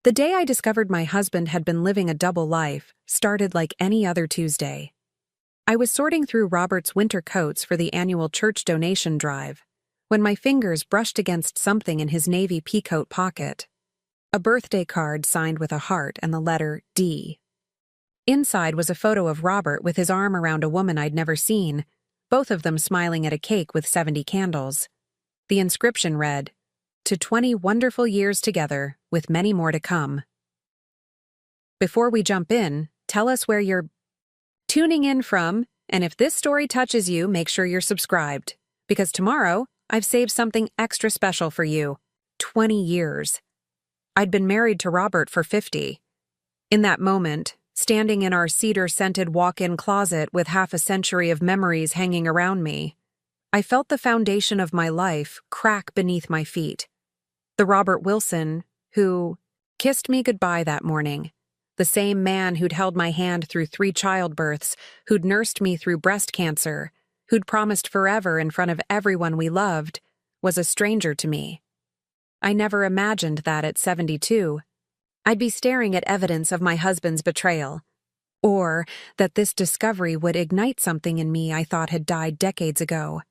The day I discovered my husband had been living a double life started like any other Tuesday. I was sorting through Robert's winter coats for the annual church donation drive when my fingers brushed against something in his navy peacoat pocket. A birthday card signed with a heart and the letter D. Inside was a photo of Robert with his arm around a woman I'd never seen, both of them smiling at a cake with 70 candles. The inscription read, "To 20 wonderful years together, with many more to come." Before we jump in, tell us where you're tuning in from, and if this story touches you, make sure you're subscribed, because tomorrow, I've saved something extra special for you. 20 years. I'd been married to Robert for 50. In that moment, standing in our cedar-scented walk-in closet with half a century of memories hanging around me, I felt the foundation of my life crack beneath my feet. The Robert Wilson who kissed me goodbye that morning, the same man who'd held my hand through 3 childbirths, who'd nursed me through breast cancer, who'd promised forever in front of everyone we loved, was a stranger to me. I never imagined that at 72, I'd be staring at evidence of my husband's betrayal, or that this discovery would ignite something in me I thought had died decades ago.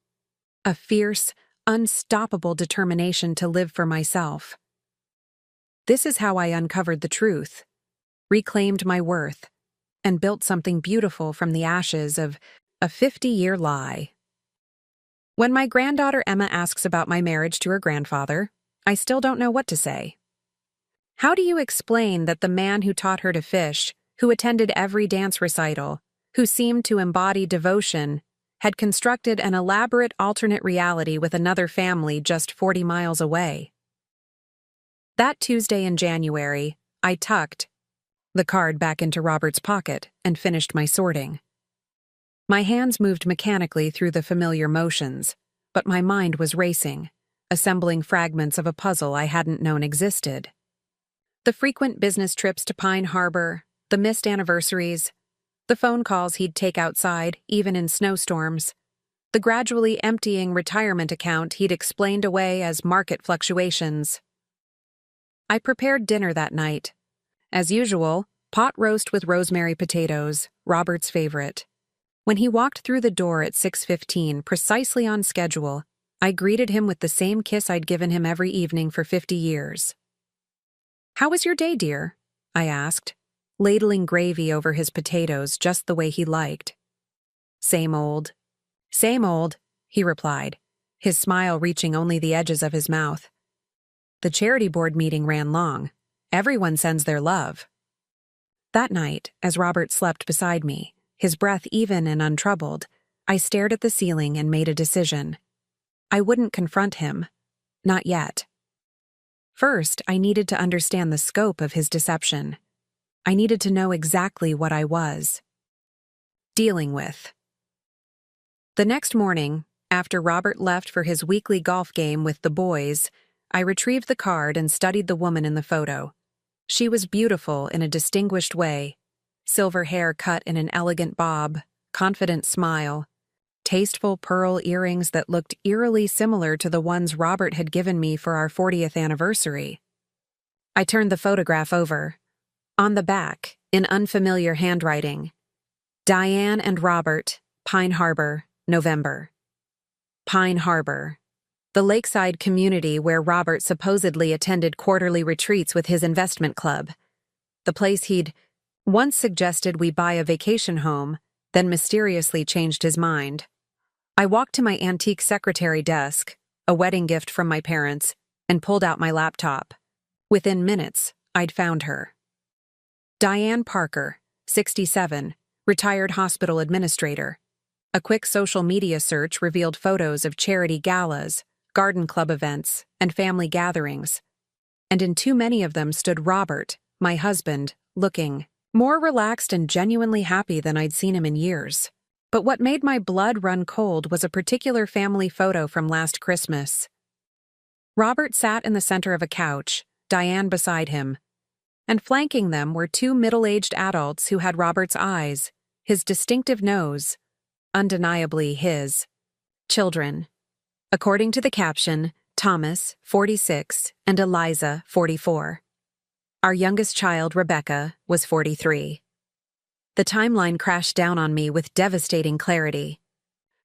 A fierce, unstoppable determination to live for myself. This is how I uncovered the truth, reclaimed my worth, and built something beautiful from the ashes of a 50-year lie. When my granddaughter Emma asks about my marriage to her grandfather, I still don't know what to say. How do you explain that the man who taught her to fish, who attended every dance recital, who seemed to embody devotion, had constructed an elaborate alternate reality with another family just 40 miles away? That Tuesday in January, I tucked the card back into Robert's pocket and finished my sorting. My hands moved mechanically through the familiar motions, but my mind was racing, assembling fragments of a puzzle I hadn't known existed. The frequent business trips to Pine Harbor, the missed anniversaries, the phone calls he'd take outside, even in snowstorms, the gradually emptying retirement account he'd explained away as market fluctuations. I prepared dinner that night. As usual, pot roast with rosemary potatoes, Robert's favorite. When he walked through the door at 6:15, precisely on schedule, I greeted him with the same kiss I'd given him every evening for 50 years. "How was your day, dear?" I asked, ladling gravy over his potatoes just the way he liked. Same old, he replied, his smile reaching only the edges of his mouth. The charity board meeting ran long. Everyone sends their love. That night, as Robert slept beside me, his breath even and untroubled, I stared at the ceiling and made a decision. I wouldn't confront him. Not yet. First, I needed to understand the scope of his deception. I needed to know exactly what I was dealing with. The next morning, after Robert left for his weekly golf game with the boys, I retrieved the card and studied the woman in the photo. She was beautiful in a distinguished way. Silver hair cut in an elegant bob, confident smile, tasteful pearl earrings that looked eerily similar to the ones Robert had given me for our 40th anniversary. I turned the photograph over. On the back, in unfamiliar handwriting, "Diane and Robert, Pine Harbor, November." Pine Harbor, the lakeside community where Robert supposedly attended quarterly retreats with his investment club. The place he'd once suggested we buy a vacation home, then mysteriously changed his mind. I walked to my antique secretary desk, a wedding gift from my parents, and pulled out my laptop. Within minutes, I'd found her. Diane Parker, 67, retired hospital administrator. A quick social media search revealed photos of charity galas, garden club events, and family gatherings. And in too many of them stood Robert, my husband, looking more relaxed and genuinely happy than I'd seen him in years. But what made my blood run cold was a particular family photo from last Christmas. Robert sat in the center of a couch, Diane beside him, and flanking them were 2 middle-aged adults who had Robert's eyes, his distinctive nose, undeniably his, children. According to the caption, Thomas, 46, and Eliza, 44. Our youngest child, Rebecca, was 43. The timeline crashed down on me with devastating clarity.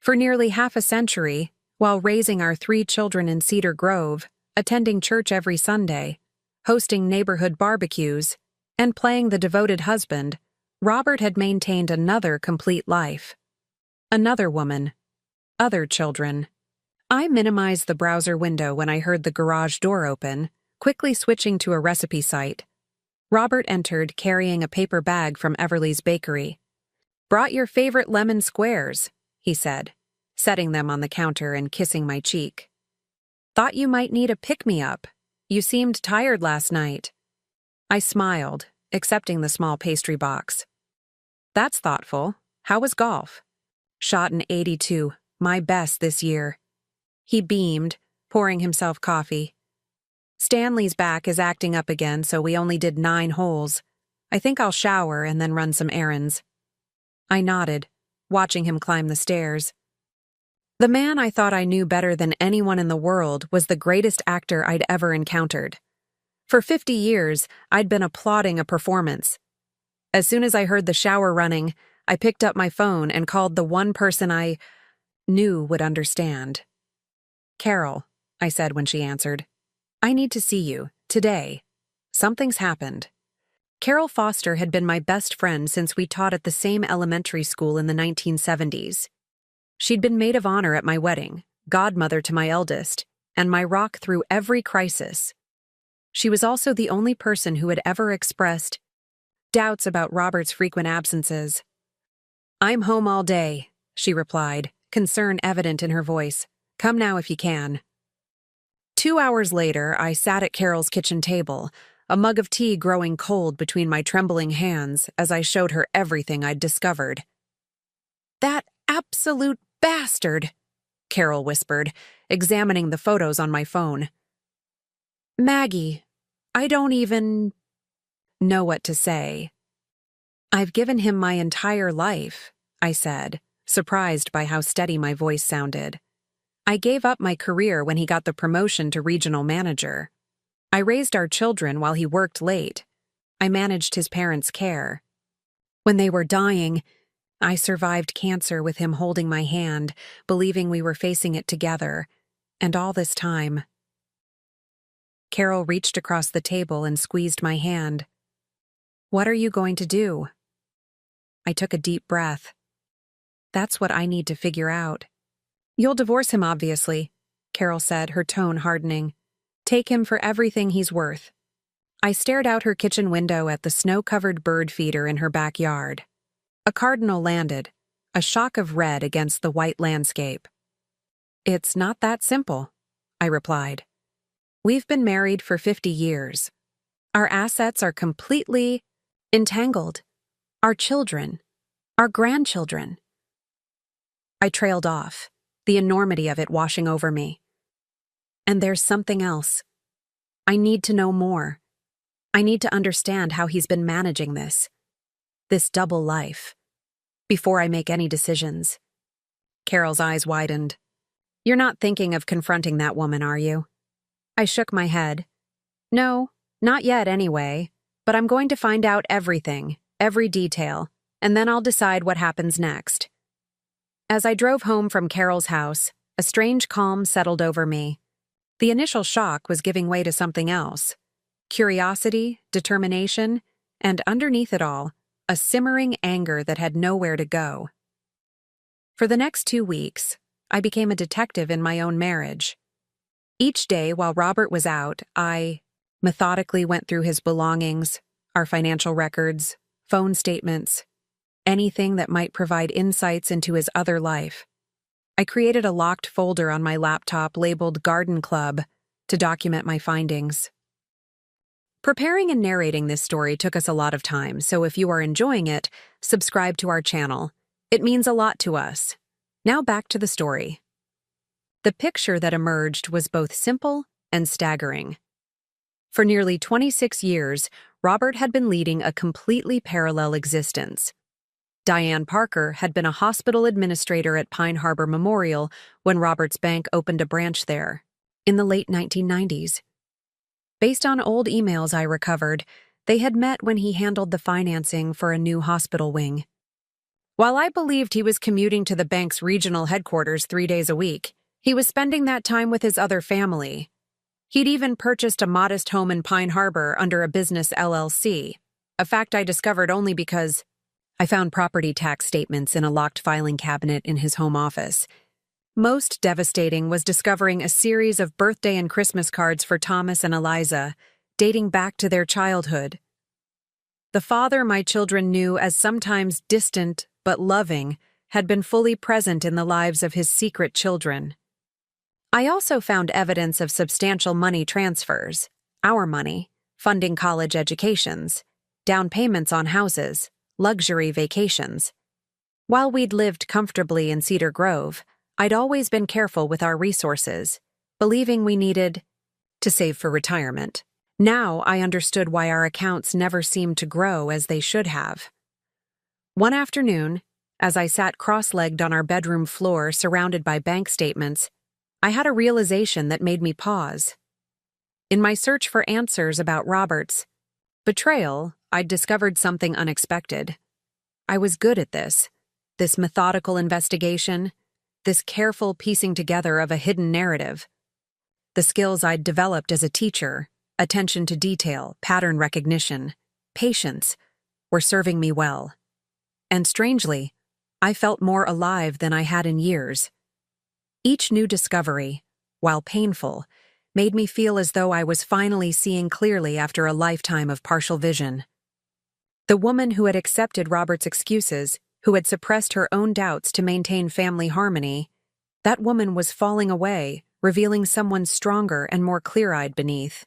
For nearly half a century, while raising our 3 children in Cedar Grove, attending church every Sunday, hosting neighborhood barbecues, and playing the devoted husband, Robert had maintained another complete life. Another woman. Other children. I minimized the browser window when I heard the garage door open, quickly switching to a recipe site. Robert entered carrying a paper bag from Everly's Bakery. "Brought your favorite lemon squares," he said, setting them on the counter and kissing my cheek. "Thought you might need a pick-me-up. You seemed tired last night." I smiled, accepting the small pastry box. "That's thoughtful. How was golf?" "Shot an 82, my best this year." He beamed, pouring himself coffee. "Stanley's back is acting up again, so we only did 9 holes. I think I'll shower and then run some errands." I nodded, watching him climb the stairs. The man I thought I knew better than anyone in the world was the greatest actor I'd ever encountered. For 50 years, I'd been applauding a performance. As soon as I heard the shower running, I picked up my phone and called the one person I knew would understand. "Carol," I said when she answered. "I need to see you, today. Something's happened." Carol Foster had been my best friend since we taught at the same elementary school in the 1970s. She'd been maid of honor at my wedding, godmother to my eldest, and my rock through every crisis. She was also the only person who had ever expressed doubts about Robert's frequent absences. "I'm home all day," she replied, concern evident in her voice. "Come now if you can." 2 hours later, I sat at Carol's kitchen table, a mug of tea growing cold between my trembling hands as I showed her everything I'd discovered. "That absolute bastard," Carol whispered, examining the photos on my phone. "Maggie, I don't even know what to say." "I've given him my entire life," I said, surprised by how steady my voice sounded. "I gave up my career when he got the promotion to regional manager. I raised our children while he worked late. I managed his parents' care. When they were dying, I survived cancer with him holding my hand, believing we were facing it together. And all this time..." Carol reached across the table and squeezed my hand. "What are you going to do?" I took a deep breath. "That's what I need to figure out." "You'll divorce him, obviously," Carol said, her tone hardening. "Take him for everything he's worth." I stared out her kitchen window at the snow-covered bird feeder in her backyard. A cardinal landed, a shock of red against the white landscape. "It's not that simple," I replied. "We've been married for 50 years. Our assets are completely entangled. Our children, our grandchildren." I trailed off, the enormity of it washing over me. "And there's something else. I need to know more. I need to understand how he's been managing this double life, before I make any decisions." Carol's eyes widened. "You're not thinking of confronting that woman, are you?" I shook my head. "No, not yet anyway, but I'm going to find out everything, every detail, and then I'll decide what happens next." As I drove home from Carol's house, a strange calm settled over me. The initial shock was giving way to something else. Curiosity, determination, and underneath it all, a simmering anger that had nowhere to go. For the next 2 weeks, I became a detective in my own marriage. Each day while Robert was out, I methodically went through his belongings, our financial records, phone statements, anything that might provide insights into his other life. I created a locked folder on my laptop labeled Garden Club to document my findings. Preparing and narrating this story took us a lot of time, so if you are enjoying it, subscribe to our channel. It means a lot to us. Now back to the story. The picture that emerged was both simple and staggering. For nearly 26 years, Robert had been leading a completely parallel existence. Diane Parker had been a hospital administrator at Pine Harbor Memorial when Robert's bank opened a branch there, in the late 1990s. Based on old emails I recovered, they had met when he handled the financing for a new hospital wing. While I believed he was commuting to the bank's regional headquarters 3 days a week, he was spending that time with his other family. He'd even purchased a modest home in Pine Harbor under a business LLC, a fact I discovered only because I found property tax statements in a locked filing cabinet in his home office. Most devastating was discovering a series of birthday and Christmas cards for Thomas and Eliza, dating back to their childhood. The father my children knew as sometimes distant but loving had been fully present in the lives of his secret children. I also found evidence of substantial money transfers, our money, funding college educations, down payments on houses, luxury vacations. While we'd lived comfortably in Cedar Grove, I'd always been careful with our resources, believing we needed to save for retirement. Now I understood why our accounts never seemed to grow as they should have. One afternoon, as I sat cross-legged on our bedroom floor surrounded by bank statements, I had a realization that made me pause. In my search for answers about Robert's betrayal, I'd discovered something unexpected. I was good at this methodical investigation, this careful piecing together of a hidden narrative. The skills I'd developed as a teacher, attention to detail, pattern recognition, patience, were serving me well. And strangely, I felt more alive than I had in years. Each new discovery, while painful, made me feel as though I was finally seeing clearly after a lifetime of partial vision. The woman who had accepted Robert's excuses, who had suppressed her own doubts to maintain family harmony, that woman was falling away, revealing someone stronger and more clear-eyed beneath.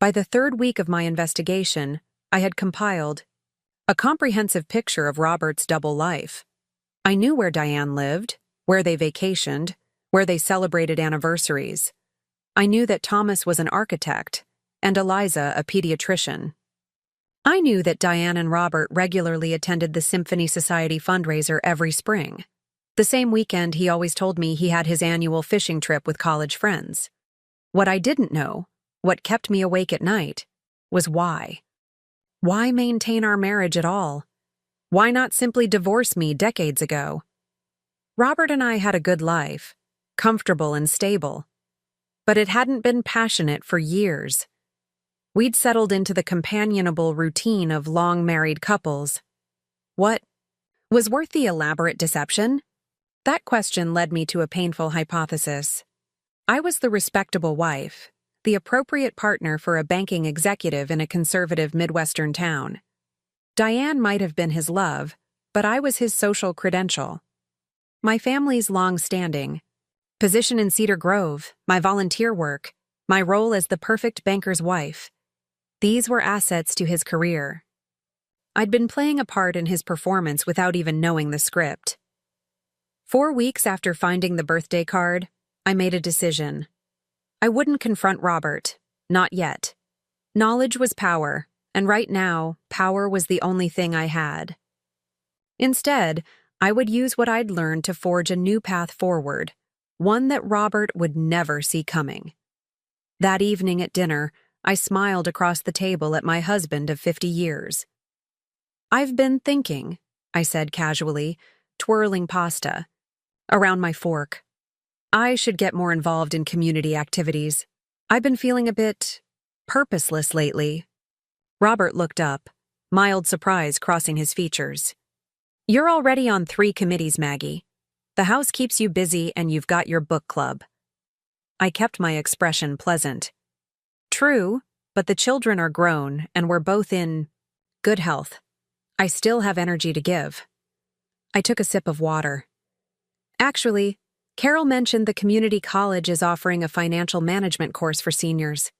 By the third week of my investigation, I had compiled a comprehensive picture of Robert's double life. I knew where Diane lived, where they vacationed, where they celebrated anniversaries. I knew that Thomas was an architect and Eliza a pediatrician. I knew that Diane and Robert regularly attended the Symphony Society fundraiser every spring. The same weekend he always told me he had his annual fishing trip with college friends. What I didn't know, what kept me awake at night, was why. Why maintain our marriage at all? Why not simply divorce me decades ago? Robert and I had a good life, comfortable and stable, but it hadn't been passionate for years. We'd settled into the companionable routine of long-married couples. What was worth the elaborate deception? That question led me to a painful hypothesis. I was the respectable wife, the appropriate partner for a banking executive in a conservative Midwestern town. Diane might have been his love, but I was his social credential. My family's long-standing position in Cedar Grove, my volunteer work, my role as the perfect banker's wife. These were assets to his career. I'd been playing a part in his performance without even knowing the script. 4 weeks after finding the birthday card, I made a decision. I wouldn't confront Robert, not yet. Knowledge was power, and right now, power was the only thing I had. Instead, I would use what I'd learned to forge a new path forward, one that Robert would never see coming. That evening at dinner, I smiled across the table at my husband of 50 years. "I've been thinking," I said casually, twirling pasta around my fork. "I should get more involved in community activities. I've been feeling a bit purposeless lately." Robert looked up, mild surprise crossing his features. "You're already on 3 committees, Maggie. The house keeps you busy and you've got your book club." I kept my expression pleasant. "True, but the children are grown and we're both in good health. I still have energy to give." I took a sip of water. "Actually, Carol mentioned the community college is offering a financial management course for seniors.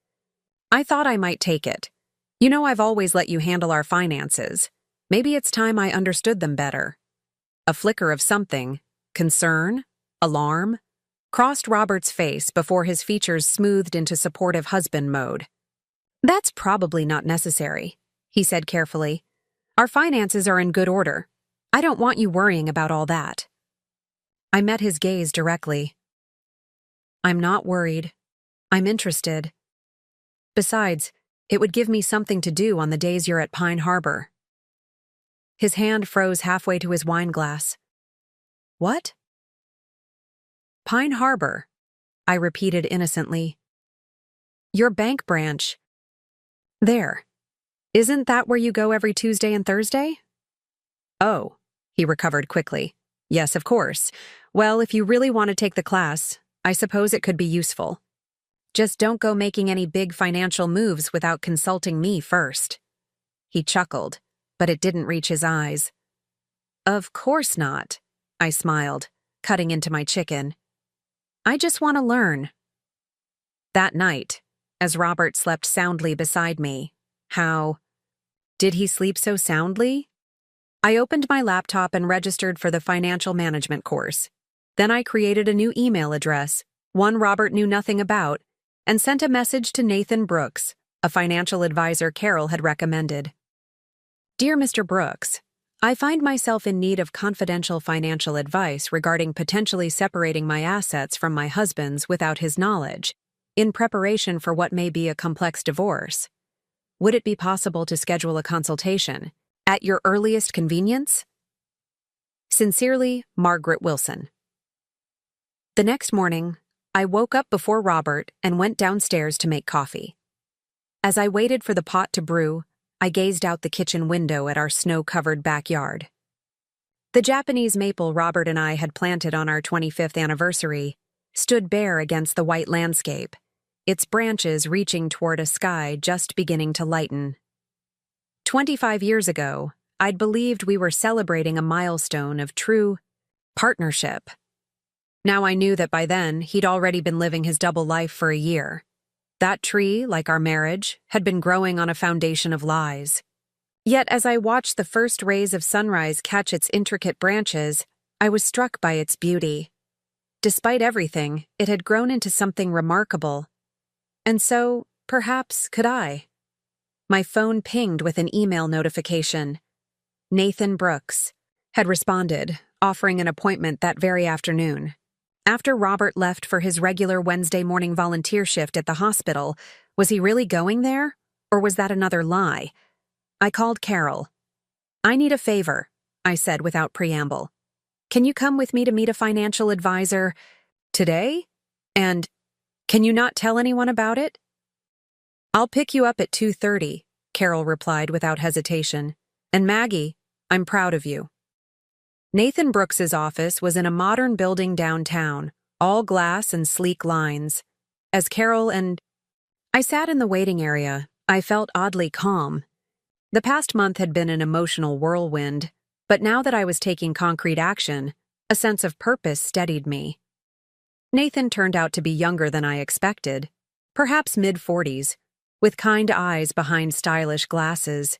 I thought I might take it. You know I've always let you handle our finances. Maybe it's time I understood them better." A flicker of something, concern, alarm, crossed Robert's face before his features smoothed into supportive husband mode. "That's probably not necessary," he said carefully. "Our finances are in good order. I don't want you worrying about all that." I met his gaze directly. "I'm not worried. I'm interested." Besides, it would give me something to do on the days you're at Pine Harbor. His hand froze halfway to his wine glass. What? Pine Harbor, I repeated innocently. Your bank branch. There. Isn't that where you go every Tuesday and Thursday? Oh, he recovered quickly. Yes, of course. Well, if you really want to take the class, I suppose it could be useful. Just don't go making any big financial moves without consulting me first. He chuckled, but it didn't reach his eyes. Of course not, I smiled, cutting into my chicken. I just want to learn. That night, as Robert slept soundly beside me, did he sleep so soundly? I opened my laptop and registered for the financial management course. Then I created a new email address, one Robert knew nothing about, and sent a message to Nathan Brooks, a financial advisor Carol had recommended. Dear Mr. Brooks, I find myself in need of confidential financial advice regarding potentially separating my assets from my husband's without his knowledge, in preparation for what may be a complex divorce. Would it be possible to schedule a consultation at your earliest convenience? Sincerely, Margaret Wilson. The next morning, I woke up before Robert and went downstairs to make coffee. As I waited for the pot to brew, I gazed out the kitchen window at our snow-covered backyard. The Japanese maple Robert and I had planted on our 25th anniversary stood bare against the white landscape, its branches reaching toward a sky just beginning to lighten. 25 years ago, I'd believed we were celebrating a milestone of true partnership. Now I knew that by then, he'd already been living his double life for a year. That tree, like our marriage, had been growing on a foundation of lies. Yet as I watched the first rays of sunrise catch its intricate branches, I was struck by its beauty. Despite everything, it had grown into something remarkable. And so, perhaps, could I. My phone pinged with an email notification. Nathan Brooks had responded, offering an appointment that very afternoon. After Robert left for his regular Wednesday morning volunteer shift at the hospital, was he really going there? Or was that another lie? I called Carol. I need a favor, I said without preamble. Can you come with me to meet a financial advisor today? And can you not tell anyone about it? I'll pick you up at 2:30, Carol replied without hesitation. And Maggie, I'm proud of you. Nathan Brooks's office was in a modern building downtown, all glass and sleek lines. As Carol and I sat in the waiting area, I felt oddly calm. The past month had been an emotional whirlwind, but now that I was taking concrete action, a sense of purpose steadied me. Nathan turned out to be younger than I expected, perhaps mid-40s, with kind eyes behind stylish glasses.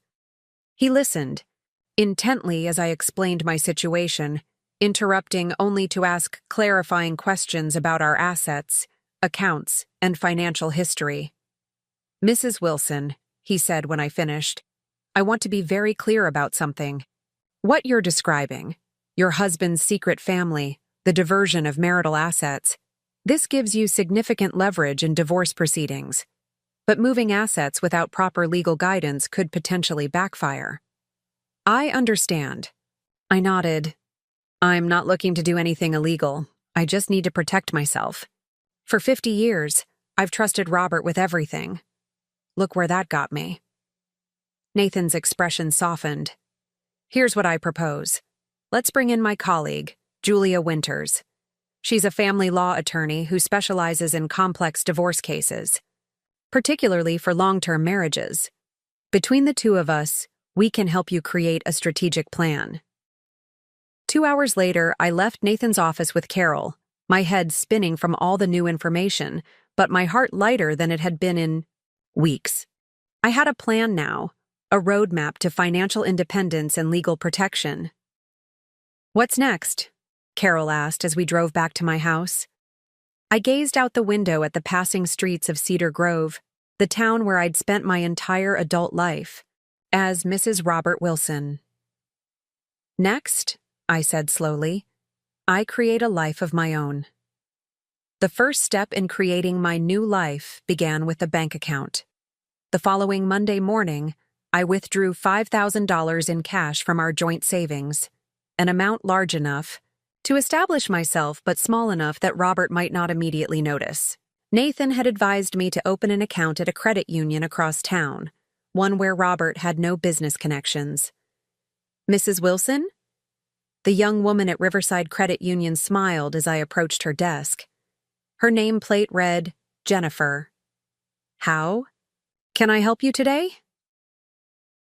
He listened intently as I explained my situation, interrupting only to ask clarifying questions about our assets, accounts, and financial history. Mrs. Wilson, he said when I finished, I want to be very clear about something. What you're describing, your husband's secret family, the diversion of marital assets, this gives you significant leverage in divorce proceedings. But moving assets without proper legal guidance could potentially backfire. I understand. I nodded. I'm not looking to do anything illegal. I just need to protect myself. For 50 years, I've trusted Robert with everything. Look where that got me. Nathan's expression softened. Here's what I propose. Let's bring in my colleague, Julia Winters. She's a family law attorney who specializes in complex divorce cases, particularly for long-term marriages. Between the two of us, we can help you create a strategic plan. 2 hours later, I left Nathan's office with Carol, my head spinning from all the new information, but my heart lighter than it had been in weeks. I had a plan now, a roadmap to financial independence and legal protection. What's next? Carol asked as we drove back to my house. I gazed out the window at the passing streets of Cedar Grove, the town where I'd spent my entire adult life, as Mrs. Robert Wilson. Next, I said slowly, I create a life of my own. The first step in creating my new life began with a bank account. The following Monday morning, I withdrew $5,000 in cash from our joint savings, an amount large enough to establish myself but small enough that Robert might not immediately notice. Nathan had advised me to open an account at a credit union across town, one where Robert had no business connections. Mrs. Wilson? The young woman at Riverside Credit Union smiled as I approached her desk. Her nameplate read, Jennifer. How can I help you today?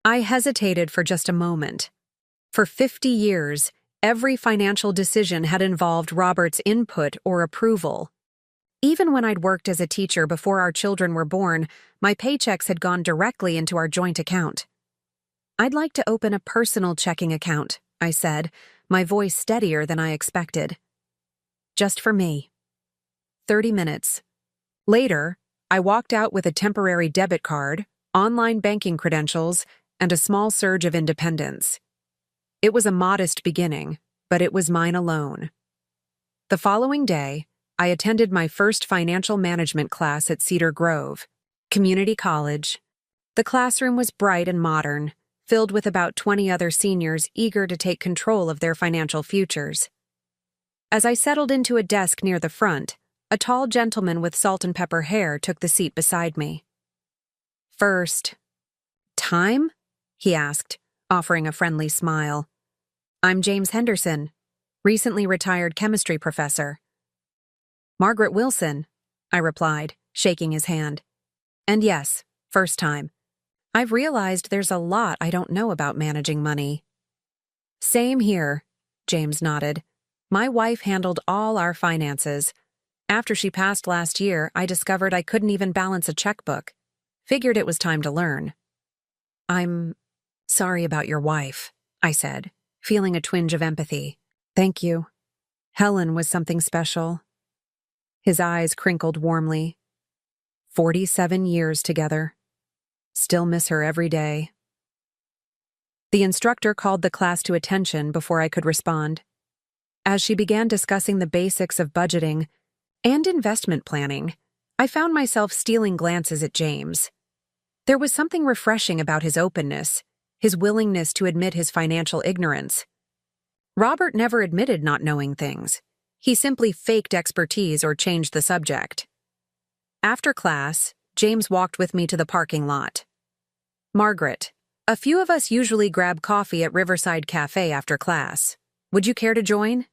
I hesitated for just a moment. For 50 years, every financial decision had involved Robert's input or approval. Even when I'd worked as a teacher before our children were born, my paychecks had gone directly into our joint account. I'd like to open a personal checking account, I said, my voice steadier than I expected. Just for me. 30 minutes. Later, I walked out with a temporary debit card, online banking credentials, and a small surge of independence. It was a modest beginning, but it was mine alone. The following day, I attended my first financial management class at Cedar Grove, community college. The classroom was bright and modern, filled with about 20 other seniors eager to take control of their financial futures. As I settled into a desk near the front, a tall gentleman with salt and pepper hair took the seat beside me. First time? He asked, offering a friendly smile. I'm James Henderson, recently retired chemistry professor. Margaret Wilson, I replied, shaking his hand. And yes, first time. I've realized there's a lot I don't know about managing money. Same here, James nodded. My wife handled all our finances. After she passed last year, I discovered I couldn't even balance a checkbook. Figured it was time to learn. I'm sorry about your wife, I said, feeling a twinge of empathy. Thank you. Helen was something special. His eyes crinkled warmly. 47 years together. Still miss her every day. The instructor called the class to attention before I could respond. As she began discussing the basics of budgeting and investment planning, I found myself stealing glances at James. There was something refreshing about his openness, his willingness to admit his financial ignorance. Robert never admitted not knowing things. He simply faked expertise or changed the subject. After class, James walked with me to the parking lot. Margaret, a few of us usually grab coffee at Riverside Cafe after class. Would you care to join?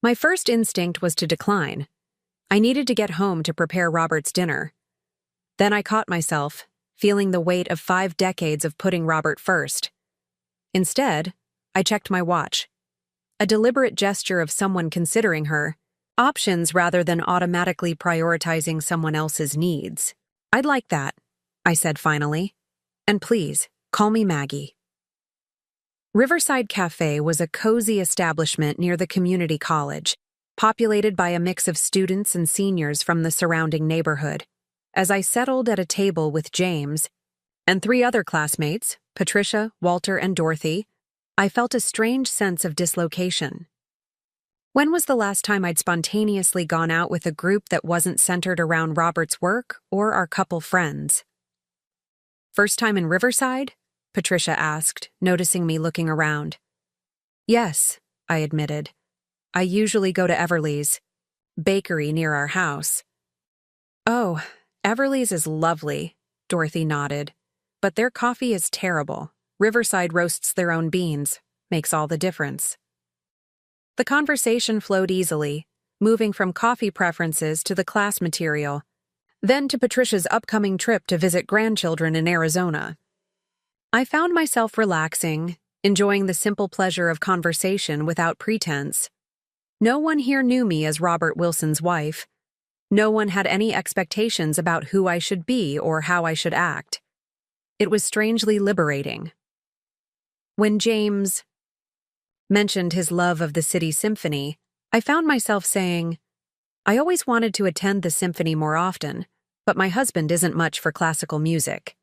My first instinct was to decline. I needed to get home to prepare Robert's dinner. Then I caught myself, feeling the weight of 5 decades of putting Robert first. Instead, I checked my watch. A deliberate gesture of someone considering her options rather than automatically prioritizing someone else's needs. I'd like that, I said finally. And please, call me Maggie. Riverside Cafe was a cozy establishment near the community college, populated by a mix of students and seniors from the surrounding neighborhood. As I settled at a table with James and 3 other classmates, Patricia, Walter, and Dorothy, I felt a strange sense of dislocation. When was the last time I'd spontaneously gone out with a group that wasn't centered around Robert's work or our couple friends? First time in Riverside? Patricia asked, noticing me looking around. Yes, I admitted. I usually go to Everly's bakery near our house. Oh, Everly's is lovely, Dorothy nodded. But their coffee is terrible. Riverside roasts their own beans. Makes all the difference. The conversation flowed easily, moving from coffee preferences to the class material, then to Patricia's upcoming trip to visit grandchildren in Arizona. I found myself relaxing, enjoying the simple pleasure of conversation without pretense. No one here knew me as Robert Wilson's wife. No one had any expectations about who I should be or how I should act. It was strangely liberating. When James mentioned his love of the City Symphony, I found myself saying, I always wanted to attend the symphony more often, but my husband isn't much for classical music.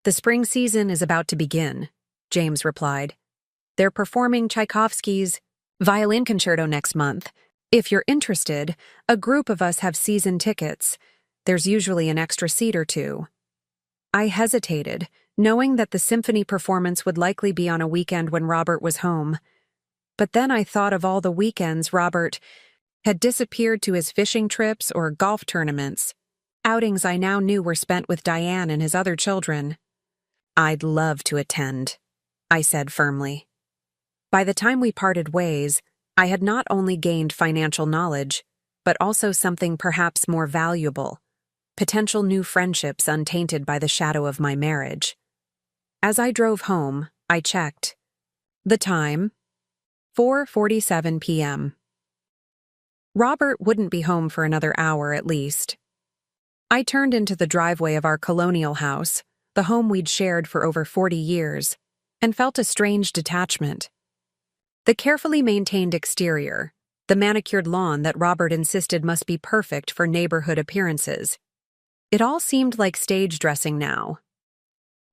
The spring season is about to begin, James replied. They're performing Tchaikovsky's violin concerto next month. If you're interested, a group of us have season tickets. There's usually an extra seat or two. I hesitated, knowing that the symphony performance would likely be on a weekend when Robert was home. But then I thought of all the weekends Robert had disappeared to his fishing trips or golf tournaments, outings I now knew were spent with Diane and his other children. "I'd love to attend," I said firmly. By the time we parted ways, I had not only gained financial knowledge, but also something perhaps more valuable: potential new friendships untainted by the shadow of my marriage. As I drove home, I checked. The time: 4:47 p.m. Robert wouldn't be home for another hour at least. I turned into the driveway of our colonial house, the home we'd shared for over 40 years, and felt a strange detachment. The carefully maintained exterior, the manicured lawn that Robert insisted must be perfect for neighborhood appearances, it all seemed like stage dressing now.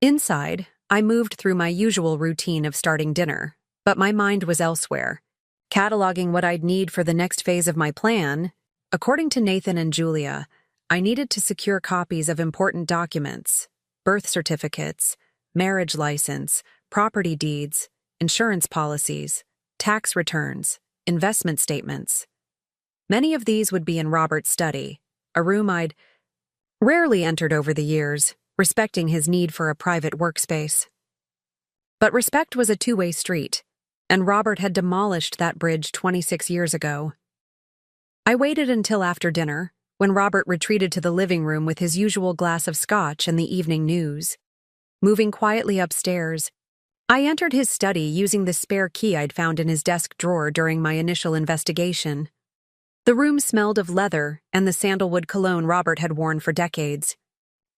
Inside, I moved through my usual routine of starting dinner, but my mind was elsewhere, cataloging what I'd need for the next phase of my plan. According to Nathan and Julia, I needed to secure copies of important documents: birth certificates, marriage license, property deeds, insurance policies, tax returns, investment statements. Many of these would be in Robert's study, a room I'd rarely entered over the years, respecting his need for a private workspace. But respect was a two-way street, and Robert had demolished that bridge 26 years ago. I waited until after dinner, when Robert retreated to the living room with his usual glass of scotch and the evening news. Moving quietly upstairs, I entered his study using the spare key I'd found in his desk drawer during my initial investigation. The room smelled of leather and the sandalwood cologne Robert had worn for decades.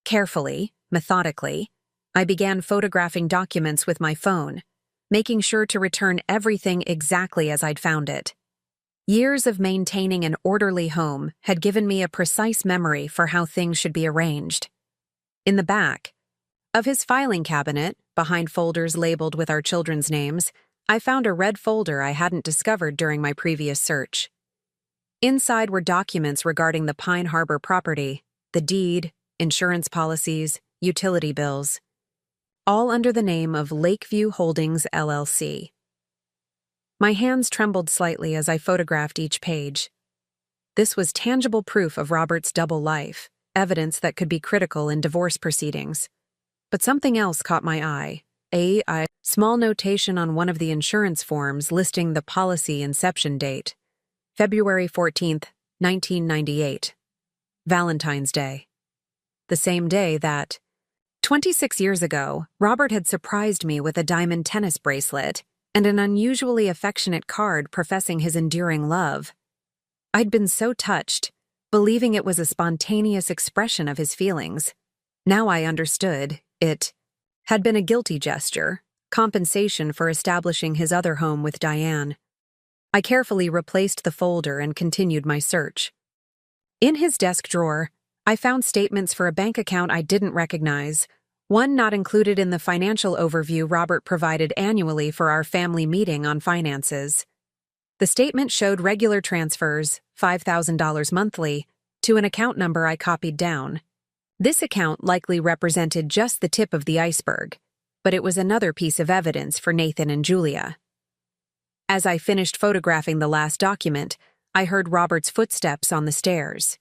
Carefully, methodically, I began photographing documents with my phone, making sure to return everything exactly as I'd found it. Years of maintaining an orderly home had given me a precise memory for how things should be arranged. In the back of his filing cabinet, behind folders labeled with our children's names, I found a red folder I hadn't discovered during my previous search. Inside were documents regarding the Pine Harbor property, the deed, insurance policies, utility bills, all under the name of Lakeview Holdings, LLC. My hands trembled slightly as I photographed each page. This was tangible proof of Robert's double life, evidence that could be critical in divorce proceedings. But something else caught my eye: a small notation on one of the insurance forms listing the policy inception date: February 14th, 1998. Valentine's Day. The same day that, 26 years ago, Robert had surprised me with a diamond tennis bracelet and an unusually affectionate card professing his enduring love. I'd been so touched, believing it was a spontaneous expression of his feelings. Now I understood, it had been a guilty gesture, compensation for establishing his other home with Diane. I carefully replaced the folder and continued my search. In his desk drawer, I found statements for a bank account I didn't recognize, one not included in the financial overview Robert provided annually for our family meeting on finances. The statement showed regular transfers, $5,000 monthly, to an account number I copied down. This account likely represented just the tip of the iceberg, but it was another piece of evidence for Nathan and Julia. As I finished photographing the last document, I heard Robert's footsteps on the stairs.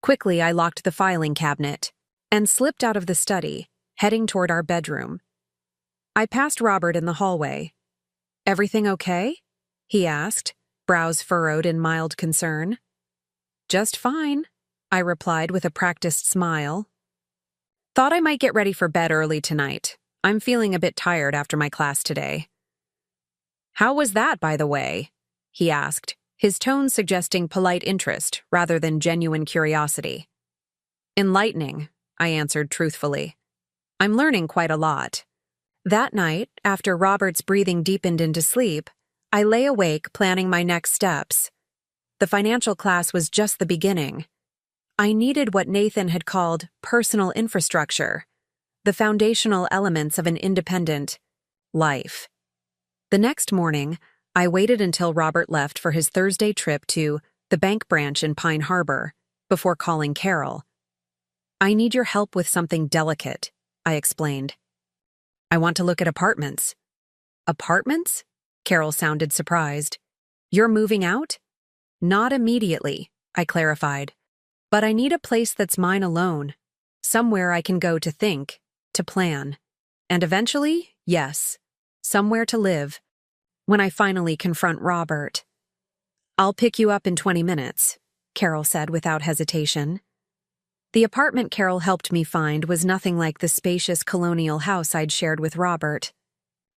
Quickly, I locked the filing cabinet and slipped out of the study, heading toward our bedroom. I passed Robert in the hallway. "Everything okay?" he asked, brows furrowed in mild concern. "Just fine," I replied with a practiced smile. "Thought I might get ready for bed early tonight. I'm feeling a bit tired after my class today." "How was that, by the way?" he asked, his tone suggesting polite interest rather than genuine curiosity. "Enlightening," I answered truthfully. "I'm learning quite a lot." That night, after Robert's breathing deepened into sleep, I lay awake planning my next steps. The financial class was just the beginning. I needed what Nathan had called personal infrastructure, the foundational elements of an independent life. The next morning, I waited until Robert left for his Thursday trip to the bank branch in Pine Harbor before calling Carol. "I need your help with something delicate," I explained. I want to look at apartments. Apartments? Carol sounded surprised. You're moving out? Not immediately, I clarified. But I need a place that's mine alone. Somewhere I can go to think, to plan. And eventually, yes, somewhere to live. When I finally confront Robert. I'll pick you up in 20 minutes, Carol said without hesitation. The apartment Carol helped me find was nothing like the spacious colonial house I'd shared with Robert.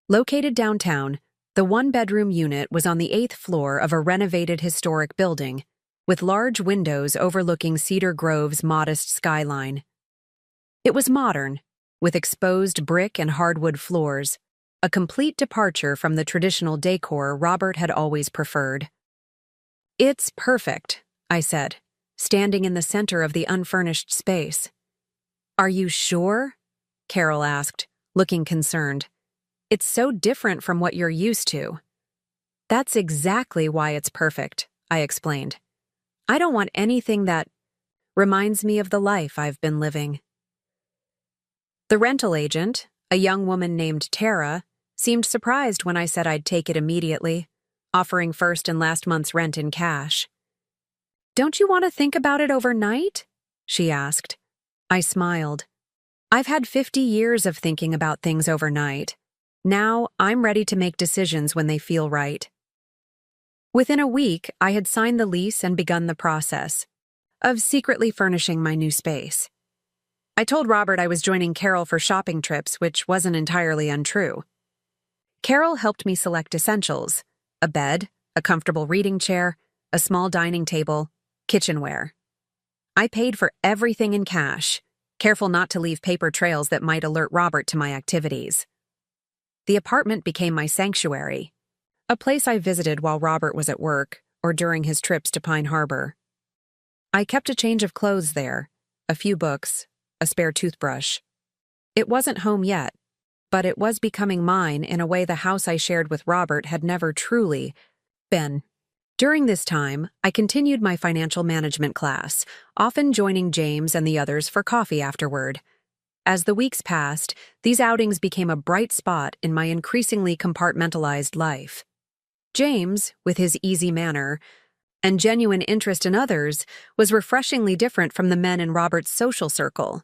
Located downtown, the one-bedroom unit was on the 8th floor of a renovated historic building, with large windows overlooking Cedar Grove's modest skyline. It was modern, with exposed brick and hardwood floors, a complete departure from the traditional decor Robert had always preferred. It's perfect, I said, standing in the center of the unfurnished space. Are you sure? Carol asked, looking concerned. It's so different from what you're used to. That's exactly why it's perfect, I explained. I don't want anything that reminds me of the life I've been living. The rental agent, a young woman named Tara, seemed surprised when I said I'd take it immediately, offering first and last month's rent in cash. Don't you want to think about it overnight? She asked. I smiled. I've had 50 years of thinking about things overnight. Now I'm ready to make decisions when they feel right. Within a week, I had signed the lease and begun the process of secretly furnishing my new space. I told Robert I was joining Carol for shopping trips, which wasn't entirely untrue. Carol helped me select essentials: a bed, a comfortable reading chair, a small dining table, kitchenware. I paid for everything in cash, careful not to leave paper trails that might alert Robert to my activities. The apartment became my sanctuary, a place I visited while Robert was at work or during his trips to Pine Harbor. I kept a change of clothes there, a few books, a spare toothbrush. It wasn't home yet, but it was becoming mine in a way the house I shared with Robert had never truly been. During this time, I continued my financial management class, often joining James and the others for coffee afterward. As the weeks passed, these outings became a bright spot in my increasingly compartmentalized life. James, with his easy manner and genuine interest in others, was refreshingly different from the men in Robert's social circle.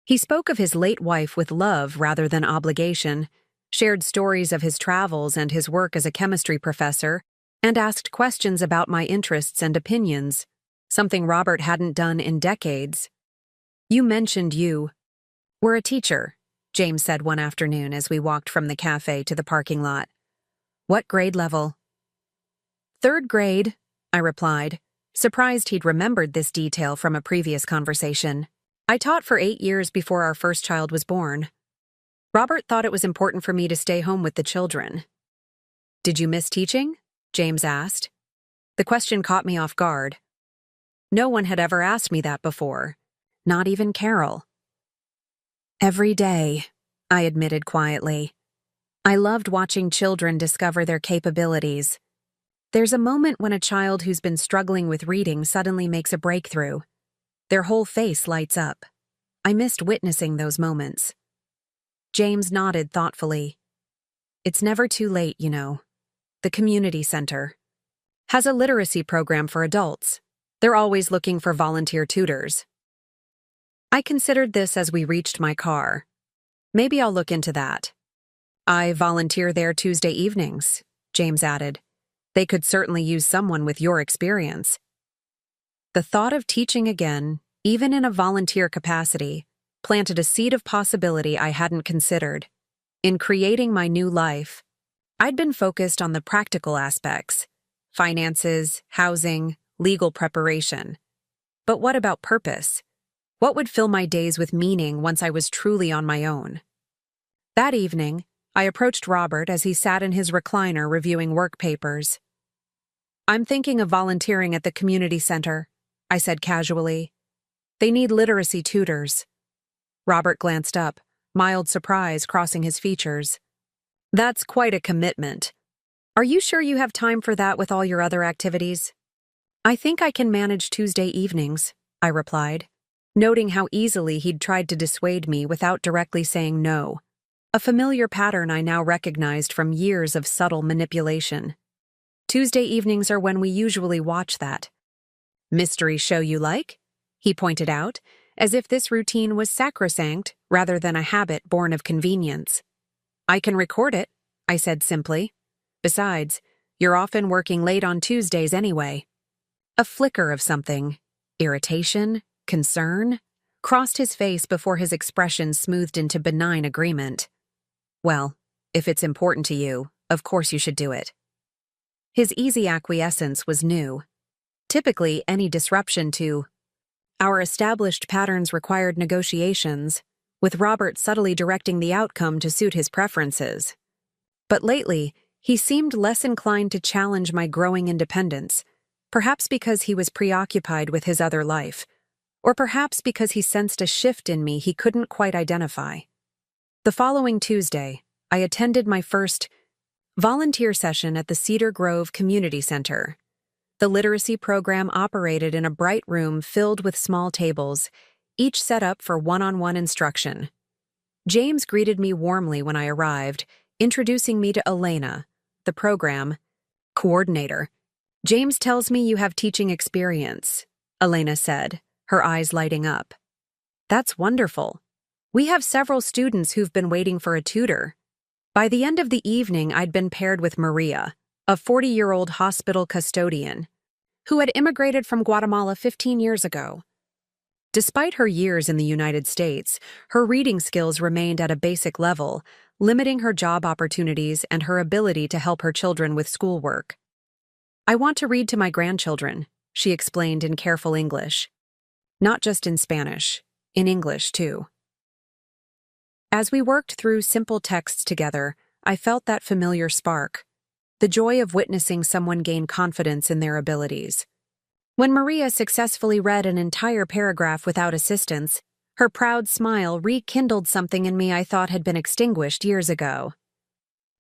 He spoke of his late wife with love rather than obligation, shared stories of his travels and his work as a chemistry professor, and asked questions about my interests and opinions, something Robert hadn't done in decades. You mentioned you were a teacher, James said one afternoon as we walked from the cafe to the parking lot. What grade level? 3rd grade, I replied, surprised he'd remembered this detail from a previous conversation. I taught for 8 years before our first child was born. Robert thought it was important for me to stay home with the children. Did you miss teaching? James asked. The question caught me off guard. No one had ever asked me that before, not even Carol. Every day, I admitted quietly. I loved watching children discover their capabilities. There's a moment when a child who's been struggling with reading suddenly makes a breakthrough. Their whole face lights up. I missed witnessing those moments. James nodded thoughtfully. It's never too late, you know. The community center has a literacy program for adults. They're always looking for volunteer tutors. I considered this as we reached my car. Maybe I'll look into that. I volunteer there Tuesday evenings, James added. They could certainly use someone with your experience. The thought of teaching again, even in a volunteer capacity, planted a seed of possibility I hadn't considered. In creating my new life, I'd been focused on the practical aspects: finances, housing, legal preparation. But what about purpose? What would fill my days with meaning once I was truly on my own? That evening, I approached Robert as he sat in his recliner reviewing work papers. I'm thinking of volunteering at the community center, I said casually. They need literacy tutors. Robert glanced up, mild surprise crossing his features. That's quite a commitment. Are you sure you have time for that with all your other activities? I think I can manage Tuesday evenings, I replied. noting how easily he'd tried to dissuade me without directly saying no. A familiar pattern I now recognized from years of subtle manipulation. Tuesday evenings are when we usually watch that mystery show you like, he pointed out, as if this routine was sacrosanct rather than a habit born of convenience. I can record it, I said simply. Besides, you're often working late on Tuesdays anyway. A flicker of something, irritation, concern, crossed his face before his expression smoothed into benign agreement. Well, if it's important to you, of course you should do it. His easy acquiescence was new. Typically, any disruption to our established patterns required negotiations, with Robert subtly directing the outcome to suit his preferences. But lately, he seemed less inclined to challenge my growing independence, perhaps because he was preoccupied with his other life, or perhaps because he sensed a shift in me he couldn't quite identify. The following Tuesday, I attended my first volunteer session at the Cedar Grove Community Center. The literacy program operated in a bright room filled with small tables, each set up for one-on-one instruction. James greeted me warmly when I arrived, introducing me to Elena, the program coordinator. James tells me you have teaching experience, Elena said, her eyes lighting up. That's wonderful. We have several students who've been waiting for a tutor. By the end of the evening, I'd been paired with Maria, a 40-year-old hospital custodian, who had immigrated from Guatemala 15 years ago. Despite her years in the United States, her reading skills remained at a basic level, limiting her job opportunities and her ability to help her children with schoolwork. I want to read to my grandchildren, she explained in careful English. Not just in Spanish, in English too. As we worked through simple texts together, I felt that familiar spark, the joy of witnessing someone gain confidence in their abilities. When Maria successfully read an entire paragraph without assistance, her proud smile rekindled something in me I thought had been extinguished years ago.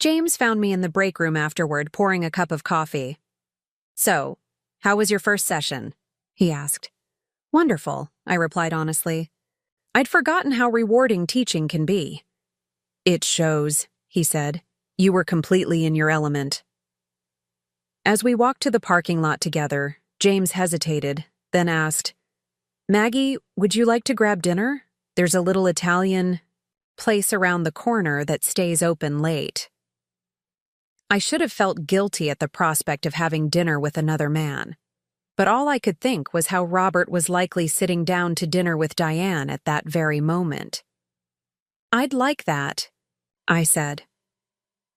James found me in the break room afterward, pouring a cup of coffee. So, how was your first session? He asked. Wonderful, I replied honestly. I'd forgotten how rewarding teaching can be. It shows, he said. You were completely in your element. As we walked to the parking lot together, James hesitated, then asked, Maggie, would you like to grab dinner? There's a little Italian place around the corner that stays open late. I should have felt guilty at the prospect of having dinner with another man, but all I could think was how Robert was likely sitting down to dinner with Diane at that very moment. I'd like that, I said.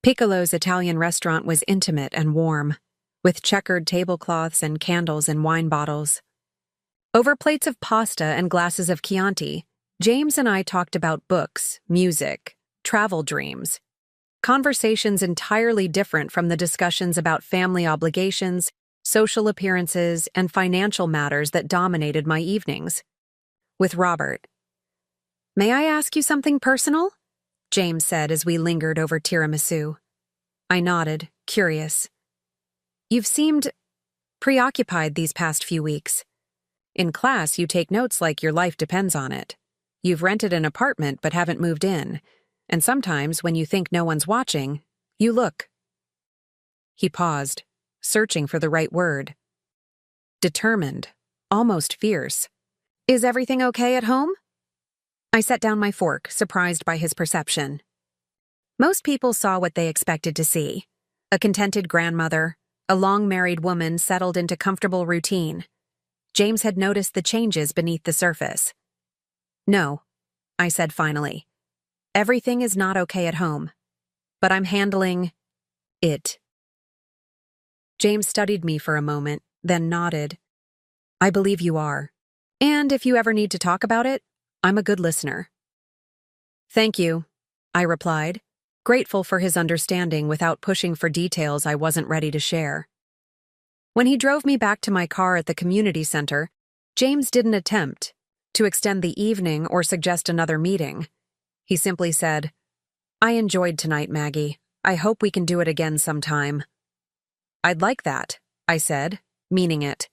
Piccolo's Italian restaurant was intimate and warm, with checkered tablecloths and candles and wine bottles. Over plates of pasta and glasses of Chianti, James and I talked about books, music, travel dreams, conversations entirely different from the discussions about family obligations, social appearances, and financial matters that dominated my evenings. With Robert. May I ask you something personal? James said as we lingered over tiramisu. I nodded, curious. You've seemed preoccupied these past few weeks. In class, you take notes like your life depends on it. You've rented an apartment but haven't moved in, and sometimes when you think no one's watching, you look. He paused, searching for the right word. Determined, almost fierce. Is everything okay at home? I set down my fork, surprised by his perception. Most people saw what they expected to see. A contented grandmother, a long-married woman settled into comfortable routine. James had noticed the changes beneath the surface. No, I said finally. Everything is not okay at home, but I'm handling it. James studied me for a moment, then nodded. I believe you are. And if you ever need to talk about it, I'm a good listener. Thank you, I replied, grateful for his understanding without pushing for details I wasn't ready to share. When he drove me back to my car at the community center, James didn't attempt to extend the evening or suggest another meeting. He simply said, I enjoyed tonight, Maggie. I hope we can do it again sometime. I'd like that, I said, meaning it.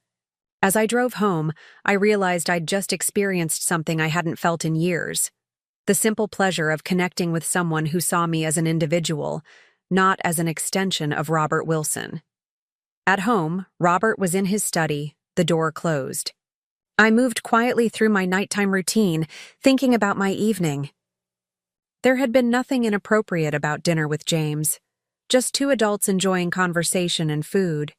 As I drove home, I realized I'd just experienced something I hadn't felt in years. The simple pleasure of connecting with someone who saw me as an individual, not as an extension of Robert Wilson. At home, Robert was in his study, the door closed. I moved quietly through my nighttime routine, thinking about my evening. There had been nothing inappropriate about dinner with James, just two adults enjoying conversation and food.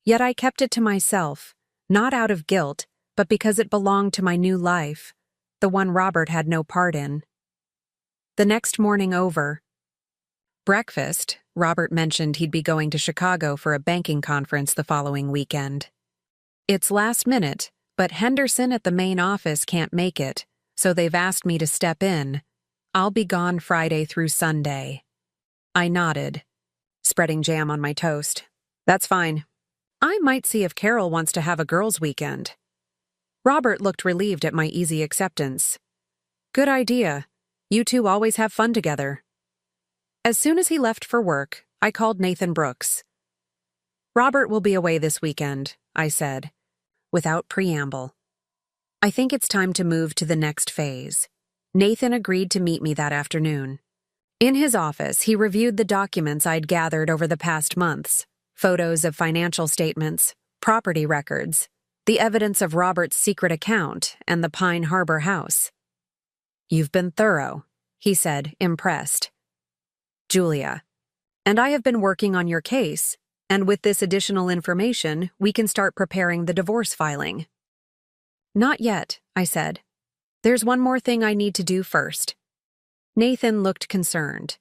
Yet I kept it to myself, not out of guilt, but because it belonged to my new life, the one Robert had no part in. The next morning over breakfast, Robert mentioned he'd be going to Chicago for a banking conference the following weekend. It's last minute, but Henderson at the main office can't make it, so they've asked me to step in. I'll be gone Friday through Sunday. I nodded, spreading jam on my toast. That's fine. I might see if Carol wants to have a girls' weekend. Robert looked relieved at my easy acceptance. Good idea. You two always have fun together. As soon as he left for work, I called Nathan Brooks. Robert will be away this weekend, I said, without preamble. I think it's time to move to the next phase. Nathan agreed to meet me that afternoon. In his office, he reviewed the documents I'd gathered over the past months, photos of financial statements, property records, the evidence of Robert's secret account, and the Pine Harbor house. You've been thorough, he said, impressed. Julia, and I have been working on your case, and with this additional information, we can start preparing the divorce filing. Not yet, I said. There's one more thing I need to do first. Nathan looked concerned.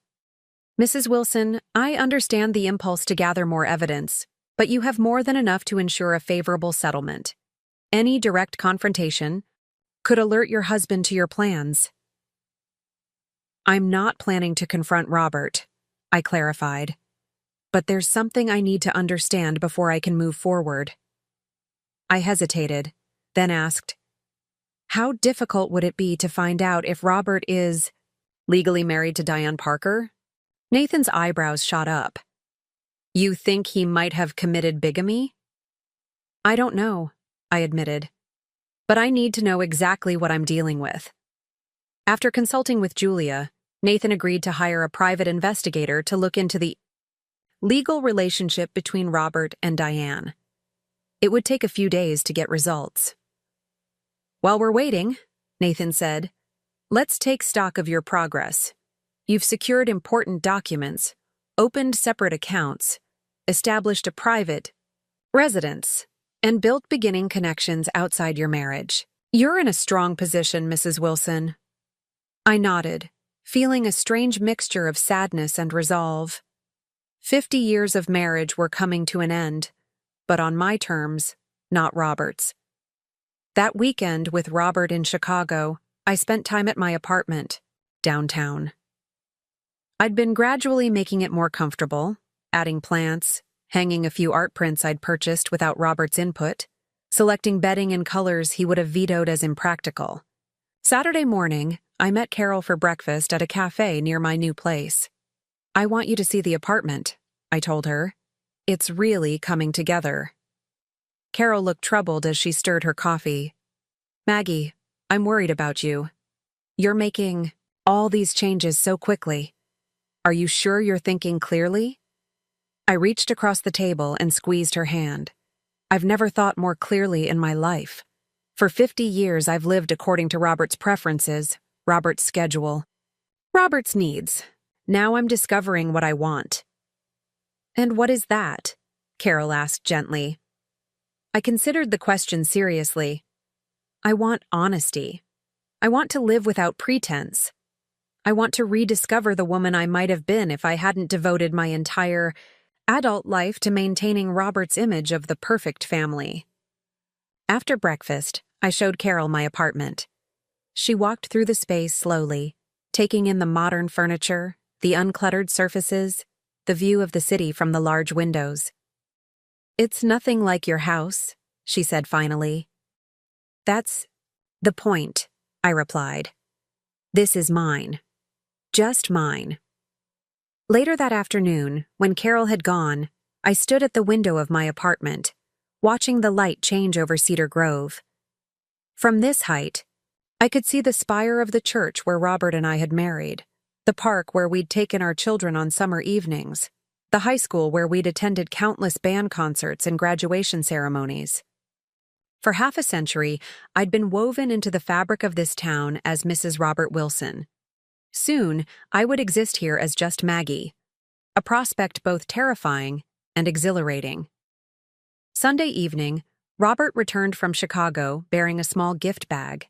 Mrs. Wilson, I understand the impulse to gather more evidence, but you have more than enough to ensure a favorable settlement. Any direct confrontation could alert your husband to your plans. I'm not planning to confront Robert, I clarified. But there's something I need to understand before I can move forward. I hesitated, then asked, how difficult would it be to find out if Robert is legally married to Diane Parker? Nathan's eyebrows shot up. You think he might have committed bigamy? I don't know, I admitted. But I need to know exactly what I'm dealing with. After consulting with Julia, Nathan agreed to hire a private investigator to look into the legal relationship between Robert and Diane. It would take a few days to get results. While we're waiting, Nathan said, let's take stock of your progress. You've secured important documents, opened separate accounts, established a private residence, and built beginning connections outside your marriage. You're in a strong position, Mrs. Wilson. I nodded, feeling a strange mixture of sadness and resolve. 50 years of marriage were coming to an end, but on my terms, not Robert's. That weekend with Robert in Chicago, I spent time at my apartment, downtown. I'd been gradually making it more comfortable, adding plants, hanging a few art prints I'd purchased without Robert's input, selecting bedding in colors he would have vetoed as impractical. Saturday morning, I met Carol for breakfast at a cafe near my new place. I want you to see the apartment, I told her. It's really coming together. Carol looked troubled as she stirred her coffee. Maggie, I'm worried about you. You're making all these changes so quickly. Are you sure you're thinking clearly? I reached across the table and squeezed her hand. I've never thought more clearly in my life. For 50 years, I've lived according to Robert's preferences, Robert's schedule, Robert's needs. Now I'm discovering what I want. And what is that? Carol asked gently. I considered the question seriously. I want honesty. I want to live without pretense. I want to rediscover the woman I might have been if I hadn't devoted my entire adult life to maintaining Robert's image of the perfect family. After breakfast, I showed Carol my apartment. She walked through the space slowly, taking in the modern furniture, the uncluttered surfaces, the view of the city from the large windows. It's nothing like your house, she said finally. That's the point, I replied. This is mine. Just mine. Later that afternoon, when Carol had gone, I stood at the window of my apartment, watching the light change over Cedar Grove. From this height, I could see the spire of the church where Robert and I had married, the park where we'd taken our children on summer evenings, the high school where we'd attended countless band concerts and graduation ceremonies. For half a century, I'd been woven into the fabric of this town as Mrs. Robert Wilson. Soon, I would exist here as just Maggie, a prospect both terrifying and exhilarating. Sunday evening, Robert returned from Chicago bearing a small gift bag.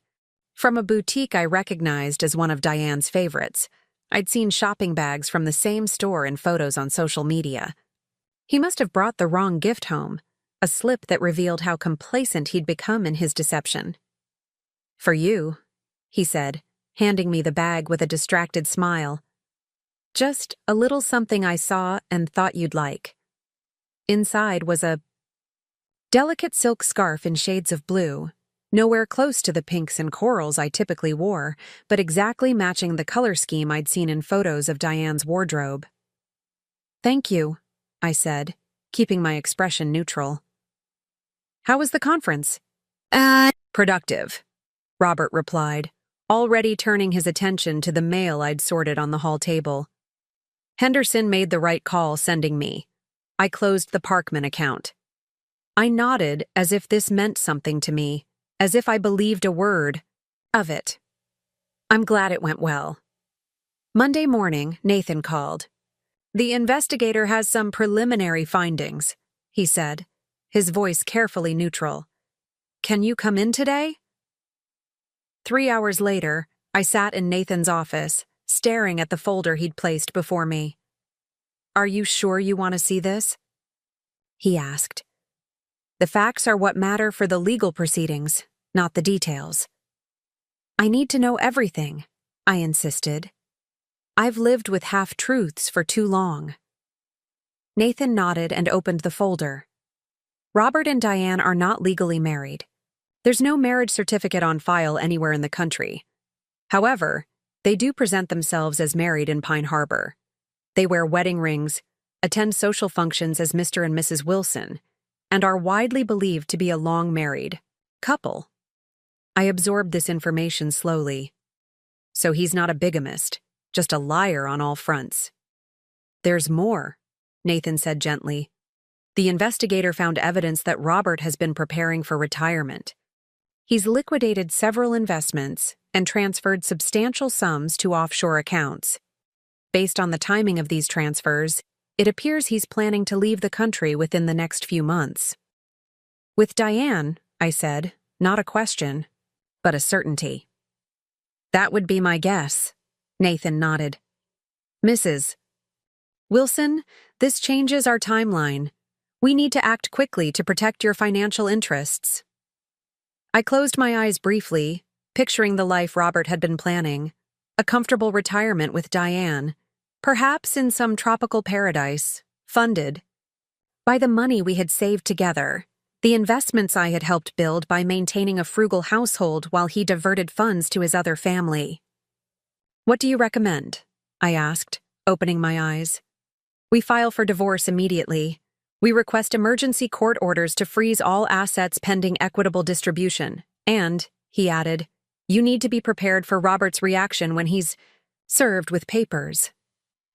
From a boutique I recognized as one of Diane's favorites. I'd seen shopping bags from the same store in photos on social media. He must have brought the wrong gift home, a slip that revealed how complacent he'd become in his deception. "For you," he said, handing me the bag with a distracted smile. "Just a little something I saw and thought you'd like." Inside was a delicate silk scarf in shades of blue, nowhere close to the pinks and corals I typically wore, but exactly matching the color scheme I'd seen in photos of Diane's wardrobe. "Thank you," I said, keeping my expression neutral. "How was the conference?" Productive," Robert replied, already turning his attention to the mail I'd sorted on the hall table. "Henderson made the right call sending me. I closed the Parkman account." I nodded as if this meant something to me, as if I believed a word of it. "I'm glad it went well." Monday morning, Nathan called. "The investigator has some preliminary findings," he said, his voice carefully neutral. "Can you come in today?" 3 hours later, I sat in Nathan's office, staring at the folder he'd placed before me. "Are you sure you want to see this?" he asked. "The facts are what matter for the legal proceedings, not the details." "I need to know everything," I insisted. "I've lived with half-truths for too long." Nathan nodded and opened the folder. "Robert and Diane are not legally married. There's no marriage certificate on file anywhere in the country. However, they do present themselves as married in Pine Harbor. They wear wedding rings, attend social functions as Mr. and Mrs. Wilson, and are widely believed to be a long-married couple." I absorbed this information slowly. So he's not a bigamist, just a liar on all fronts. "There's more," Nathan said gently. "The investigator found evidence that Robert has been preparing for retirement. He's liquidated several investments and transferred substantial sums to offshore accounts. Based on the timing of these transfers, it appears he's planning to leave the country within the next few months." "With Diane," I said, not a question, but a certainty. "That would be my guess," Nathan nodded. "Mrs. Wilson, this changes our timeline. We need to act quickly to protect your financial interests." I closed my eyes briefly, picturing the life Robert had been planning, a comfortable retirement with Diane, perhaps in some tropical paradise, funded by the money we had saved together, the investments I had helped build by maintaining a frugal household while he diverted funds to his other family. "What do you recommend?" I asked, opening my eyes. "We file for divorce immediately. We request emergency court orders to freeze all assets pending equitable distribution. And," he added, "you need to be prepared for Robert's reaction when he's served with papers."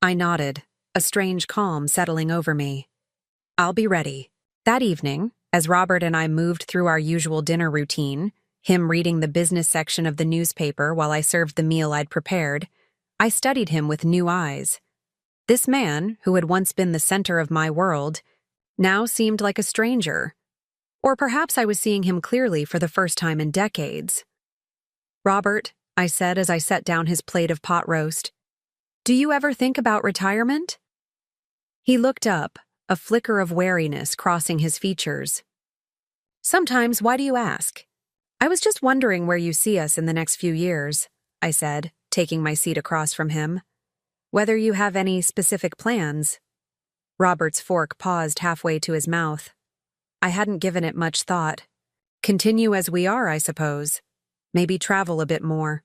I nodded, a strange calm settling over me. "I'll be ready." That evening, as Robert and I moved through our usual dinner routine, him reading the business section of the newspaper while I served the meal I'd prepared, I studied him with new eyes. This man, who had once been the center of my world, now seemed like a stranger. Or perhaps I was seeing him clearly for the first time in decades. "Robert," I said as I set down his plate of pot roast, "do you ever think about retirement?" He looked up, a flicker of wariness crossing his features. "Sometimes. Why do you ask?" "I was just wondering where you see us in the next few years," I said, taking my seat across from him. "Whether you have any specific plans." Robert's fork paused halfway to his mouth. I hadn't given it much thought. Continue as we are, I suppose. Maybe travel a bit more.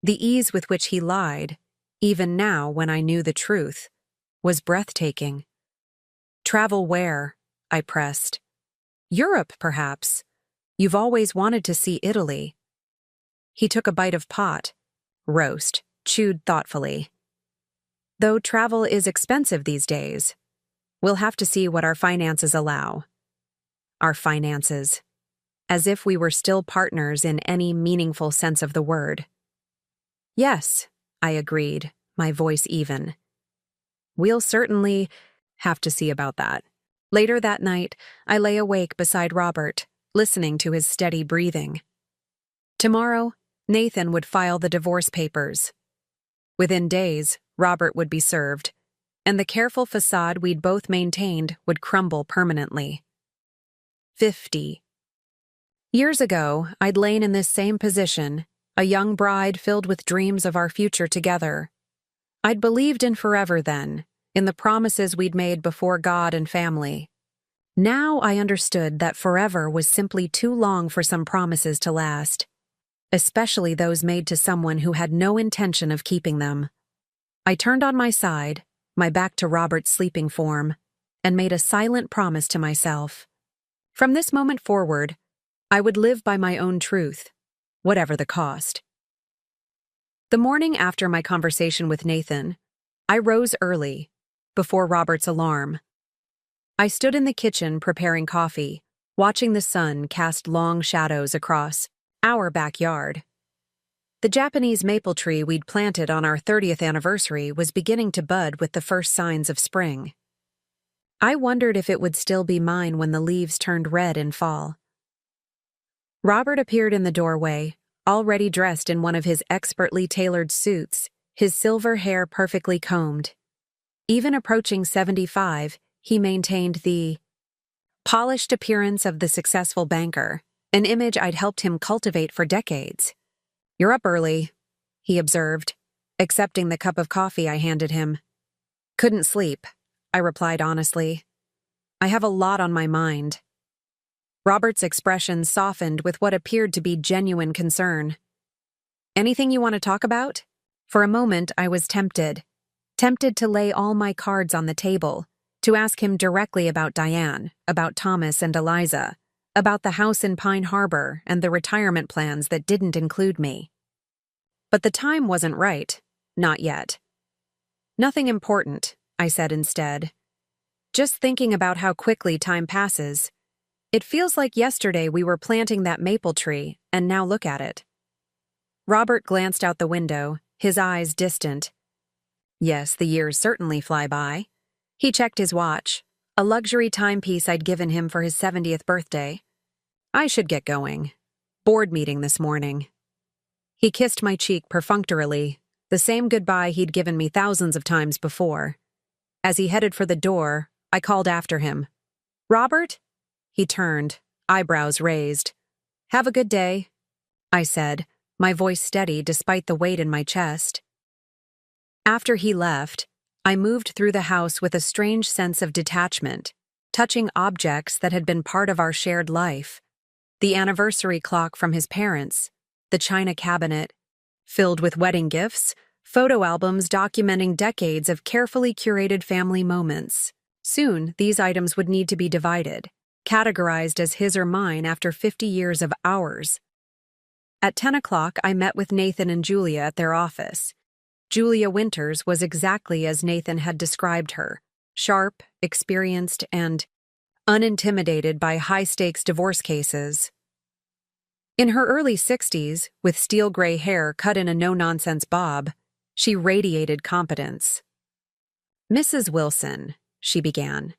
The ease with which he lied, even now when I knew the truth, was breathtaking. "Travel where?" I pressed. Europe, perhaps. You've always wanted to see Italy. He took a bite of pot, roast, chewed thoughtfully. Though travel is expensive these days, we'll have to see what our finances allow. Our finances. As if we were still partners in any meaningful sense of the word. Yes, I agreed, my voice even. We'll certainly have to see about that. Later that night, I lay awake beside Robert, listening to his steady breathing. Tomorrow, Nathan would file the divorce papers. Within days, Robert would be served, and the careful facade we'd both maintained would crumble permanently. 50. Years ago, I'd lain in this same position, a young bride filled with dreams of our future together. I'd believed in forever then, in the promises we'd made before God and family. Now I understood that forever was simply too long for some promises to last, especially those made to someone who had no intention of keeping them. I turned on my side, my back to Robert's sleeping form, and made a silent promise to myself. From this moment forward, I would live by my own truth, whatever the cost. The morning after my conversation with Nathan, I rose early, before Robert's alarm. I stood in the kitchen preparing coffee, watching the sun cast long shadows across our backyard. The Japanese maple tree we'd planted on our 30th anniversary was beginning to bud with the first signs of spring. I wondered if it would still be mine when the leaves turned red in fall. Robert appeared in the doorway, already dressed in one of his expertly tailored suits, his silver hair perfectly combed. Even approaching 75, he maintained the polished appearance of the successful banker, an image I'd helped him cultivate for decades. "You're up early," he observed, accepting the cup of coffee I handed him. "Couldn't sleep," I replied honestly. "I have a lot on my mind." Robert's expression softened with what appeared to be genuine concern. "Anything you want to talk about?" For a moment, I was tempted to lay all my cards on the table, to ask him directly about Diane, about Thomas and Eliza, about the house in Pine Harbor and the retirement plans that didn't include me. But the time wasn't right, not yet. "Nothing important," I said instead. "Just thinking about how quickly time passes. It feels like yesterday we were planting that maple tree, and now look at it." Robert glanced out the window, his eyes distant. Yes, the years certainly fly by. He checked his watch, a luxury timepiece I'd given him for his 70th birthday. "I should get going. Board meeting this morning." He kissed my cheek perfunctorily, the same goodbye he'd given me thousands of times before. As he headed for the door, I called after him. "Robert?" He turned, eyebrows raised. "Have a good day," I said, my voice steady despite the weight in my chest. After he left, I moved through the house with a strange sense of detachment, touching objects that had been part of our shared life. The anniversary clock from his parents, the china cabinet, filled with wedding gifts, photo albums documenting decades of carefully curated family moments. Soon, these items would need to be divided, categorized as his or mine after 50 years of ours. At 10 o'clock, I met with Nathan and Julia at their office. Julia Winters was exactly as Nathan had described her, sharp, experienced, and unintimidated by high-stakes divorce cases. In her early 60s, with steel gray hair cut in a no-nonsense bob, she radiated competence. "Mrs. Wilson," she began,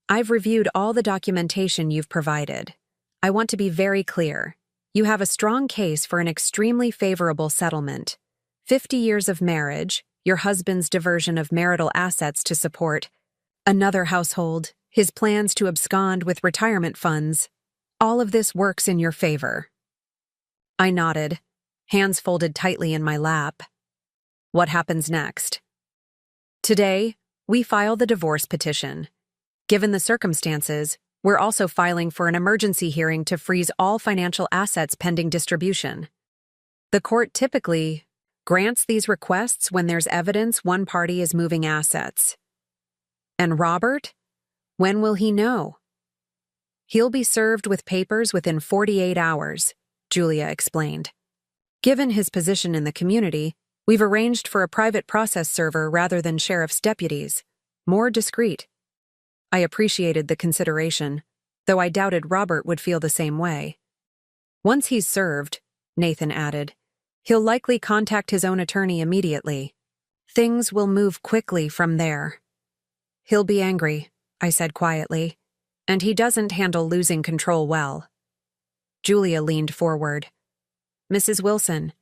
"I've reviewed all the documentation you've provided. I want to be very clear. You have a strong case for an extremely favorable settlement. 50 years of marriage, your husband's diversion of marital assets to support another household, his plans to abscond with retirement funds. All of this works in your favor." I nodded, hands folded tightly in my lap. "What happens next?" "Today, we file the divorce petition. Given the circumstances, we're also filing for an emergency hearing to freeze all financial assets pending distribution. The court typically grants these requests when there's evidence one party is moving assets." "And Robert? When will he know?" He'll be served with papers within 48 hours, Julia explained. Given his position in the community, we've arranged for a private process server rather than sheriff's deputies. More discreet. I appreciated the consideration, though I doubted Robert would feel the same way. Once he's served, Nathan added, he'll likely contact his own attorney immediately. Things will move quickly from there. He'll be angry, I said quietly, and he doesn't handle losing control well. Julia leaned forward. Mrs. Wilson,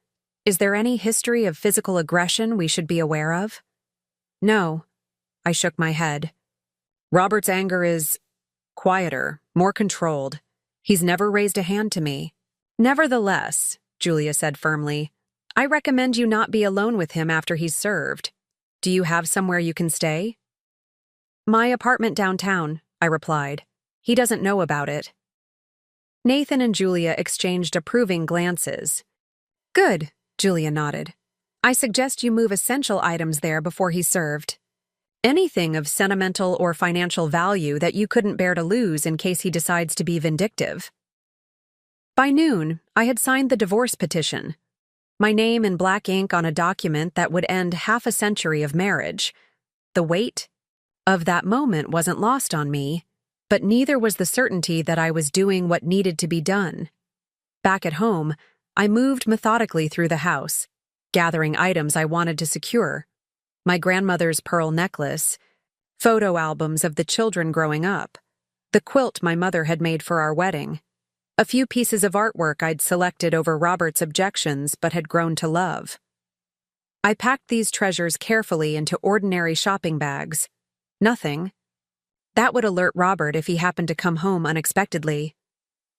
is there any history of physical aggression we should be aware of? No, I shook my head. Robert's anger is quieter, more controlled. He's never raised a hand to me. Nevertheless, Julia said firmly, I recommend you not be alone with him after he's served. Do you have somewhere you can stay? My apartment downtown, I replied. He doesn't know about it. Nathan and Julia exchanged approving glances. Good, Julia nodded. I suggest you move essential items there before he's served. Anything of sentimental or financial value that you couldn't bear to lose in case he decides to be vindictive. By noon, I had signed the divorce petition. My name in black ink on a document that would end half a century of marriage. The weight of that moment wasn't lost on me, but neither was the certainty that I was doing what needed to be done. Back at home, I moved methodically through the house, gathering items I wanted to secure. My grandmother's pearl necklace, photo albums of the children growing up, the quilt my mother had made for our wedding, a few pieces of artwork I'd selected over Robert's objections but had grown to love. I packed these treasures carefully into ordinary shopping bags. Nothing. That would alert Robert if he happened to come home unexpectedly.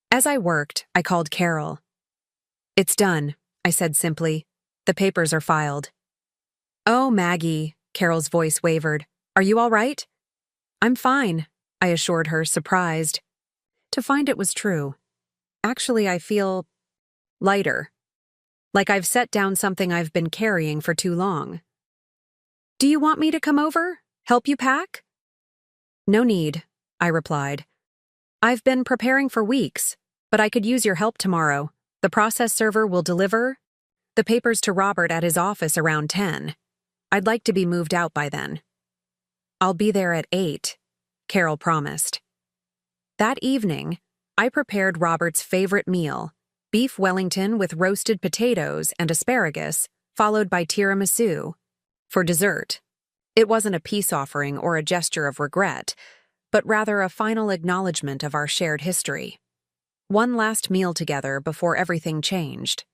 As I worked, I called Carol. It's done, I said simply. The papers are filed. Oh, Maggie, Carol's voice wavered. Are you all right? I'm fine, I assured her, surprised. To find it was true. Actually, I feel lighter. Like I've set down something I've been carrying for too long. Do you want me to come over? Help you pack? No need, I replied. I've been preparing for weeks, but I could use your help tomorrow. The process server will deliver the papers to Robert at his office around 10. I'd like to be moved out by then. I'll be there at 8, Carol promised. That evening, I prepared Robert's favorite meal, beef Wellington with roasted potatoes and asparagus, followed by tiramisu. For dessert, it wasn't a peace offering or a gesture of regret, but rather a final acknowledgement of our shared history. One last meal together before everything changed.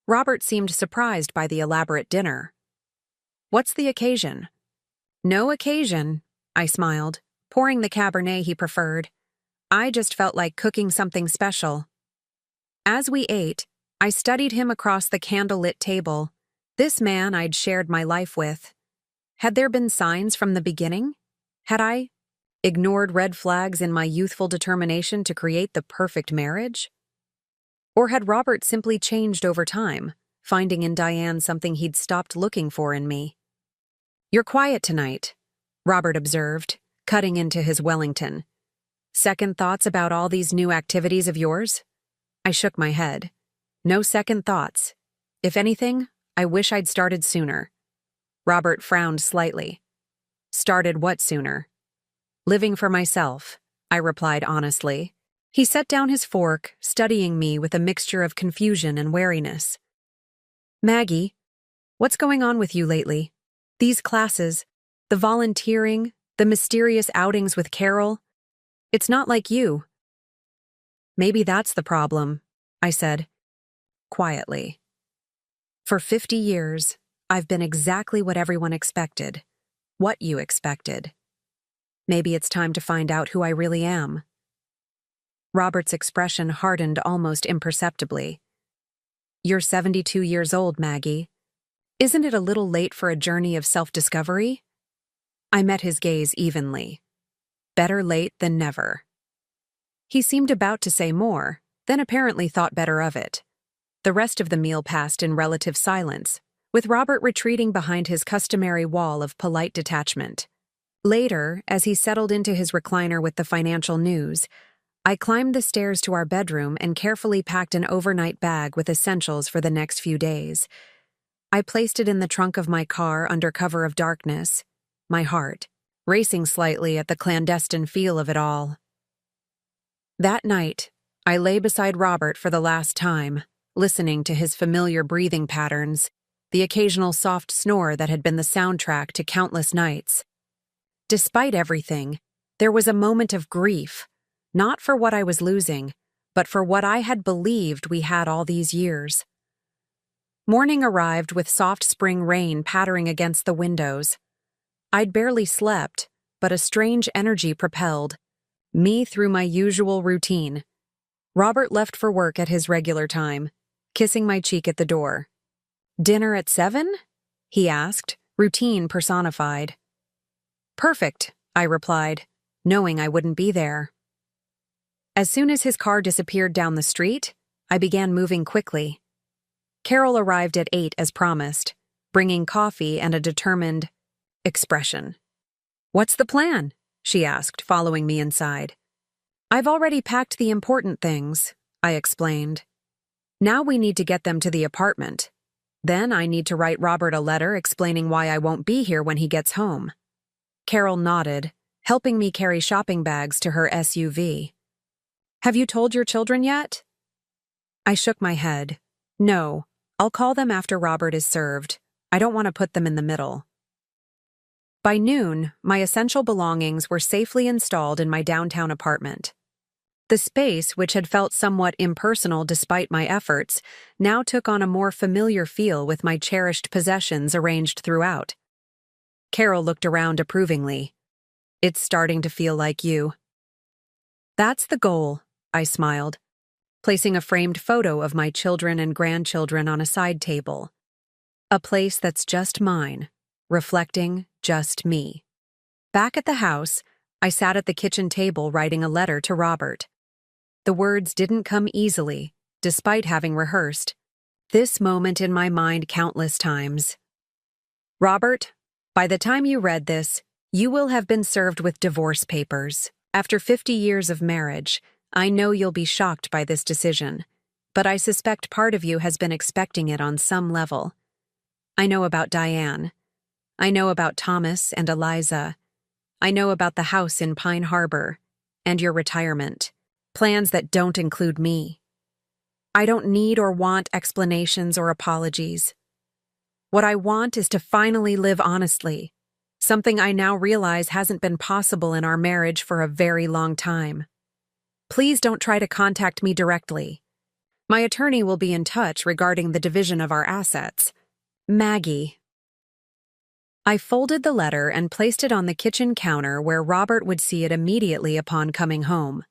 Robert seemed surprised by the elaborate dinner. What's the occasion? No occasion, I smiled, pouring the Cabernet he preferred. I just felt like cooking something special. As we ate, I studied him across the candlelit table. This man I'd shared my life with. Had there been signs from the beginning? Had I ignored red flags in my youthful determination to create the perfect marriage? Or had Robert simply changed over time, finding in Diane something he'd stopped looking for in me? You're quiet tonight, Robert observed, cutting into his Wellington. Second thoughts about all these new activities of yours? I shook my head. No second thoughts. If anything, I wish I'd started sooner. Robert frowned slightly. Started what sooner? Living for myself, I replied honestly. He set down his fork, studying me with a mixture of confusion and wariness. Maggie, what's going on with you lately? These classes, the volunteering, the mysterious outings with Carol. It's not like you. Maybe that's the problem, I said, quietly. For 50 years, I've been exactly what everyone expected, what you expected. Maybe it's time to find out who I really am. Robert's expression hardened almost imperceptibly. You're 72 years old, Maggie. Isn't it a little late for a journey of self-discovery? I met his gaze evenly. Better late than never. He seemed about to say more, then apparently thought better of it. The rest of the meal passed in relative silence, with Robert retreating behind his customary wall of polite detachment. Later, as he settled into his recliner with the financial news, I climbed the stairs to our bedroom and carefully packed an overnight bag with essentials for the next few days. I placed it in the trunk of my car under cover of darkness, my heart racing slightly at the clandestine feel of it all. That night, I lay beside Robert for the last time, listening to his familiar breathing patterns, the occasional soft snore that had been the soundtrack to countless nights. Despite everything, there was a moment of grief, not for what I was losing, but for what I had believed we had all these years. Morning arrived with soft spring rain pattering against the windows. I'd barely slept, but a strange energy propelled me through my usual routine. Robert left for work at his regular time, kissing my cheek at the door. "Dinner at 7?" he asked, routine personified. "Perfect," I replied, knowing I wouldn't be there. As soon as his car disappeared down the street, I began moving quickly. Carol arrived at 8 as promised, bringing coffee and a determined expression. "What's the plan?" she asked, following me inside. "I've already packed the important things," I explained. "Now we need to get them to the apartment. Then I need to write Robert a letter explaining why I won't be here when he gets home." Carol nodded, helping me carry shopping bags to her SUV. "Have you told your children yet?" I shook my head. "No, I'll call them after Robert is served. I don't want to put them in the middle." By noon, my essential belongings were safely installed in my downtown apartment. The space, which had felt somewhat impersonal despite my efforts, now took on a more familiar feel with my cherished possessions arranged throughout. Carol looked around approvingly. "It's starting to feel like you." "That's the goal," I smiled, placing a framed photo of my children and grandchildren on a side table. A place that's just mine, reflecting just me. Back at the house, I sat at the kitchen table writing a letter to Robert. The words didn't come easily, despite having rehearsed this moment in my mind countless times. "Robert, by the time you read this, you will have been served with divorce papers. After 50 years of marriage, I know you'll be shocked by this decision, but I suspect part of you has been expecting it on some level. I know about Diane. I know about Thomas and Eliza. I know about the house in Pine Harbor and your retirement, plans that don't include me. I don't need or want explanations or apologies. What I want is to finally live honestly, something I now realize hasn't been possible in our marriage for a very long time. Please don't try to contact me directly. My attorney will be in touch regarding the division of our assets. Maggie." I folded the letter and placed it on the kitchen counter where Robert would see it immediately upon coming home.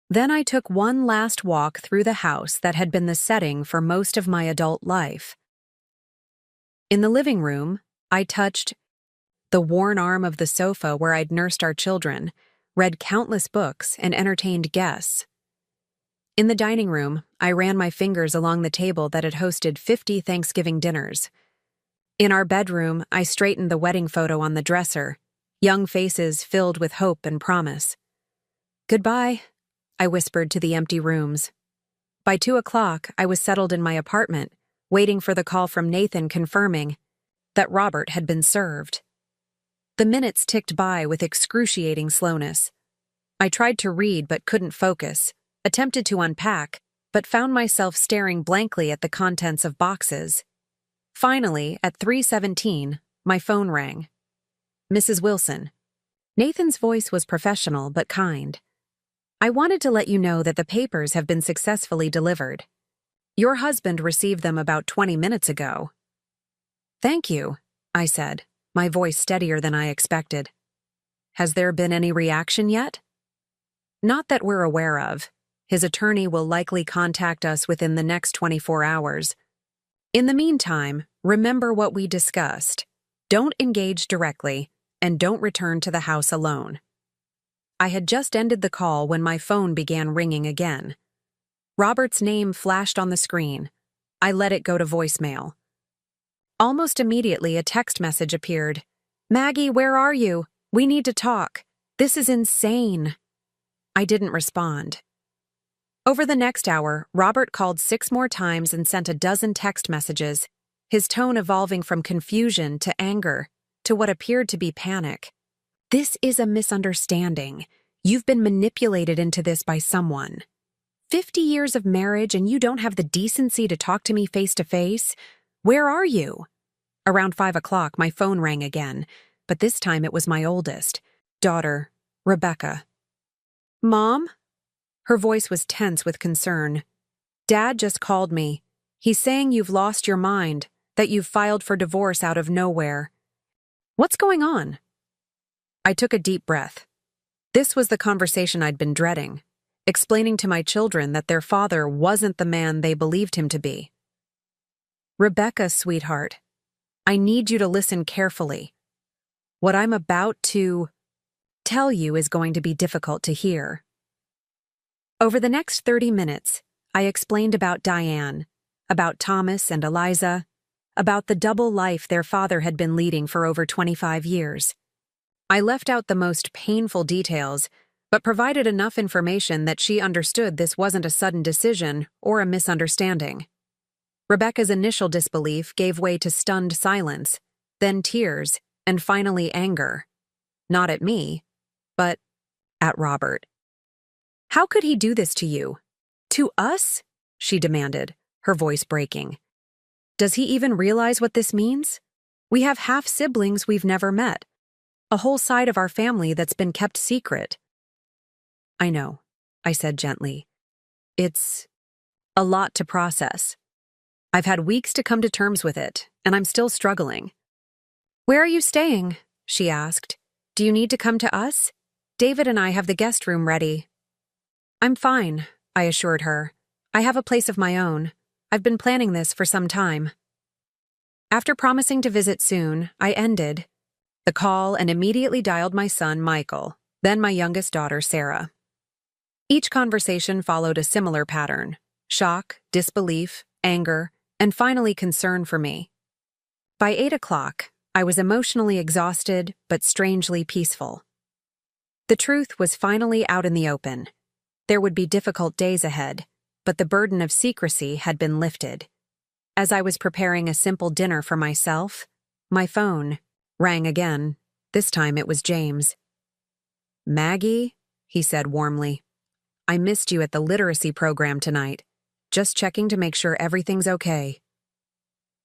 Then I took one last walk through the house that had been the setting for most of my adult life. In the living room, I touched the worn arm of the sofa where I'd nursed our children, read countless books, and entertained guests. In the dining room, I ran my fingers along the table that had hosted 50 Thanksgiving dinners. In our bedroom, I straightened the wedding photo on the dresser, young faces filled with hope and promise. "Goodbye," I whispered to the empty rooms. By 2 o'clock, I was settled in my apartment, waiting for the call from Nathan confirming that Robert had been served. The minutes ticked by with excruciating slowness. I tried to read but couldn't focus, attempted to unpack, but found myself staring blankly at the contents of boxes. Finally, at 3:17, my phone rang. "Mrs. Wilson." Nathan's voice was professional but kind. "I wanted to let you know that the papers have been successfully delivered. Your husband received them about 20 minutes ago." "Thank you," I said, my voice steadier than I expected. "Has there been any reaction yet?" "Not that we're aware of. His attorney will likely contact us within the next 24 hours. In the meantime, remember what we discussed. Don't engage directly, and don't return to the house alone." I had just ended the call when my phone began ringing again. Robert's name flashed on the screen. I let it go to voicemail. Almost immediately, a text message appeared. "Maggie, where are you? We need to talk. This is insane." I didn't respond. Over the next hour, Robert called 6 more times and sent a dozen text messages, his tone evolving from confusion to anger to what appeared to be panic. This is a misunderstanding. You've been manipulated into this by someone. 50 years of marriage and you don't have the decency to talk to me face to face? Where are you? Around 5 o'clock, my phone rang again, but this time it was my oldest daughter, Rebecca. Mom? Her voice was tense with concern. Dad just called me. He's saying you've lost your mind, that you've filed for divorce out of nowhere. What's going on? I took a deep breath. This was the conversation I'd been dreading, explaining to my children that their father wasn't the man they believed him to be. Rebecca, sweetheart, I need you to listen carefully. What I'm about to tell you is going to be difficult to hear. Over the next 30 minutes, I explained about Diane, about Thomas and Eliza, about the double life their father had been leading for over 25 years. I left out the most painful details, but provided enough information that she understood this wasn't a sudden decision or a misunderstanding. Rebecca's initial disbelief gave way to stunned silence, then tears, and finally anger. Not at me, but at Robert. How could he do this to you? To us? She demanded, her voice breaking. Does he even realize what this means? We have half-siblings we've never met. A whole side of our family that's been kept secret. I know, I said gently. It's a lot to process. I've had weeks to come to terms with it, and I'm still struggling. Where are you staying? She asked. Do you need to come to us? David and I have the guest room ready. I'm fine, I assured her. I have a place of my own. I've been planning this for some time. After promising to visit soon, I ended the call and immediately dialed my son, Michael, then my youngest daughter, Sarah. Each conversation followed a similar pattern: shock, disbelief, anger, and finally concern for me. By 8 o'clock, I was emotionally exhausted but strangely peaceful. The truth was finally out in the open. There would be difficult days ahead, but the burden of secrecy had been lifted. As I was preparing a simple dinner for myself, my phone rang again. This time it was James. Maggie, he said warmly. I missed you at the literacy program tonight. Just checking to make sure everything's okay.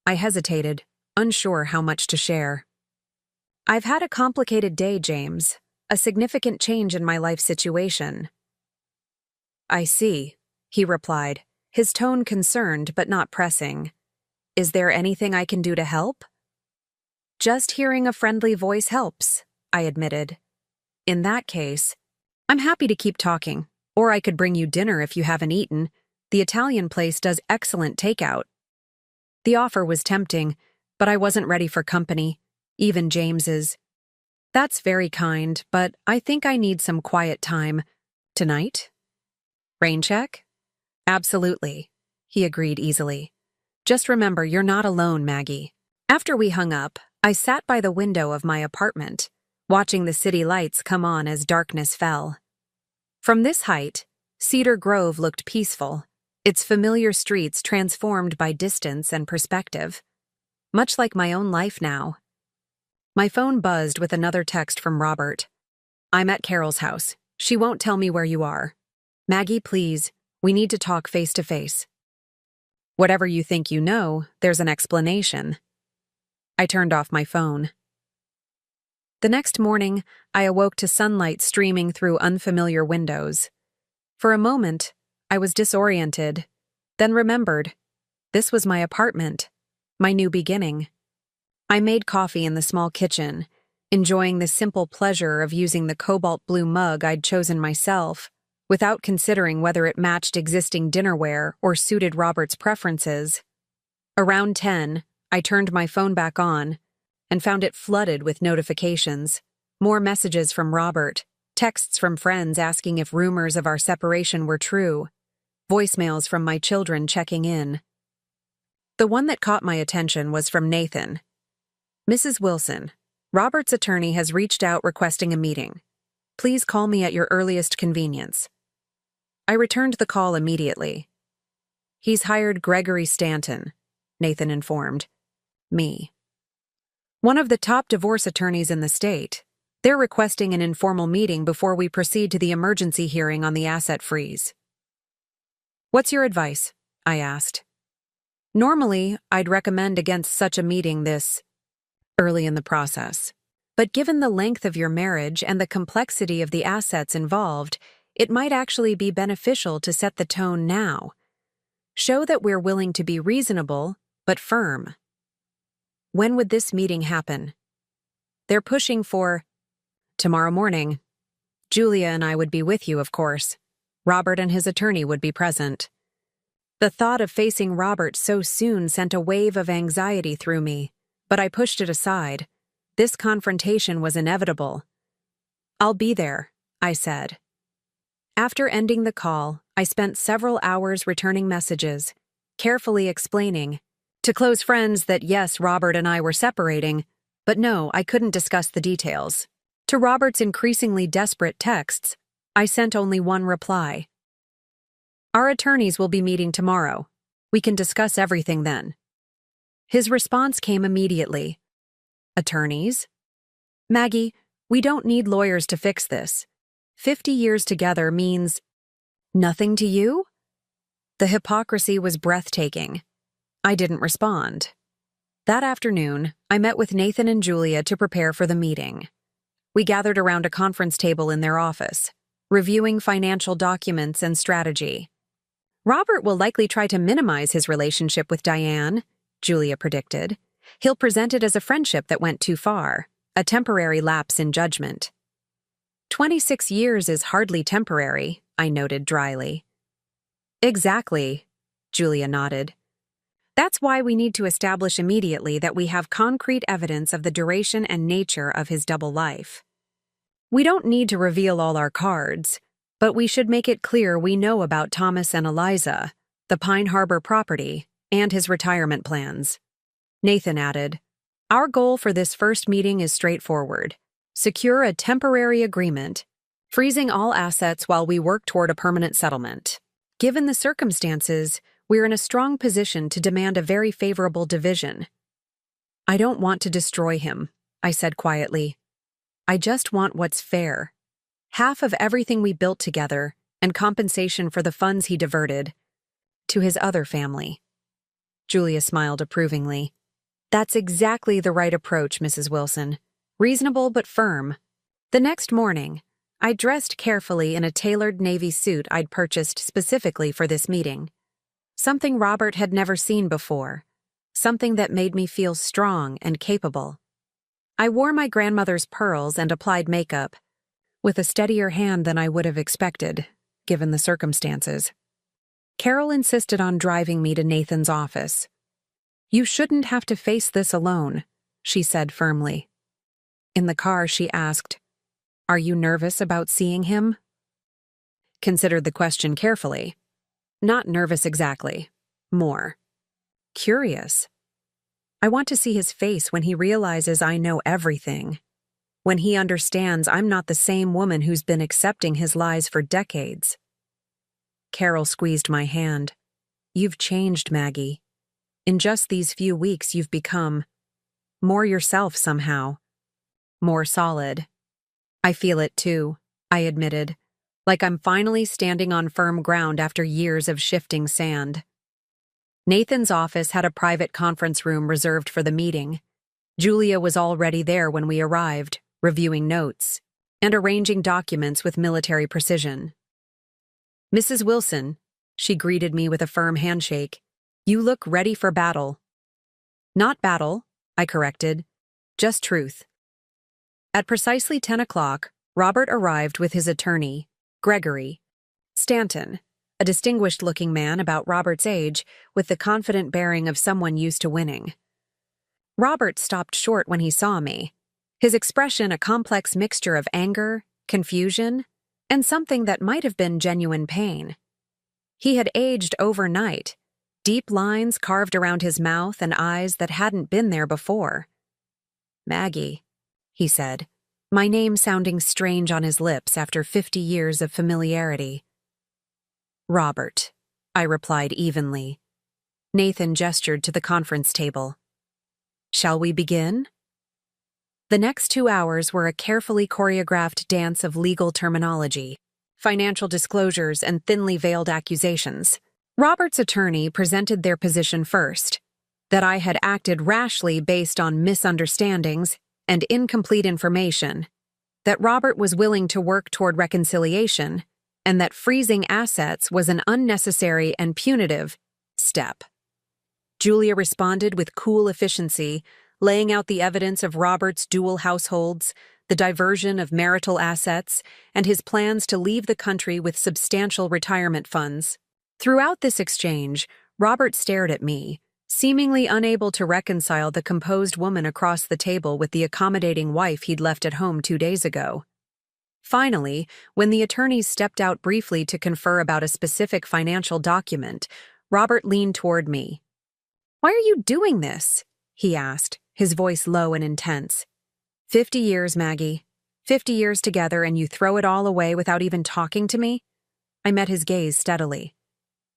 I hesitated, unsure how much to share. I've had a complicated day, James. A significant change in my life situation. I see, he replied, his tone concerned but not pressing. Is there anything I can do to help? Just hearing a friendly voice helps, I admitted. In that case, I'm happy to keep talking, or I could bring you dinner if you haven't eaten. The Italian place does excellent takeout. The offer was tempting, but I wasn't ready for company, even James's. That's very kind, but I think I need some quiet time. Tonight? Rain check? Absolutely, he agreed easily. Just remember, you're not alone, Maggie. After we hung up, I sat by the window of my apartment, watching the city lights come on as darkness fell. From this height, Cedar Grove looked peaceful, its familiar streets transformed by distance and perspective. Much like my own life now. My phone buzzed with another text from Robert. I'm at Carol's house. She won't tell me where you are. Maggie, please, we need to talk face to face. Whatever you think you know, there's an explanation. I turned off my phone. The next morning, I awoke to sunlight streaming through unfamiliar windows. For a moment, I was disoriented, then remembered. This was my apartment, my new beginning. I made coffee in the small kitchen, enjoying the simple pleasure of using the cobalt blue mug I'd chosen myself, without considering whether it matched existing dinnerware or suited Robert's preferences. Around 10, I turned my phone back on and found it flooded with notifications. More messages from Robert, texts from friends asking if rumors of our separation were true, voicemails from my children checking in. The one that caught my attention was from Nathan. Mrs. Wilson, Robert's attorney has reached out requesting a meeting. Please call me at your earliest convenience. I returned the call immediately. He's hired Gregory Stanton, Nathan informed me. One of the top divorce attorneys in the state. They're requesting an informal meeting before we proceed to the emergency hearing on the asset freeze. What's your advice? I asked. Normally, I'd recommend against such a meeting this early in the process. But given the length of your marriage and the complexity of the assets involved, it might actually be beneficial to set the tone now. Show that we're willing to be reasonable, but firm. When would this meeting happen? They're pushing for tomorrow morning. Julia and I would be with you, of course. Robert and his attorney would be present. The thought of facing Robert so soon sent a wave of anxiety through me, but I pushed it aside. This confrontation was inevitable. I'll be there, I said. After ending the call, I spent several hours returning messages, carefully explaining to close friends that yes, Robert and I were separating, but no, I couldn't discuss the details. To Robert's increasingly desperate texts, I sent only one reply. Our attorneys will be meeting tomorrow. We can discuss everything then. His response came immediately. Attorneys? Maggie, we don't need lawyers to fix this. 50 years together means nothing to you? The hypocrisy was breathtaking. I didn't respond. That afternoon, I met with Nathan and Julia to prepare for the meeting. We gathered around a conference table in their office, reviewing financial documents and strategy. Robert will likely try to minimize his relationship with Diane, Julia predicted. He'll present it as a friendship that went too far, a temporary lapse in judgment. 26 years is hardly temporary, I noted dryly. Exactly, Julia nodded. That's why we need to establish immediately that we have concrete evidence of the duration and nature of his double life. We don't need to reveal all our cards, but we should make it clear we know about Thomas and Eliza, the Pine Harbor property, and his retirement plans. Nathan added, Our goal for this first meeting is straightforward. Secure a temporary agreement, freezing all assets while we work toward a permanent settlement. Given the circumstances, we're in a strong position to demand a very favorable division. I don't want to destroy him, I said quietly. I just want what's fair. Half of everything we built together, and compensation for the funds he diverted to his other family. Julia smiled approvingly. That's exactly the right approach, Mrs. Wilson. Reasonable but firm. The next morning, I dressed carefully in a tailored navy suit I'd purchased specifically for this meeting. Something Robert had never seen before. Something that made me feel strong and capable. I wore my grandmother's pearls and applied makeup, with a steadier hand than I would have expected, given the circumstances. Carol insisted on driving me to Nathan's office. You shouldn't have to face this alone, she said firmly. In the car, she asked, Are you nervous about seeing him? Considered the question carefully. Not nervous exactly. More. Curious. I want to see his face when he realizes I know everything. When he understands I'm not the same woman who's been accepting his lies for decades. Carol squeezed my hand. You've changed, Maggie. In just these few weeks, you've become more yourself somehow. More solid. I feel it too, I admitted, like I'm finally standing on firm ground after years of shifting sand. Nathan's office had a private conference room reserved for the meeting. Julia was already there when we arrived, reviewing notes and arranging documents with military precision. Mrs. Wilson, she greeted me with a firm handshake. You look ready for battle. Not battle, I corrected. Just truth. At precisely 10 o'clock, Robert arrived with his attorney, Gregory Stanton, a distinguished-looking man about Robert's age with the confident bearing of someone used to winning. Robert stopped short when he saw me, his expression a complex mixture of anger, confusion, and something that might have been genuine pain. He had aged overnight, deep lines carved around his mouth and eyes that hadn't been there before. Maggie, he said, my name sounding strange on his lips after 50 years of familiarity. Robert, I replied evenly. Nathan gestured to the conference table. Shall we begin? The next 2 hours were a carefully choreographed dance of legal terminology, financial disclosures, and thinly veiled accusations. Robert's attorney presented their position first, that I had acted rashly based on misunderstandings and incomplete information, that Robert was willing to work toward reconciliation, and that freezing assets was an unnecessary and punitive step. Julia responded with cool efficiency, laying out the evidence of Robert's dual households, the diversion of marital assets, and his plans to leave the country with substantial retirement funds. Throughout this exchange, Robert stared at me, seemingly unable to reconcile the composed woman across the table with the accommodating wife he'd left at home 2 days ago. Finally, when the attorneys stepped out briefly to confer about a specific financial document, Robert leaned toward me. "Why are you doing this?" he asked, his voice low and intense. 50 years, Maggie. 50 years together, and you throw it all away without even talking to me? I met his gaze steadily.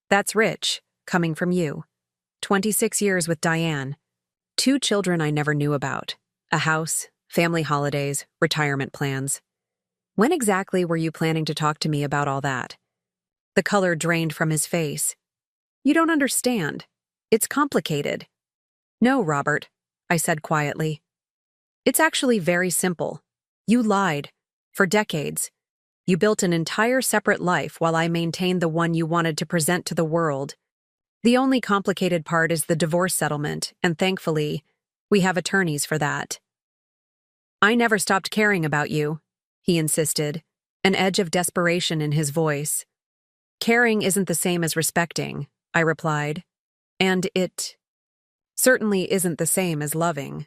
That's rich, coming from you. 26 years with Diane. 2 children I never knew about. A house, family holidays, retirement plans. When exactly were you planning to talk to me about all that? The color drained from his face. You don't understand. It's complicated. No, Robert, I said quietly. It's actually very simple. You lied. For decades. You built an entire separate life while I maintained the one you wanted to present to the world. The only complicated part is the divorce settlement, and thankfully, we have attorneys for that. I never stopped caring about you, he insisted, an edge of desperation in his voice. Caring isn't the same as respecting, I replied, and it certainly isn't the same as loving.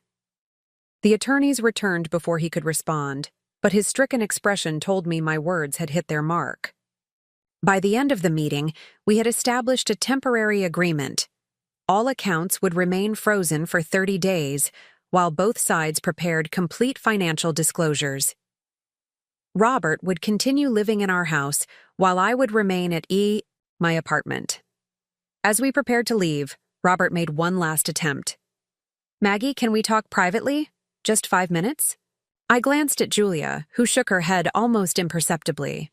The attorneys returned before he could respond, but his stricken expression told me my words had hit their mark. By the end of the meeting, we had established a temporary agreement. All accounts would remain frozen for 30 days, while both sides prepared complete financial disclosures. Robert would continue living in our house, while I would remain at my apartment. As we prepared to leave, Robert made one last attempt. Maggie, can we talk privately? Just 5 minutes? I glanced at Julia, who shook her head almost imperceptibly.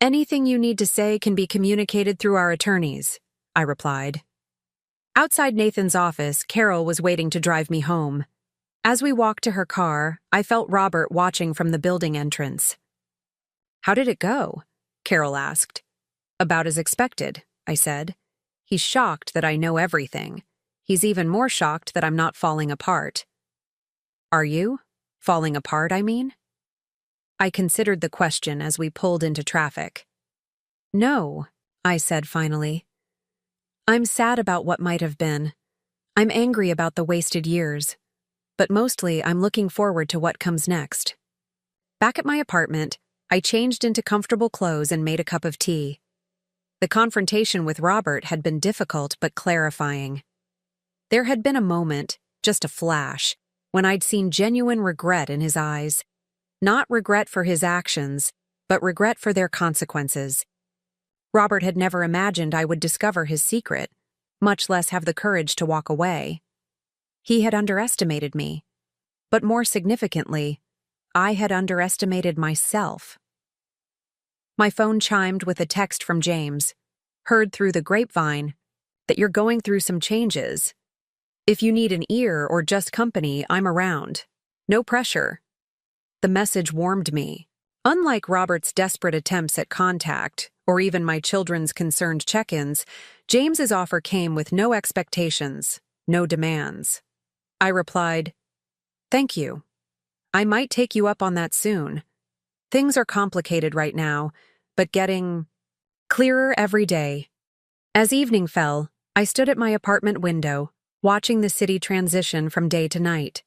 Anything you need to say can be communicated through our attorneys, I replied. Outside Nathan's office, Carol was waiting to drive me home. As we walked to her car, I felt Robert watching from the building entrance. How did it go? Carol asked. About as expected, I said. He's shocked that I know everything. He's even more shocked that I'm not falling apart. Are you? Falling apart, I mean? I considered the question as we pulled into traffic. No, I said finally. I'm sad about what might have been. I'm angry about the wasted years. But mostly I'm looking forward to what comes next. Back at my apartment, I changed into comfortable clothes and made a cup of tea. The confrontation with Robert had been difficult but clarifying. There had been a moment, just a flash, when I'd seen genuine regret in his eyes. Not regret for his actions, but regret for their consequences. Robert had never imagined I would discover his secret, much less have the courage to walk away. He had underestimated me. But more significantly, I had underestimated myself. My phone chimed with a text from James, heard through the grapevine, that you're going through some changes. If you need an ear or just company, I'm around. No pressure. The message warmed me. Unlike Robert's desperate attempts at contact, or even my children's concerned check-ins, James's offer came with no expectations, no demands. I replied, Thank you. I might take you up on that soon. Things are complicated right now, but getting clearer every day. As evening fell, I stood at my apartment window, watching the city transition from day to night.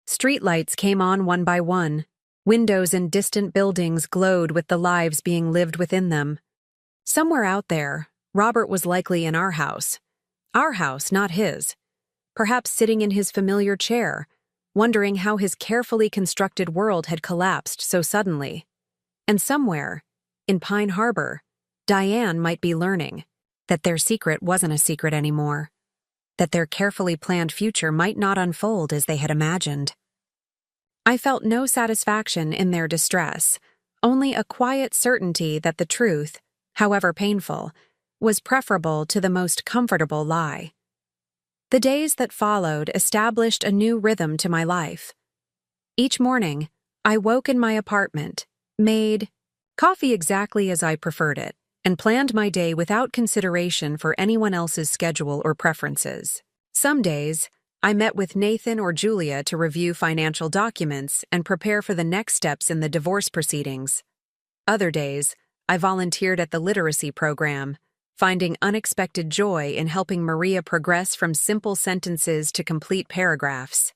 Streetlights came on one by one. Windows in distant buildings glowed with the lives being lived within them. Somewhere out there, Robert was likely in our house. Our house, not his. Perhaps sitting in his familiar chair, wondering how his carefully constructed world had collapsed so suddenly. And somewhere, in Pine Harbor, Diane might be learning that their secret wasn't a secret anymore, that their carefully planned future might not unfold as they had imagined. I felt no satisfaction in their distress, only a quiet certainty that the truth, however painful, was preferable to the most comfortable lie. The days that followed established a new rhythm to my life. Each morning, I woke in my apartment, made coffee exactly as I preferred it, and planned my day without consideration for anyone else's schedule or preferences. Some days, I met with Nathan or Julia to review financial documents and prepare for the next steps in the divorce proceedings. Other days, I volunteered at the literacy program, finding unexpected joy in helping Maria progress from simple sentences to complete paragraphs.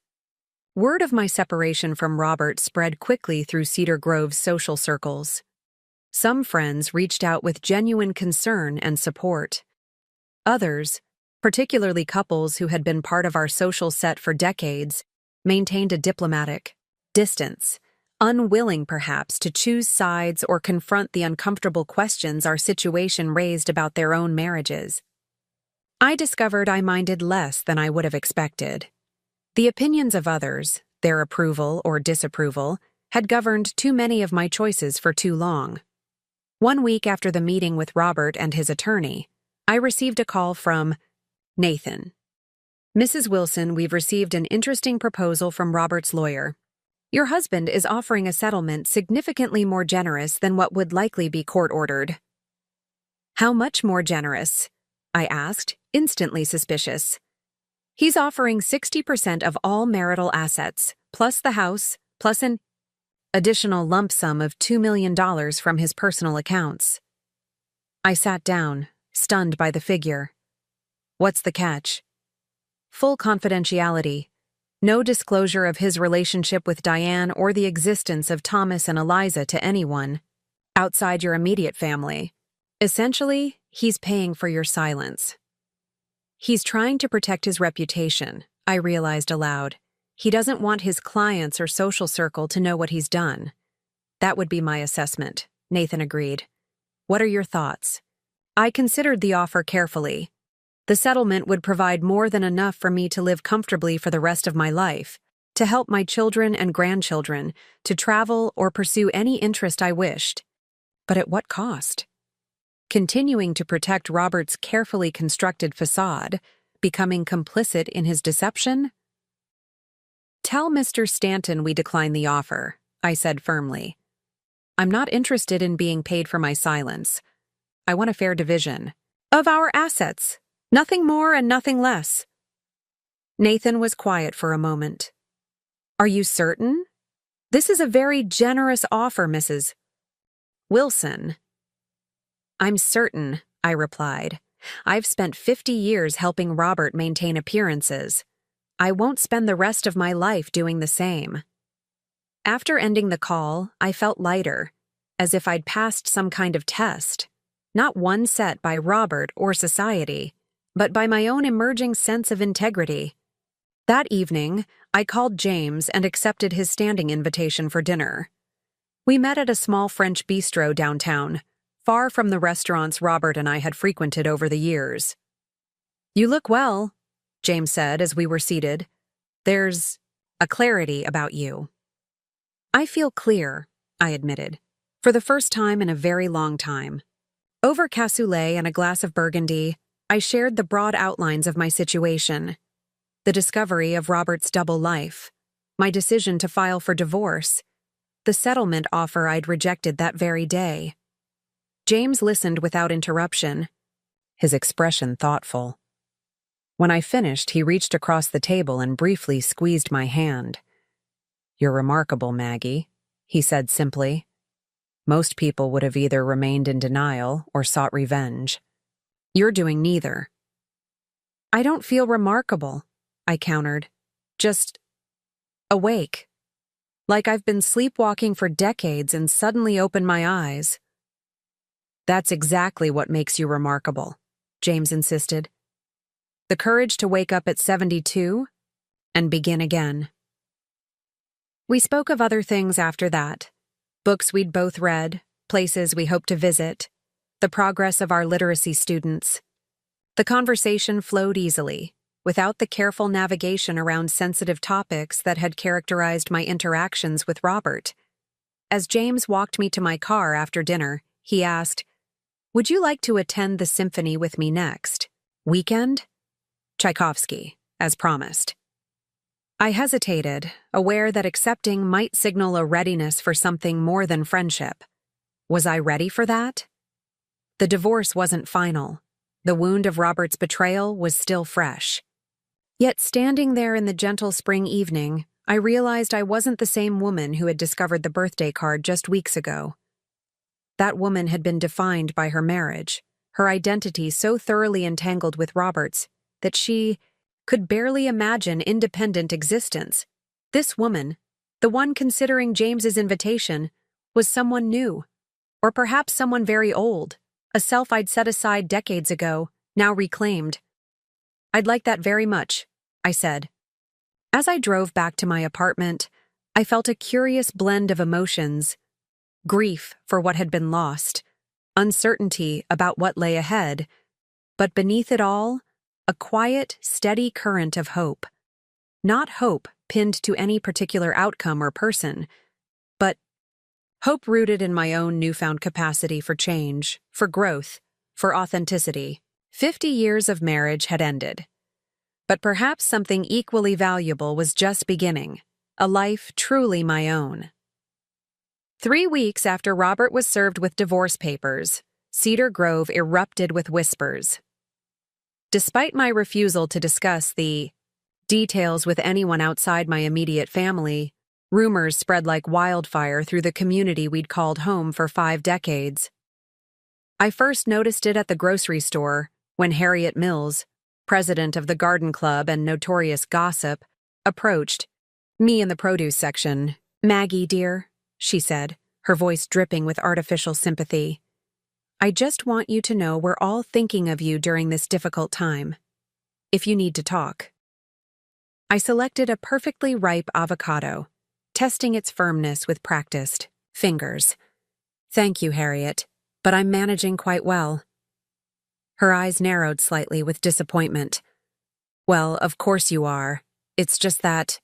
Word of my separation from Robert spread quickly through Cedar Grove's social circles. Some friends reached out with genuine concern and support. Others, particularly couples who had been part of our social set for decades, maintained a diplomatic distance, unwilling perhaps to choose sides or confront the uncomfortable questions our situation raised about their own marriages. I discovered I minded less than I would have expected. The opinions of others, their approval or disapproval, had governed too many of my choices for too long. 1 week after the meeting with Robert and his attorney, I received a call from Nathan. "Mrs. Wilson, we've received an interesting proposal from Robert's lawyer. Your husband is offering a settlement significantly more generous than what would likely be court-ordered." "How much more generous?" I asked, instantly suspicious. "He's offering 60% of all marital assets, plus the house, plus an additional lump sum of $2 million from his personal accounts." I sat down, stunned by the figure. "What's the catch?" "Full confidentiality. No disclosure of his relationship with Diane or the existence of Thomas and Eliza to anyone outside your immediate family. Essentially, he's paying for your silence." "He's trying to protect his reputation," I realized aloud. "He doesn't want his clients or social circle to know what he's done." "That would be my assessment," Nathan agreed. "What are your thoughts?" I considered the offer carefully. The settlement would provide more than enough for me to live comfortably for the rest of my life, to help my children and grandchildren, to travel or pursue any interest I wished. But at what cost? Continuing to protect Robert's carefully constructed facade, becoming complicit in his deception? "Tell Mr. Stanton we decline the offer," I said firmly. "I'm not interested in being paid for my silence. I want a fair division of our assets. Nothing more and nothing less." Nathan was quiet for a moment. "Are you certain? This is a very generous offer, Mrs. Wilson." "I'm certain," I replied. "I've spent 50 years helping Robert maintain appearances. I won't spend the rest of my life doing the same." After ending the call, I felt lighter, as if I'd passed some kind of test, not one set by Robert or society, but by my own emerging sense of integrity. That evening, I called James and accepted his standing invitation for dinner. We met at a small French bistro downtown, far from the restaurants Robert and I had frequented over the years. "You look well," James said as we were seated. "There's a clarity about you." "I feel clear," I admitted, "for the first time in a very long time." Over cassoulet and a glass of Burgundy, I shared the broad outlines of my situation. The discovery of Robert's double life, my decision to file for divorce, the settlement offer I'd rejected that very day. James listened without interruption, his expression thoughtful. When I finished, he reached across the table and briefly squeezed my hand. "You're remarkable, Maggie," he said simply. "Most people would have either remained in denial or sought revenge. You're doing neither." "I don't feel remarkable," I countered. "Just awake. Like I've been sleepwalking for decades and suddenly opened my eyes." "That's exactly what makes you remarkable," James insisted. "The courage to wake up at 72 and begin again." We spoke of other things after that. Books we'd both read, places we hoped to visit, the progress of our literacy students. The conversation flowed easily, without the careful navigation around sensitive topics that had characterized my interactions with Robert. As James walked me to my car after dinner, he asked, "Would you like to attend the symphony with me next weekend?" Tchaikovsky, as promised. I hesitated, aware that accepting might signal a readiness for something more than friendship. Was I ready for that? The divorce wasn't final. The wound of Robert's betrayal was still fresh. Yet standing there in the gentle spring evening, I realized I wasn't the same woman who had discovered the birthday card just weeks ago. That woman had been defined by her marriage, her identity so thoroughly entangled with Robert's that she could barely imagine independent existence. This woman, the one considering James's invitation, was someone new, or perhaps someone very old, a self I'd set aside decades ago, now reclaimed. "I'd like that very much," I said. As I drove back to my apartment, I felt a curious blend of emotions: grief for what had been lost, uncertainty about what lay ahead, but beneath it all, a quiet, steady current of hope. Not hope pinned to any particular outcome or person, but hope rooted in my own newfound capacity for change, for growth, for authenticity. 50 years of marriage had ended. But perhaps something equally valuable was just beginning, a life truly my own. 3 weeks after Robert was served with divorce papers, Cedar Grove erupted with whispers. Despite my refusal to discuss the details with anyone outside my immediate family, rumors spread like wildfire through the community we'd called home for 5 decades. I first noticed it at the grocery store when Harriet Mills, president of the Garden Club and notorious gossip, approached me in the produce section. "Maggie, dear," she said, her voice dripping with artificial sympathy, "I just want you to know we're all thinking of you during this difficult time. If you need to talk." I selected a perfectly ripe avocado, testing its firmness with practiced fingers. "Thank you, Harriet, but I'm managing quite well." Her eyes narrowed slightly with disappointment. "Well, of course you are. It's just that,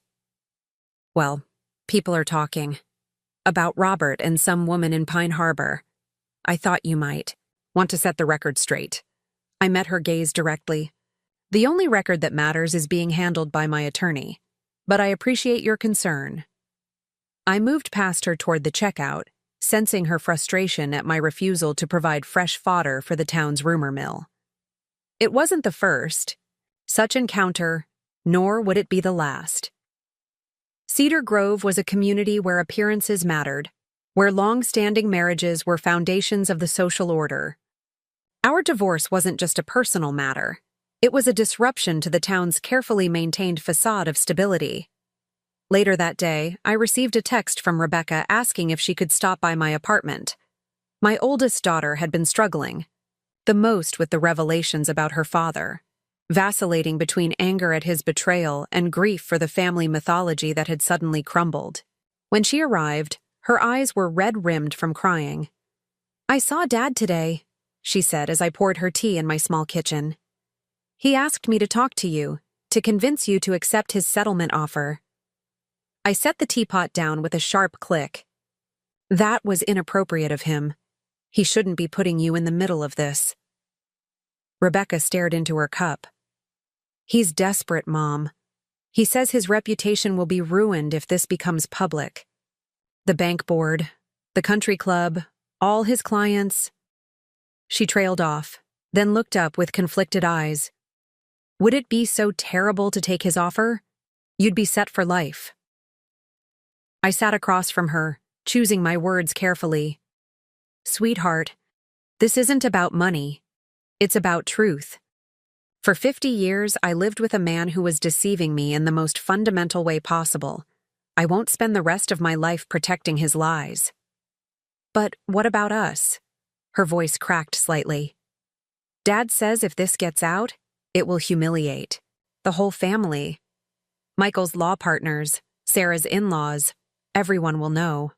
well, people are talking. About Robert and some woman in Pine Harbor. I thought you might want to set the record straight." I met her gaze directly. "The only record that matters is being handled by my attorney, but I appreciate your concern." I moved past her toward the checkout, sensing her frustration at my refusal to provide fresh fodder for the town's rumor mill. It wasn't the first such encounter, nor would it be the last. Cedar Grove was a community where appearances mattered, where long-standing marriages were foundations of the social order. Our divorce wasn't just a personal matter. It was a disruption to the town's carefully maintained facade of stability. Later that day, I received a text from Rebecca asking if she could stop by my apartment. My oldest daughter had been struggling, the most with the revelations about her father, vacillating between anger at his betrayal and grief for the family mythology that had suddenly crumbled. When she arrived, her eyes were red-rimmed from crying. "I saw Dad today," she said as I poured her tea in my small kitchen. "He asked me to talk to you, to convince you to accept his settlement offer." I set the teapot down with a sharp click. That was inappropriate of him. He shouldn't be putting you in the middle of this. Rebecca stared into her cup. "He's desperate, Mom. He says his reputation will be ruined if this becomes public. The bank board, the country club, all his clients." She trailed off, then looked up with conflicted eyes. "Would it be so terrible to take his offer? You'd be set for life." I sat across from her, choosing my words carefully. "Sweetheart, this isn't about money. It's about truth. For 50 years, I lived with a man who was deceiving me in the most fundamental way possible. I won't spend the rest of my life protecting his lies." "But what about us?" Her voice cracked slightly. "Dad says if this gets out, it will humiliate the whole family. Michael's law partners, Sarah's in-laws, Everyone will know.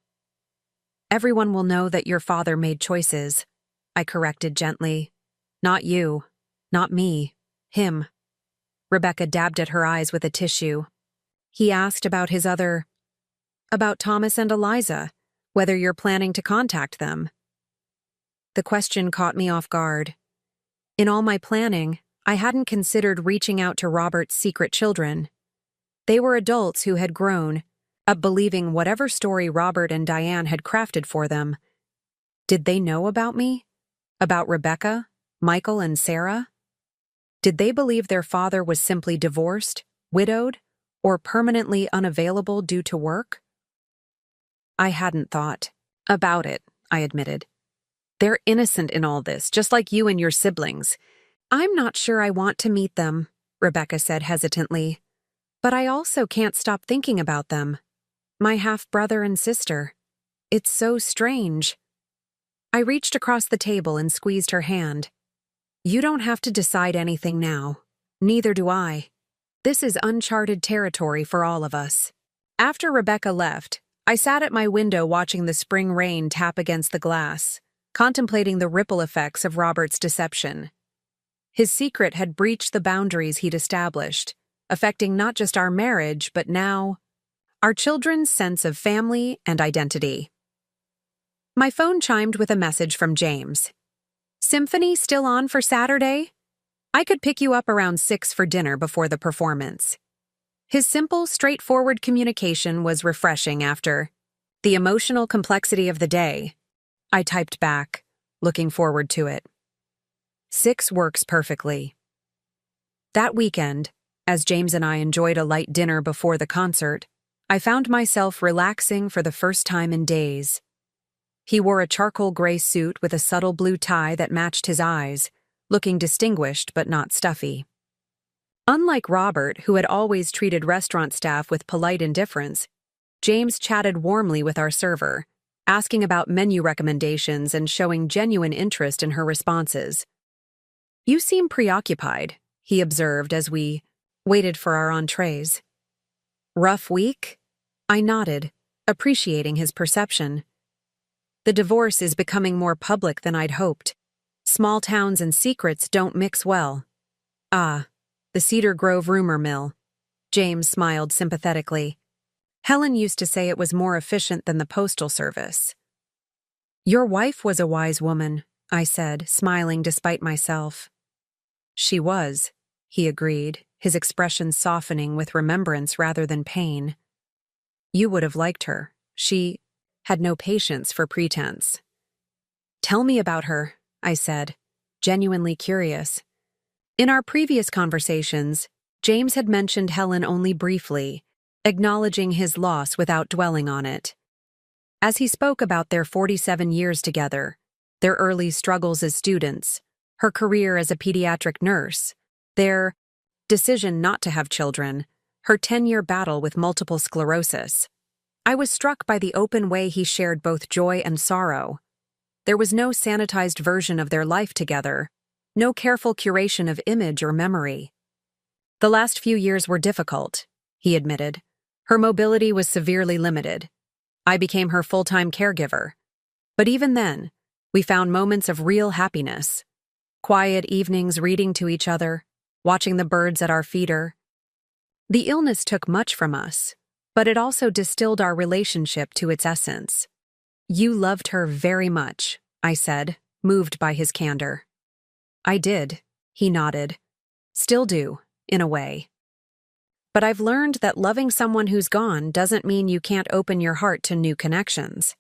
Everyone will know that your father made choices, I corrected gently. Not you. Not me. Him. Rebecca dabbed at her eyes with a tissue. He asked about about Thomas and Eliza, whether you're planning to contact them. The question caught me off guard. In all my planning, I hadn't considered reaching out to Robert's secret children. They were adults who had grown up believing whatever story Robert and Diane had crafted for them. Did they know about me? About Rebecca, Michael, and Sarah? Did they believe their father was simply divorced, widowed, or permanently unavailable due to work? I hadn't thought about it, I admitted. They're innocent in all this, just like you and your siblings. I'm not sure I want to meet them, Rebecca said hesitantly. But I also can't stop thinking about them. My half-brother and sister. It's so strange. I reached across the table and squeezed her hand. You don't have to decide anything now. Neither do I. This is uncharted territory for all of us. After Rebecca left, I sat at my window watching the spring rain tap against the glass, contemplating the ripple effects of Robert's deception. His secret had breached the boundaries he'd established, affecting not just our marriage, but now, our children's sense of family and identity. My phone chimed with a message from James. Symphony still on for Saturday? I could pick you up around 6 for dinner before the performance. His simple, straightforward communication was refreshing after the emotional complexity of the day. I typed back, looking forward to it. 6 works perfectly. That weekend, as James and I enjoyed a light dinner before the concert, I found myself relaxing for the first time in days. He wore a charcoal gray suit with a subtle blue tie that matched his eyes, looking distinguished but not stuffy. Unlike Robert, who had always treated restaurant staff with polite indifference, James chatted warmly with our server, asking about menu recommendations and showing genuine interest in her responses. You seem preoccupied, he observed as we waited for our entrees. Rough week? I nodded, appreciating his perception. The divorce is becoming more public than I'd hoped. Small towns and secrets don't mix well. Ah, the Cedar Grove rumor mill. James smiled sympathetically. Helen used to say it was more efficient than the postal service. Your wife was a wise woman, I said, smiling despite myself. She was, he agreed, his expression softening with remembrance rather than pain. You would have liked her. She had no patience for pretense. Tell me about her, I said, genuinely curious. In our previous conversations, James had mentioned Helen only briefly, acknowledging his loss without dwelling on it. As he spoke about their 47 years together, their early struggles as students, her career as a pediatric nurse, their decision not to have children, her 10-year battle with multiple sclerosis, I was struck by the open way he shared both joy and sorrow. There was no sanitized version of their life together, no careful curation of image or memory. The last few years were difficult, he admitted. Her mobility was severely limited. I became her full-time caregiver. But even then, we found moments of real happiness. Quiet evenings reading to each other, watching the birds at our feeder. The illness took much from us, but it also distilled our relationship to its essence. You loved her very much, I said, moved by his candor. I did, he nodded. Still do, in a way. But I've learned that loving someone who's gone doesn't mean you can't open your heart to new connections.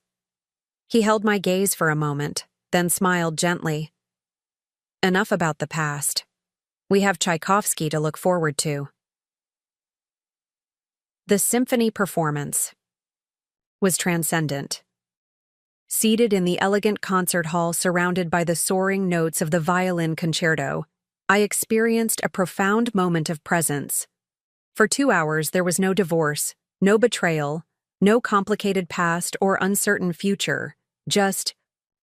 He held my gaze for a moment, then smiled gently. Enough about the past. We have Tchaikovsky to look forward to. The symphony performance was transcendent. Seated in the elegant concert hall surrounded by the soaring notes of the violin concerto, I experienced a profound moment of presence. For 2 hours there was no divorce, no betrayal, no complicated past or uncertain future, just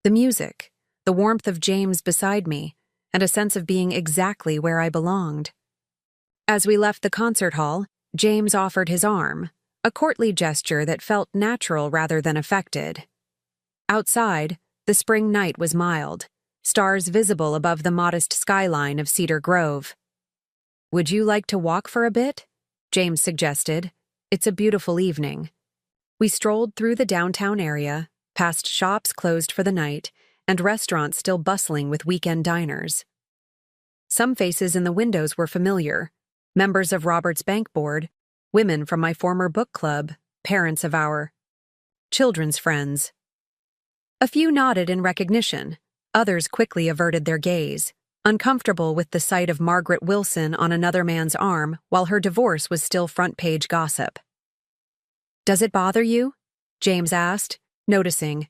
the music, the warmth of James beside me, and a sense of being exactly where I belonged. As we left the concert hall, James offered his arm, a courtly gesture that felt natural rather than affected. Outside, the spring night was mild, stars visible above the modest skyline of Cedar Grove. "Would you like to walk for a bit?" James suggested. "It's a beautiful evening." We strolled through the downtown area, past shops closed for the night, and restaurants still bustling with weekend diners. Some faces in the windows were familiar: members of Robert's bank board, women from my former book club, parents of our children's friends. A few nodded in recognition, others quickly averted their gaze, uncomfortable with the sight of Margaret Wilson on another man's arm while her divorce was still front-page gossip. "Does it bother you?" James asked, noticing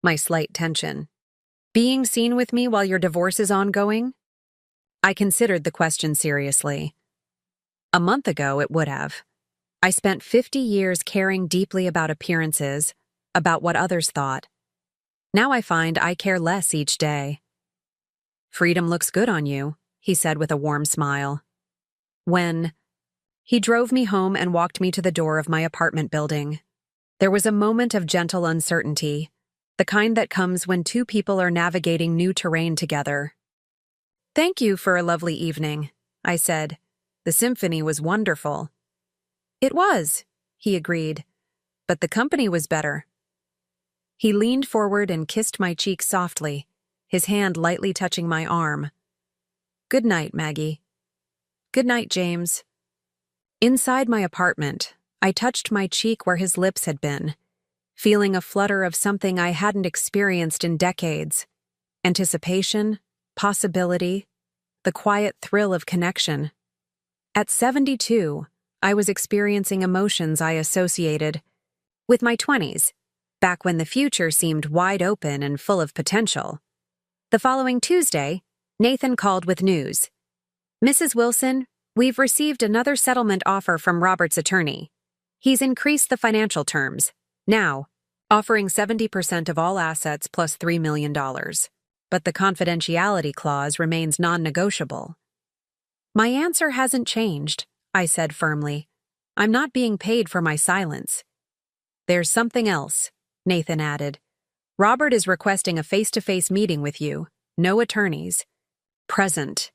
my slight tension. "Being seen with me while your divorce is ongoing?" I considered the question seriously. A month ago, it would have. I spent 50 years caring deeply about appearances, about what others thought. Now I find I care less each day. "Freedom looks good on you," he said with a warm smile. He drove me home and walked me to the door of my apartment building. There was a moment of gentle uncertainty, the kind that comes when two people are navigating new terrain together. "Thank you for a lovely evening," I said. "The symphony was wonderful." "It was," he agreed, "but the company was better." He leaned forward and kissed my cheek softly, his hand lightly touching my arm. "Good night, Maggie." "Good night, James." Inside my apartment, I touched my cheek where his lips had been, feeling a flutter of something I hadn't experienced in decades: anticipation, possibility, the quiet thrill of connection. At 72, I was experiencing emotions I associated with my 20s, back when the future seemed wide open and full of potential. The following Tuesday, Nathan called with news. "Mrs. Wilson, we've received another settlement offer from Robert's attorney. He's increased the financial terms, now offering 70% of all assets plus $3 million. But the confidentiality clause remains non-negotiable." "My answer hasn't changed," I said firmly. "I'm not being paid for my silence." "There's something else," Nathan added. "Robert is requesting a face-to-face meeting with you, no attorneys present.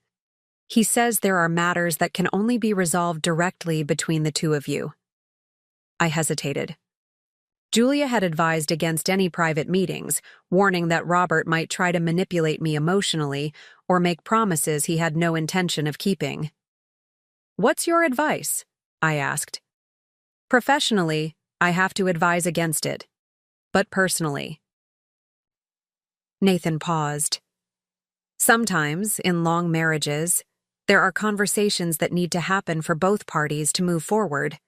He says there are matters that can only be resolved directly between the two of you." I hesitated. Julia had advised against any private meetings, warning that Robert might try to manipulate me emotionally or make promises he had no intention of keeping. "What's your advice?" I asked. "Professionally, I have to advise against it. But personally—" Nathan paused. "Sometimes, in long marriages, there are conversations that need to happen for both parties to move forward.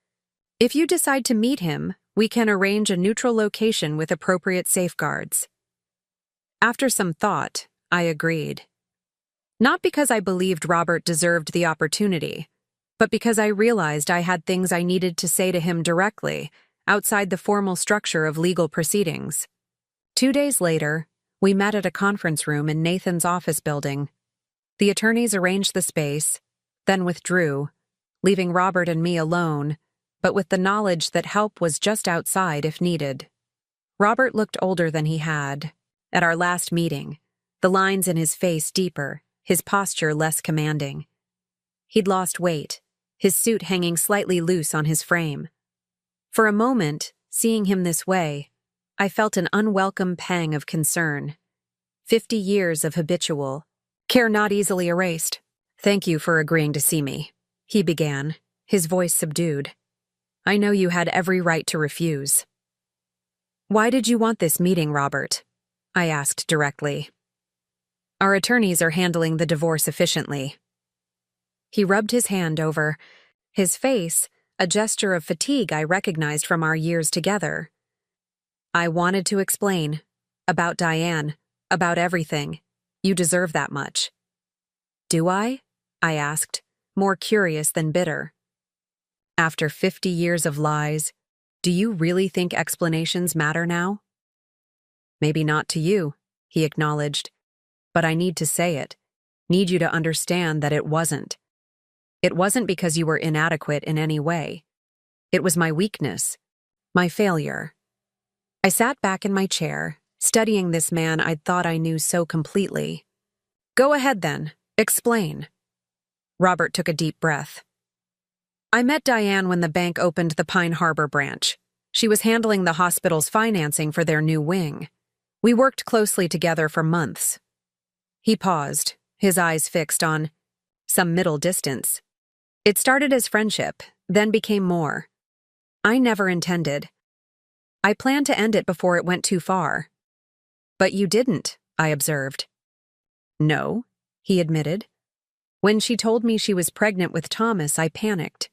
If you decide to meet him, we can arrange a neutral location with appropriate safeguards." After some thought, I agreed. Not because I believed Robert deserved the opportunity, but because I realized I had things I needed to say to him directly, outside the formal structure of legal proceedings. 2 days later, we met at a conference room in Nathan's office building. The attorneys arranged the space, then withdrew, leaving Robert and me alone, but with the knowledge that help was just outside if needed. Robert looked older than he had. At our last meeting, the lines in his face deeper, his posture less commanding. He'd lost weight, his suit hanging slightly loose on his frame. For a moment, seeing him this way, I felt an unwelcome pang of concern. 50 years of habitual care not easily erased. "Thank you for agreeing to see me," he began, his voice subdued. "I know you had every right to refuse." "Why did you want this meeting, Robert?" I asked directly. "Our attorneys are handling the divorce efficiently." He rubbed his hand over his face, a gesture of fatigue I recognized from our years together. "I wanted to explain. About Diane. About everything. You deserve that much." "Do I?" I asked, more curious than bitter. "After 50 years of lies, do you really think explanations matter now?" "Maybe not to you," he acknowledged. "But I need to say it. Need you to understand that it wasn't. It wasn't because you were inadequate in any way. It was my weakness, my failure. I sat back in my chair, studying this man I'd thought I knew so completely. Go ahead then, explain. Robert took a deep breath. I met Diane when the bank opened the Pine Harbor branch. She was handling the hospital's financing for their new wing. We worked closely together for months. He paused, his eyes fixed on some middle distance. It started as friendship, then became more. I never intended. I planned to end it before it went too far. But you didn't, I observed. No, he admitted. When she told me she was pregnant with Thomas, I panicked.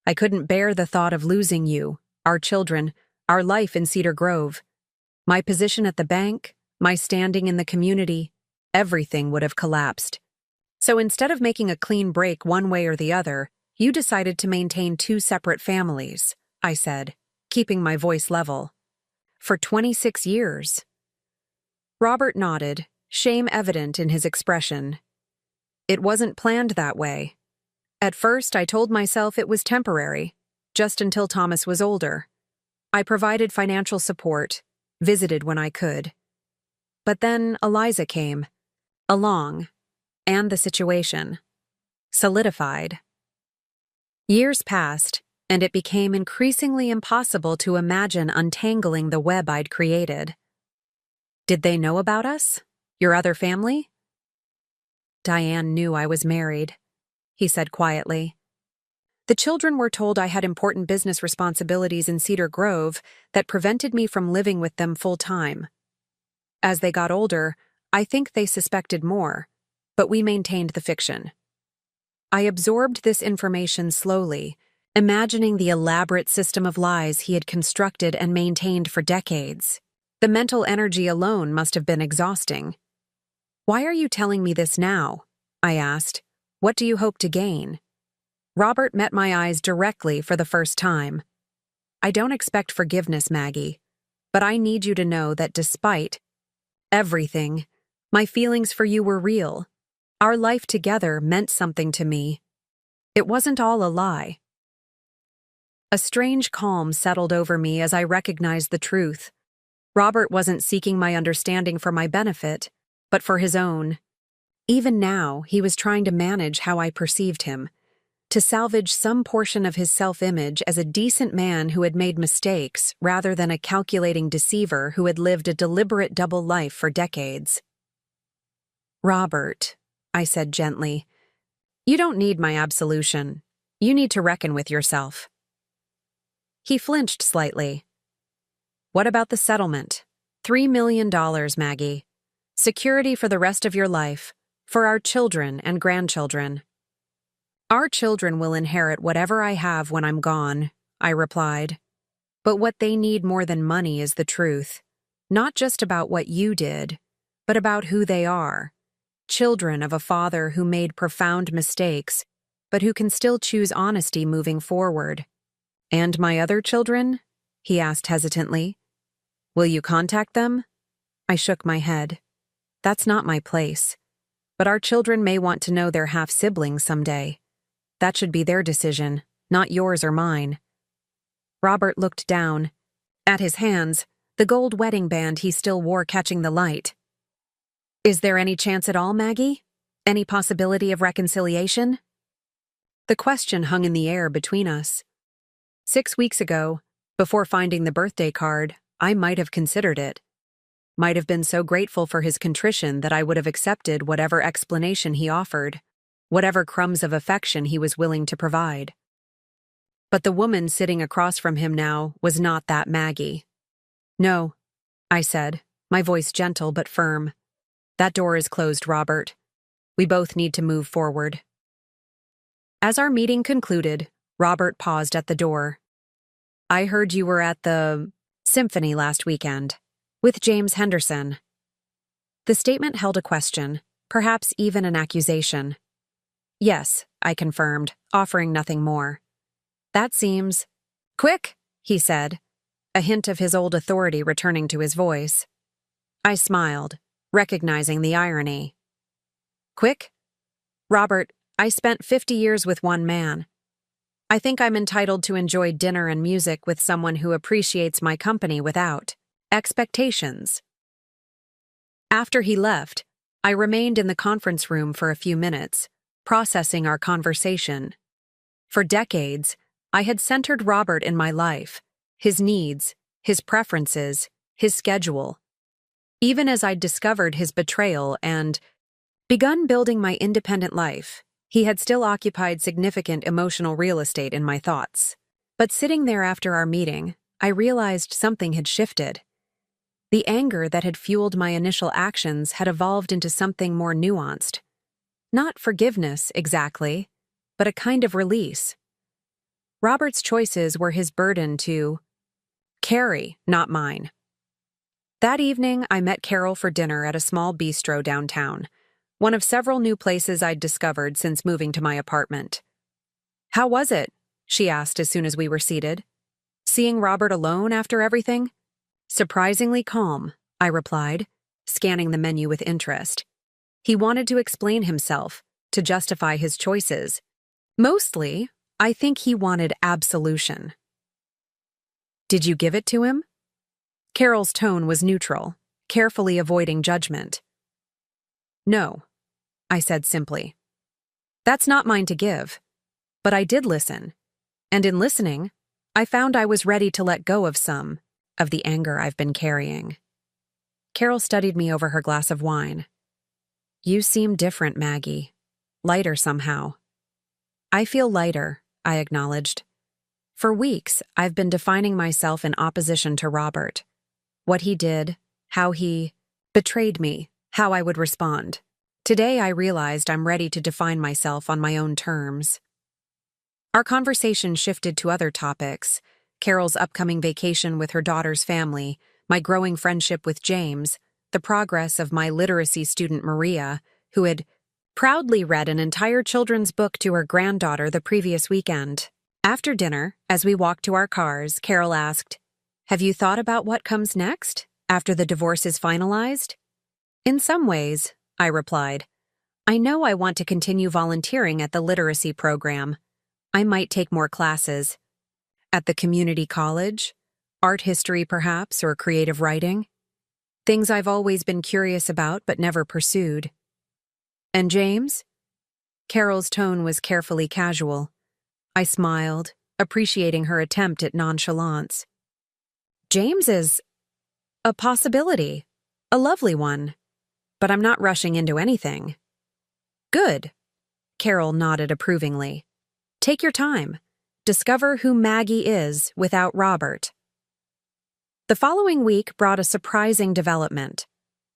I couldn't bear the thought of losing you, our children, our life in Cedar Grove. My position at the bank, my standing in the community, everything would have collapsed. So instead of making a clean break one way or the other, you decided to maintain two separate families, I said, keeping my voice level. For 26 years. Robert nodded, shame evident in his expression. It wasn't planned that way. At first, I told myself it was temporary, just until Thomas was older. I provided financial support, visited when I could. But then Eliza came along, and the situation solidified. Years passed, and it became increasingly impossible to imagine untangling the web I'd created. Did they know about us? Your other family? Diane knew I was married, he said quietly. The children were told I had important business responsibilities in Cedar Grove that prevented me from living with them full-time. As they got older, I think they suspected more, but we maintained the fiction. I absorbed this information slowly, imagining the elaborate system of lies he had constructed and maintained for decades. The mental energy alone must have been exhausting. Why are you telling me this now? I asked. What do you hope to gain? Robert met my eyes directly for the first time. I don't expect forgiveness, Maggie, but I need you to know that despite everything, my feelings for you were real. Our life together meant something to me. It wasn't all a lie. A strange calm settled over me as I recognized the truth. Robert wasn't seeking my understanding for my benefit, but for his own. Even now, he was trying to manage how I perceived him, to salvage some portion of his self-image as a decent man who had made mistakes rather than a calculating deceiver who had lived a deliberate double life for decades. Robert, I said gently, you don't need my absolution. You need to reckon with yourself. He flinched slightly. What about the settlement? $3 million, Maggie. Security for the rest of your life, for our children and grandchildren. Our children will inherit whatever I have when I'm gone, I replied. But what they need more than money is the truth. Not just about what you did, but about who they are. Children of a father who made profound mistakes, but who can still choose honesty moving forward. And my other children? He asked hesitantly. Will you contact them? I shook my head. That's not my place. But our children may want to know their half-siblings someday. That should be their decision, not yours or mine. Robert looked down. At his hands, the gold wedding band he still wore catching the light. Is there any chance at all, Maggie? Any possibility of reconciliation? The question hung in the air between us. 6 weeks ago, before finding the birthday card, I might have considered it. Might have been so grateful for his contrition that I would have accepted whatever explanation he offered, whatever crumbs of affection he was willing to provide. But the woman sitting across from him now was not that Maggie. No, I said, my voice gentle but firm. That door is closed, Robert. We both need to move forward. As our meeting concluded, Robert paused at the door. I heard you were at the symphony last weekend, with James Henderson. The statement held a question, perhaps even an accusation. Yes, I confirmed, offering nothing more. That seems quick, he said, a hint of his old authority returning to his voice. I smiled, recognizing the irony. Quick? Robert, I spent 50 years with one man. I think I'm entitled to enjoy dinner and music with someone who appreciates my company without expectations. After he left, I remained in the conference room for a few minutes, processing our conversation. For decades, I had centered Robert in my life, his needs, his preferences, his schedule. Even as I'd discovered his betrayal and begun building my independent life, he had still occupied significant emotional real estate in my thoughts. But sitting there after our meeting, I realized something had shifted. The anger that had fueled my initial actions had evolved into something more nuanced. Not forgiveness, exactly, but a kind of release. Robert's choices were his burden to carry, not mine. That evening, I met Carol for dinner at a small bistro downtown, one of several new places I'd discovered since moving to my apartment. "How was it?" she asked as soon as we were seated. "Seeing Robert alone after everything?" "Surprisingly calm," I replied, scanning the menu with interest. He wanted to explain himself, to justify his choices. Mostly, I think he wanted absolution. "Did you give it to him?" Carol's tone was neutral, carefully avoiding judgment. "No," I said simply. "That's not mine to give. But I did listen. And in listening, I found I was ready to let go of some of the anger I've been carrying." Carol studied me over her glass of wine. "You seem different, Maggie. Lighter somehow." "I feel lighter," I acknowledged. "For weeks, I've been defining myself in opposition to Robert. What he did, how he betrayed me, how I would respond. Today I realized I'm ready to define myself on my own terms." Our conversation shifted to other topics: Carol's upcoming vacation with her daughter's family, my growing friendship with James, the progress of my literacy student Maria, who had proudly read an entire children's book to her granddaughter the previous weekend. After dinner, as we walked to our cars, Carol asked, "Have you thought about what comes next, after the divorce is finalized?" "In some ways," I replied. "I know I want to continue volunteering at the literacy program. I might take more classes. At the community college, art history perhaps, or creative writing. Things I've always been curious about but never pursued." "And James?" Carol's tone was carefully casual. I smiled, appreciating her attempt at nonchalance. "James is a possibility, a lovely one, but I'm not rushing into anything." "Good," Carol nodded approvingly. "Take your time. Discover who Maggie is without Robert." The following week brought a surprising development.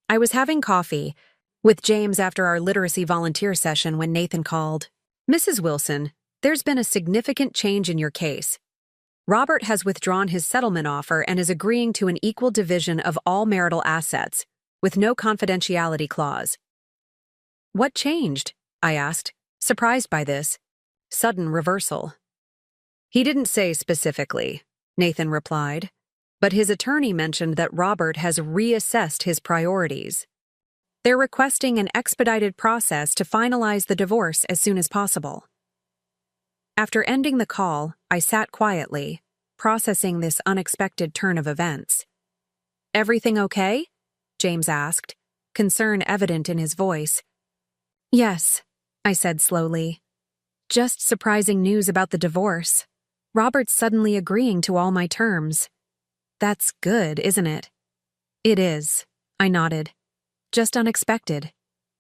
I was having coffee with James after our literacy volunteer session when Nathan called. "Mrs. Wilson, there's been a significant change in your case. Robert has withdrawn his settlement offer and is agreeing to an equal division of all marital assets, with no confidentiality clause." "What changed?" I asked, surprised by this sudden reversal. "He didn't say specifically," Nathan replied, "but his attorney mentioned that Robert has reassessed his priorities. They're requesting an expedited process to finalize the divorce as soon as possible." After ending the call, I sat quietly, processing this unexpected turn of events. "Everything okay?" James asked, concern evident in his voice. "Yes," I said slowly. "Just surprising news about the divorce. Robert's suddenly agreeing to all my terms." "That's good, isn't it?" "It is," I nodded. "Just unexpected.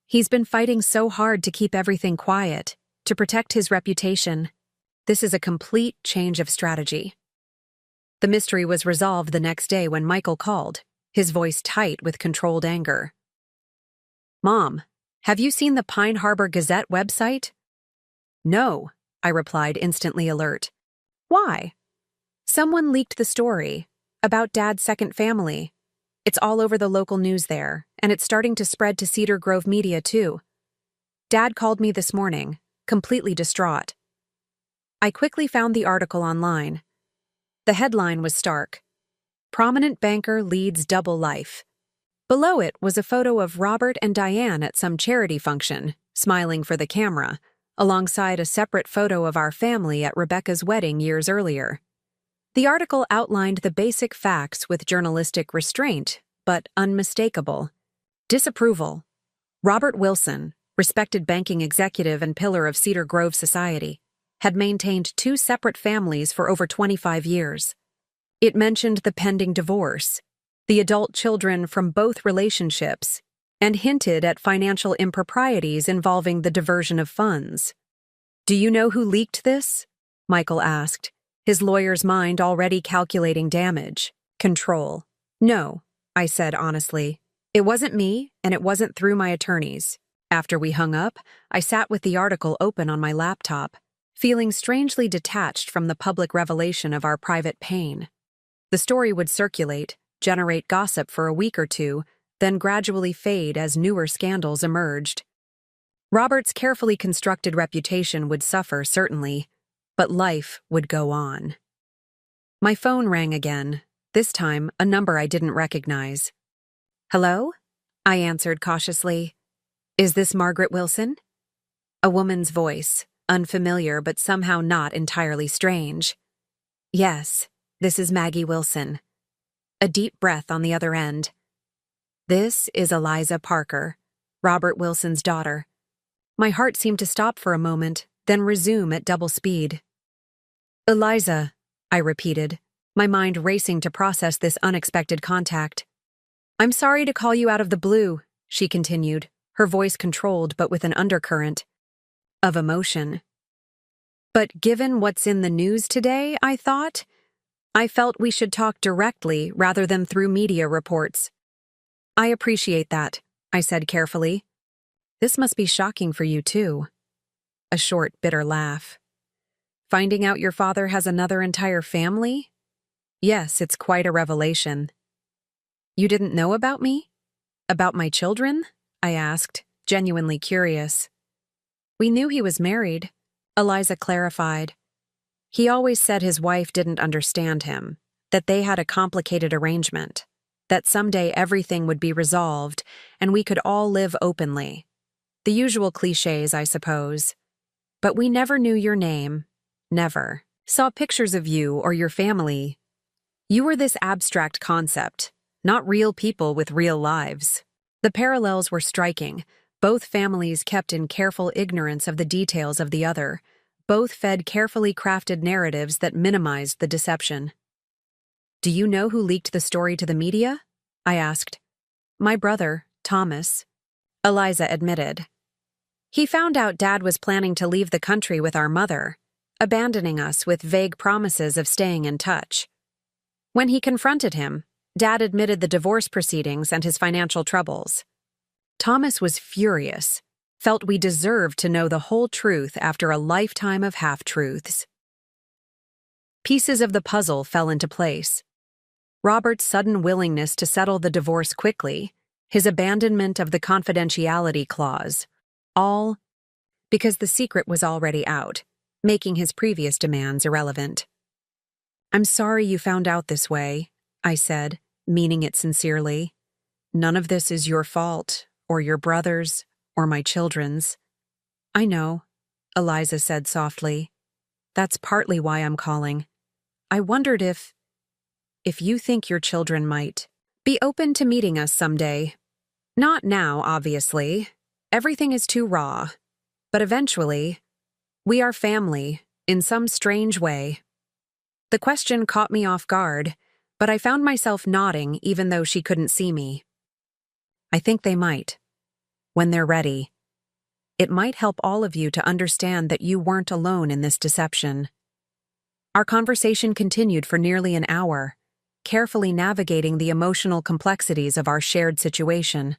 He's been fighting so hard to keep everything quiet, to protect his reputation. This is a complete change of strategy." The mystery was resolved the next day when Michael called, his voice tight with controlled anger. "Mom, have you seen the Pine Harbor Gazette website?" "No," I replied, instantly alert. "Why?" "Someone leaked the story about Dad's second family. It's all over the local news there, and it's starting to spread to Cedar Grove media too. Dad called me this morning, completely distraught." I quickly found the article online. The headline was stark: "Prominent banker leads double life." Below it was a photo of Robert and Diane at some charity function, smiling for the camera, alongside a separate photo of our family at Rebecca's wedding years earlier. The article outlined the basic facts with journalistic restraint, but unmistakable. Disapproval. Robert Wilson, respected banking executive and pillar of Cedar Grove society, had maintained two separate families for over 25 years. It mentioned the pending divorce, the adult children from both relationships, and hinted at financial improprieties involving the diversion of funds. "Do you know who leaked this?" Michael asked, his lawyer's mind already calculating damage. Control. "No," I said honestly. "It wasn't me, and it wasn't through my attorneys." After we hung up, I sat with the article open on my laptop, feeling strangely detached from the public revelation of our private pain. The story would circulate, generate gossip for a week or two, then gradually fade as newer scandals emerged. Robert's carefully constructed reputation would suffer, certainly, but life would go on. My phone rang again, this time a number I didn't recognize. "Hello?" I answered cautiously. "Is this Margaret Wilson?" A woman's voice, unfamiliar but somehow not entirely strange. "Yes, this is Maggie Wilson." A deep breath on the other end. "This is Eliza Parker, Robert Wilson's daughter." My heart seemed to stop for a moment, then resume at double speed. "Eliza," I repeated, my mind racing to process this unexpected contact. "I'm sorry to call you out of the blue," she continued, her voice controlled but with an undercurrent of emotion. "But given what's in the news today, I thought, I felt we should talk directly rather than through media reports." "I appreciate that," I said carefully. "This must be shocking for you too." A short, bitter laugh. "Finding out your father has another entire family? Yes, it's quite a revelation." "You didn't know about me? About my children?" I asked, genuinely curious. "We knew he was married," Eliza clarified. "He always said his wife didn't understand him, that they had a complicated arrangement, that someday everything would be resolved and we could all live openly. The usual cliches, I suppose. But we never knew your name, never. Saw pictures of you or your family. You were this abstract concept, not real people with real lives." The parallels were striking. Both families kept in careful ignorance of the details of the other. Both fed carefully crafted narratives that minimized the deception. "Do you know who leaked the story to the media?" I asked. "My brother, Thomas," Eliza admitted. "He found out Dad was planning to leave the country with our mother, abandoning us with vague promises of staying in touch. When he confronted him, Dad admitted the divorce proceedings and his financial troubles. Thomas was furious, felt we deserved to know the whole truth after a lifetime of half-truths." Pieces of the puzzle fell into place. Robert's sudden willingness to settle the divorce quickly, his abandonment of the confidentiality clause, all because the secret was already out, making his previous demands irrelevant. "I'm sorry you found out this way," I said, meaning it sincerely. "None of this is your fault, or your brother's, or my children's." "I know," Eliza said softly. "That's partly why I'm calling. I wondered if you think your children might be open to meeting us someday. Not now, obviously. Everything is too raw. But eventually, we are family, in some strange way." The question caught me off guard, but I found myself nodding even though she couldn't see me. "I think they might. When they're ready. It might help all of you to understand that you weren't alone in this deception." Our conversation continued for nearly an hour, carefully navigating the emotional complexities of our shared situation.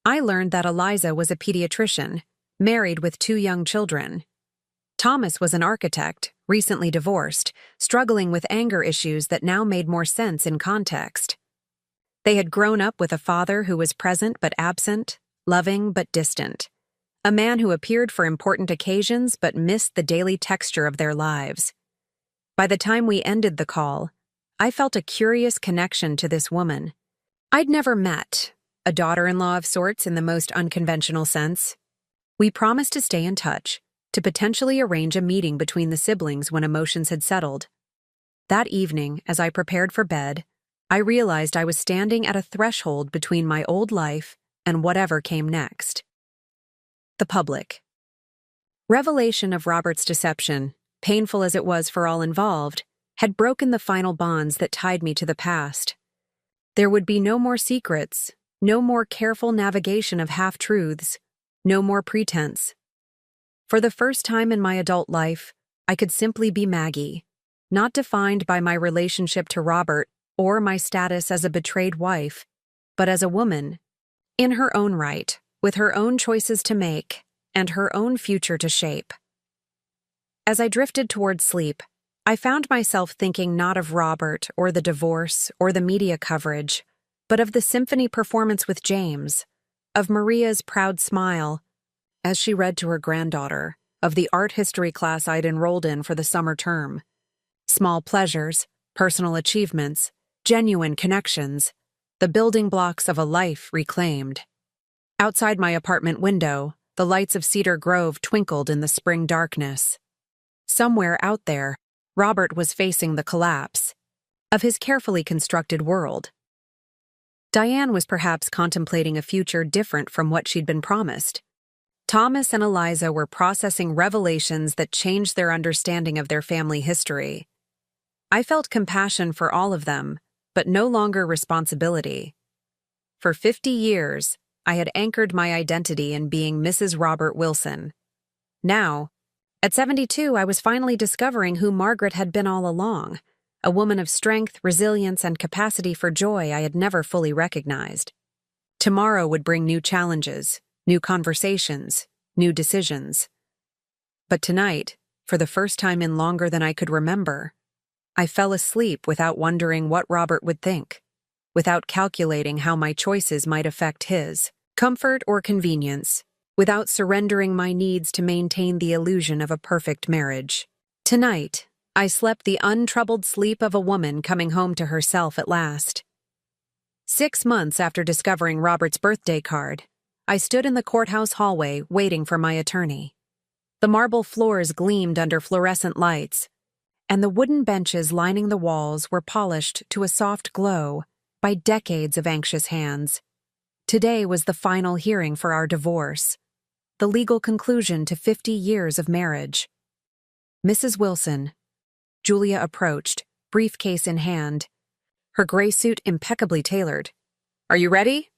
I learned that Eliza was a pediatrician, married with 2 young children. Thomas was an architect, recently divorced, struggling with anger issues that now made more sense in context. They had grown up with a father who was present but absent, loving but distant, a man who appeared for important occasions but missed the daily texture of their lives. By the time we ended the call, I felt a curious connection to this woman. I'd never met, a daughter-in-law of sorts in the most unconventional sense. We promised to stay in touch, to potentially arrange a meeting between the siblings when emotions had settled. That evening, as I prepared for bed, I realized I was standing at a threshold between my old life and whatever came next. The public. Revelation of Robert's deception, painful as it was for all involved, had broken the final bonds that tied me to the past. There would be no more secrets, no more careful navigation of half-truths, no more pretense. For the first time in my adult life, I could simply be Maggie, not defined by my relationship to Robert or my status as a betrayed wife, but as a woman, in her own right, with her own choices to make and her own future to shape. As I drifted toward sleep, I found myself thinking not of Robert or the divorce or the media coverage, but of the symphony performance with James, of Maria's proud smile as she read to her granddaughter, of the art history class I'd enrolled in for the summer term. Small pleasures, personal achievements, genuine connections, the building blocks of a life reclaimed. Outside my apartment window, the lights of Cedar Grove twinkled in the spring darkness. Somewhere out there, Robert was facing the collapse of his carefully constructed world. Diane was perhaps contemplating a future different from what she'd been promised. Thomas and Eliza were processing revelations that changed their understanding of their family history. I felt compassion for all of them, but no longer responsibility. For 50 years, I had anchored my identity in being Mrs. Robert Wilson. Now, at 72, I was finally discovering who Margaret had been all along, a woman of strength, resilience, and capacity for joy I had never fully recognized. Tomorrow would bring new challenges, new conversations, new decisions. But tonight, for the first time in longer than I could remember, I fell asleep without wondering what Robert would think, without calculating how my choices might affect his, comfort or convenience, without surrendering my needs to maintain the illusion of a perfect marriage. Tonight, I slept the untroubled sleep of a woman coming home to herself at last. 6 months after discovering Robert's birthday card, I stood in the courthouse hallway waiting for my attorney. The marble floors gleamed under fluorescent lights, and the wooden benches lining the walls were polished to a soft glow by decades of anxious hands. Today was the final hearing for our divorce, the legal conclusion to 50 years of marriage. Mrs. Wilson, Julia approached, briefcase in hand, her gray suit impeccably tailored. "Are you ready?"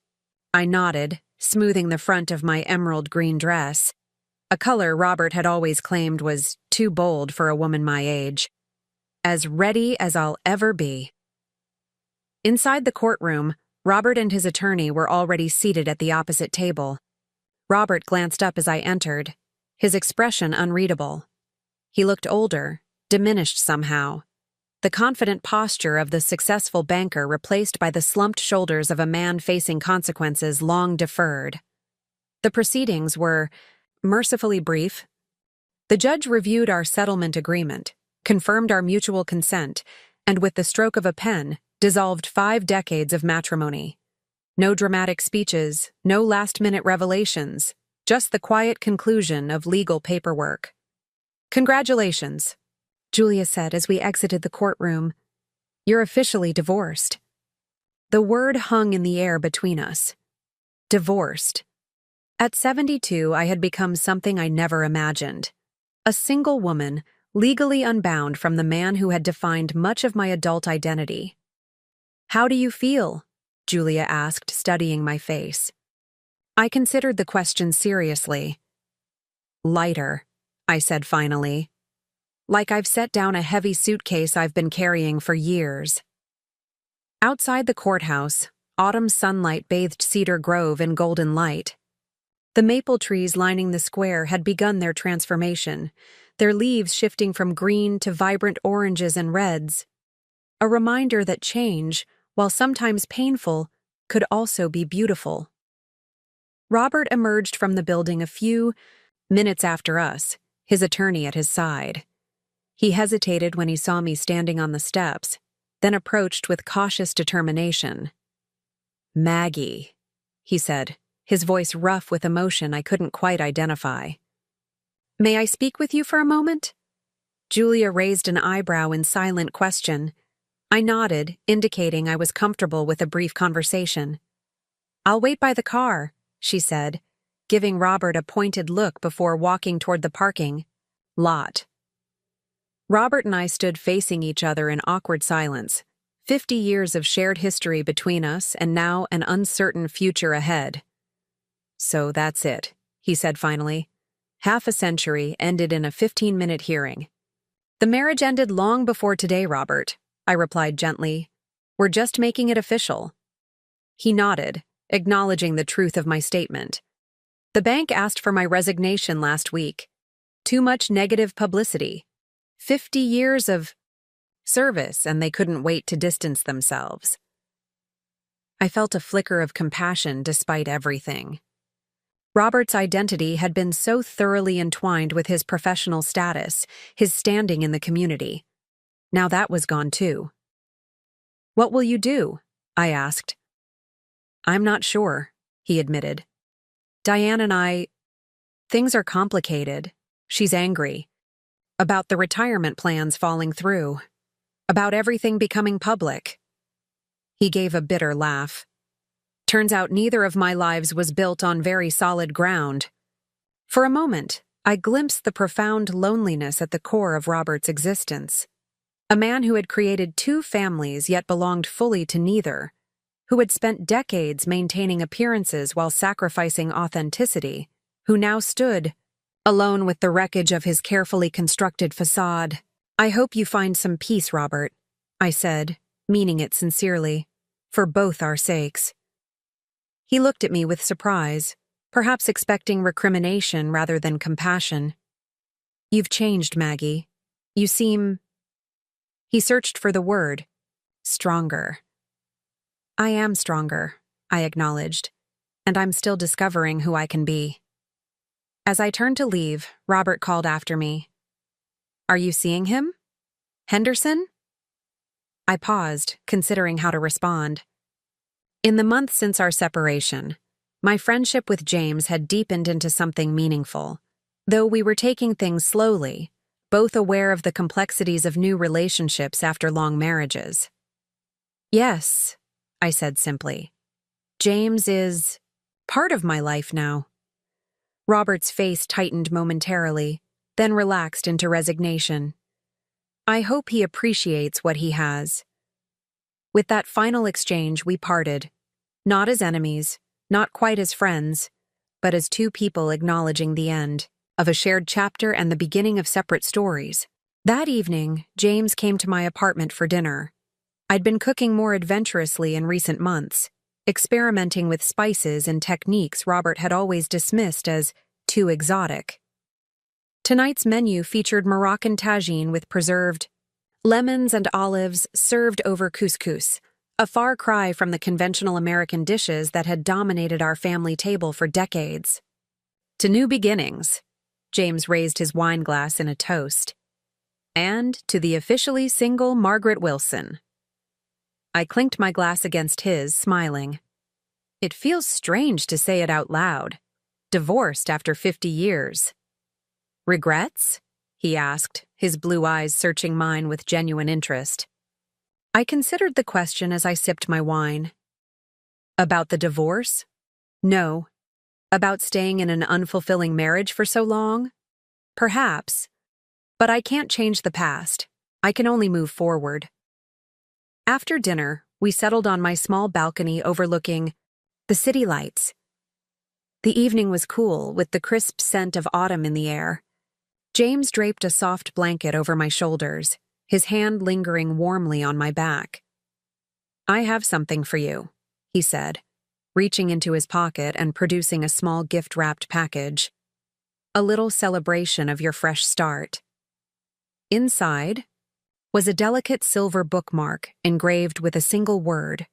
I nodded, smoothing the front of my emerald green dress, a color Robert had always claimed was too bold for a woman my age. As ready as I'll ever be. Inside the courtroom, Robert and his attorney were already seated at the opposite table. Robert glanced up as I entered, his expression unreadable. He looked older, diminished somehow, the confident posture of the successful banker replaced by the slumped shoulders of a man facing consequences long deferred. The proceedings were mercifully brief. The judge reviewed our settlement agreement, confirmed our mutual consent, and with the stroke of a pen, dissolved 5 decades of matrimony. No dramatic speeches, no last-minute revelations, just the quiet conclusion of legal paperwork. "Congratulations," Julia said as we exited the courtroom. "You're officially divorced." The word hung in the air between us. Divorced. At 72, I had become something I never imagined. A single woman, legally unbound from the man who had defined much of my adult identity. "How do you feel?" Julia asked, studying my face. I considered the question seriously. "Lighter," I said finally. "Like I've set down a heavy suitcase I've been carrying for years." Outside the courthouse, autumn sunlight bathed Cedar Grove in golden light. The maple trees lining the square had begun their transformation, their leaves shifting from green to vibrant oranges and reds. A reminder that change, while sometimes painful, could also be beautiful. Robert emerged from the building a few minutes after us, his attorney at his side. He hesitated when he saw me standing on the steps, then approached with cautious determination. "Maggie," he said, his voice rough with emotion I couldn't quite identify. May I speak with you for a moment? Julia raised an eyebrow in silent question. I nodded, indicating I was comfortable with a brief conversation. I'll wait by the car, she said, giving Robert a pointed look before walking toward the parking lot. Robert and I stood facing each other in awkward silence, 50 years of shared history between us and now an uncertain future ahead. So that's it, he said finally. Half a century ended in a 15-minute hearing. The marriage ended long before today, Robert, I replied gently. We're just making it official. He nodded, acknowledging the truth of my statement. The bank asked for my resignation last week. Too much negative publicity. 50 years of service, and they couldn't wait to distance themselves. I felt a flicker of compassion despite everything. Robert's identity had been so thoroughly entwined with his professional status, his standing in the community. Now that was gone too. What will you do? I asked. I'm not sure, he admitted. Diane and things are complicated. She's angry. About the retirement plans falling through. About everything becoming public. He gave a bitter laugh. Turns out neither of my lives was built on very solid ground. For a moment, I glimpsed the profound loneliness at the core of Robert's existence. A man who had created 2 families yet belonged fully to neither, who had spent decades maintaining appearances while sacrificing authenticity, who now stood, alone with the wreckage of his carefully constructed facade. I hope you find some peace, Robert, I said, meaning it sincerely, for both our sakes. He looked at me with surprise, perhaps expecting recrimination rather than compassion. You've changed, Maggie. You seem... He searched for the word. Stronger. I am stronger, I acknowledged, and I'm still discovering who I can be. As I turned to leave, Robert called after me. Are you seeing him? Henderson? I paused, considering how to respond. In the months since our separation, my friendship with James had deepened into something meaningful. Though we were taking things slowly, both aware of the complexities of new relationships after long marriages. Yes, I said simply. James is part of my life now. Robert's face tightened momentarily, then relaxed into resignation. I hope he appreciates what he has. With that final exchange, we parted, not as enemies, not quite as friends, but as 2 people acknowledging the end of a shared chapter and the beginning of separate stories. That evening, James came to my apartment for dinner. I'd been cooking more adventurously in recent months, experimenting with spices and techniques Robert had always dismissed as too exotic. Tonight's menu featured Moroccan tagine with preserved lemons and olives served over couscous, a far cry from the conventional American dishes that had dominated our family table for decades. To new beginnings, James raised his wine glass in a toast. And to the officially single Margaret Wilson. I clinked my glass against his, smiling. It feels strange to say it out loud. Divorced after 50 years. Regrets? He asked, his blue eyes searching mine with genuine interest. I considered the question as I sipped my wine. About the divorce? No. About staying in an unfulfilling marriage for so long? Perhaps. But I can't change the past. I can only move forward. After dinner, we settled on my small balcony overlooking the city lights. The evening was cool, with the crisp scent of autumn in the air. James draped a soft blanket over my shoulders, his hand lingering warmly on my back. I have something for you, he said, reaching into his pocket and producing a small gift-wrapped package. A little celebration of your fresh start. Inside was a delicate silver bookmark engraved with a single word.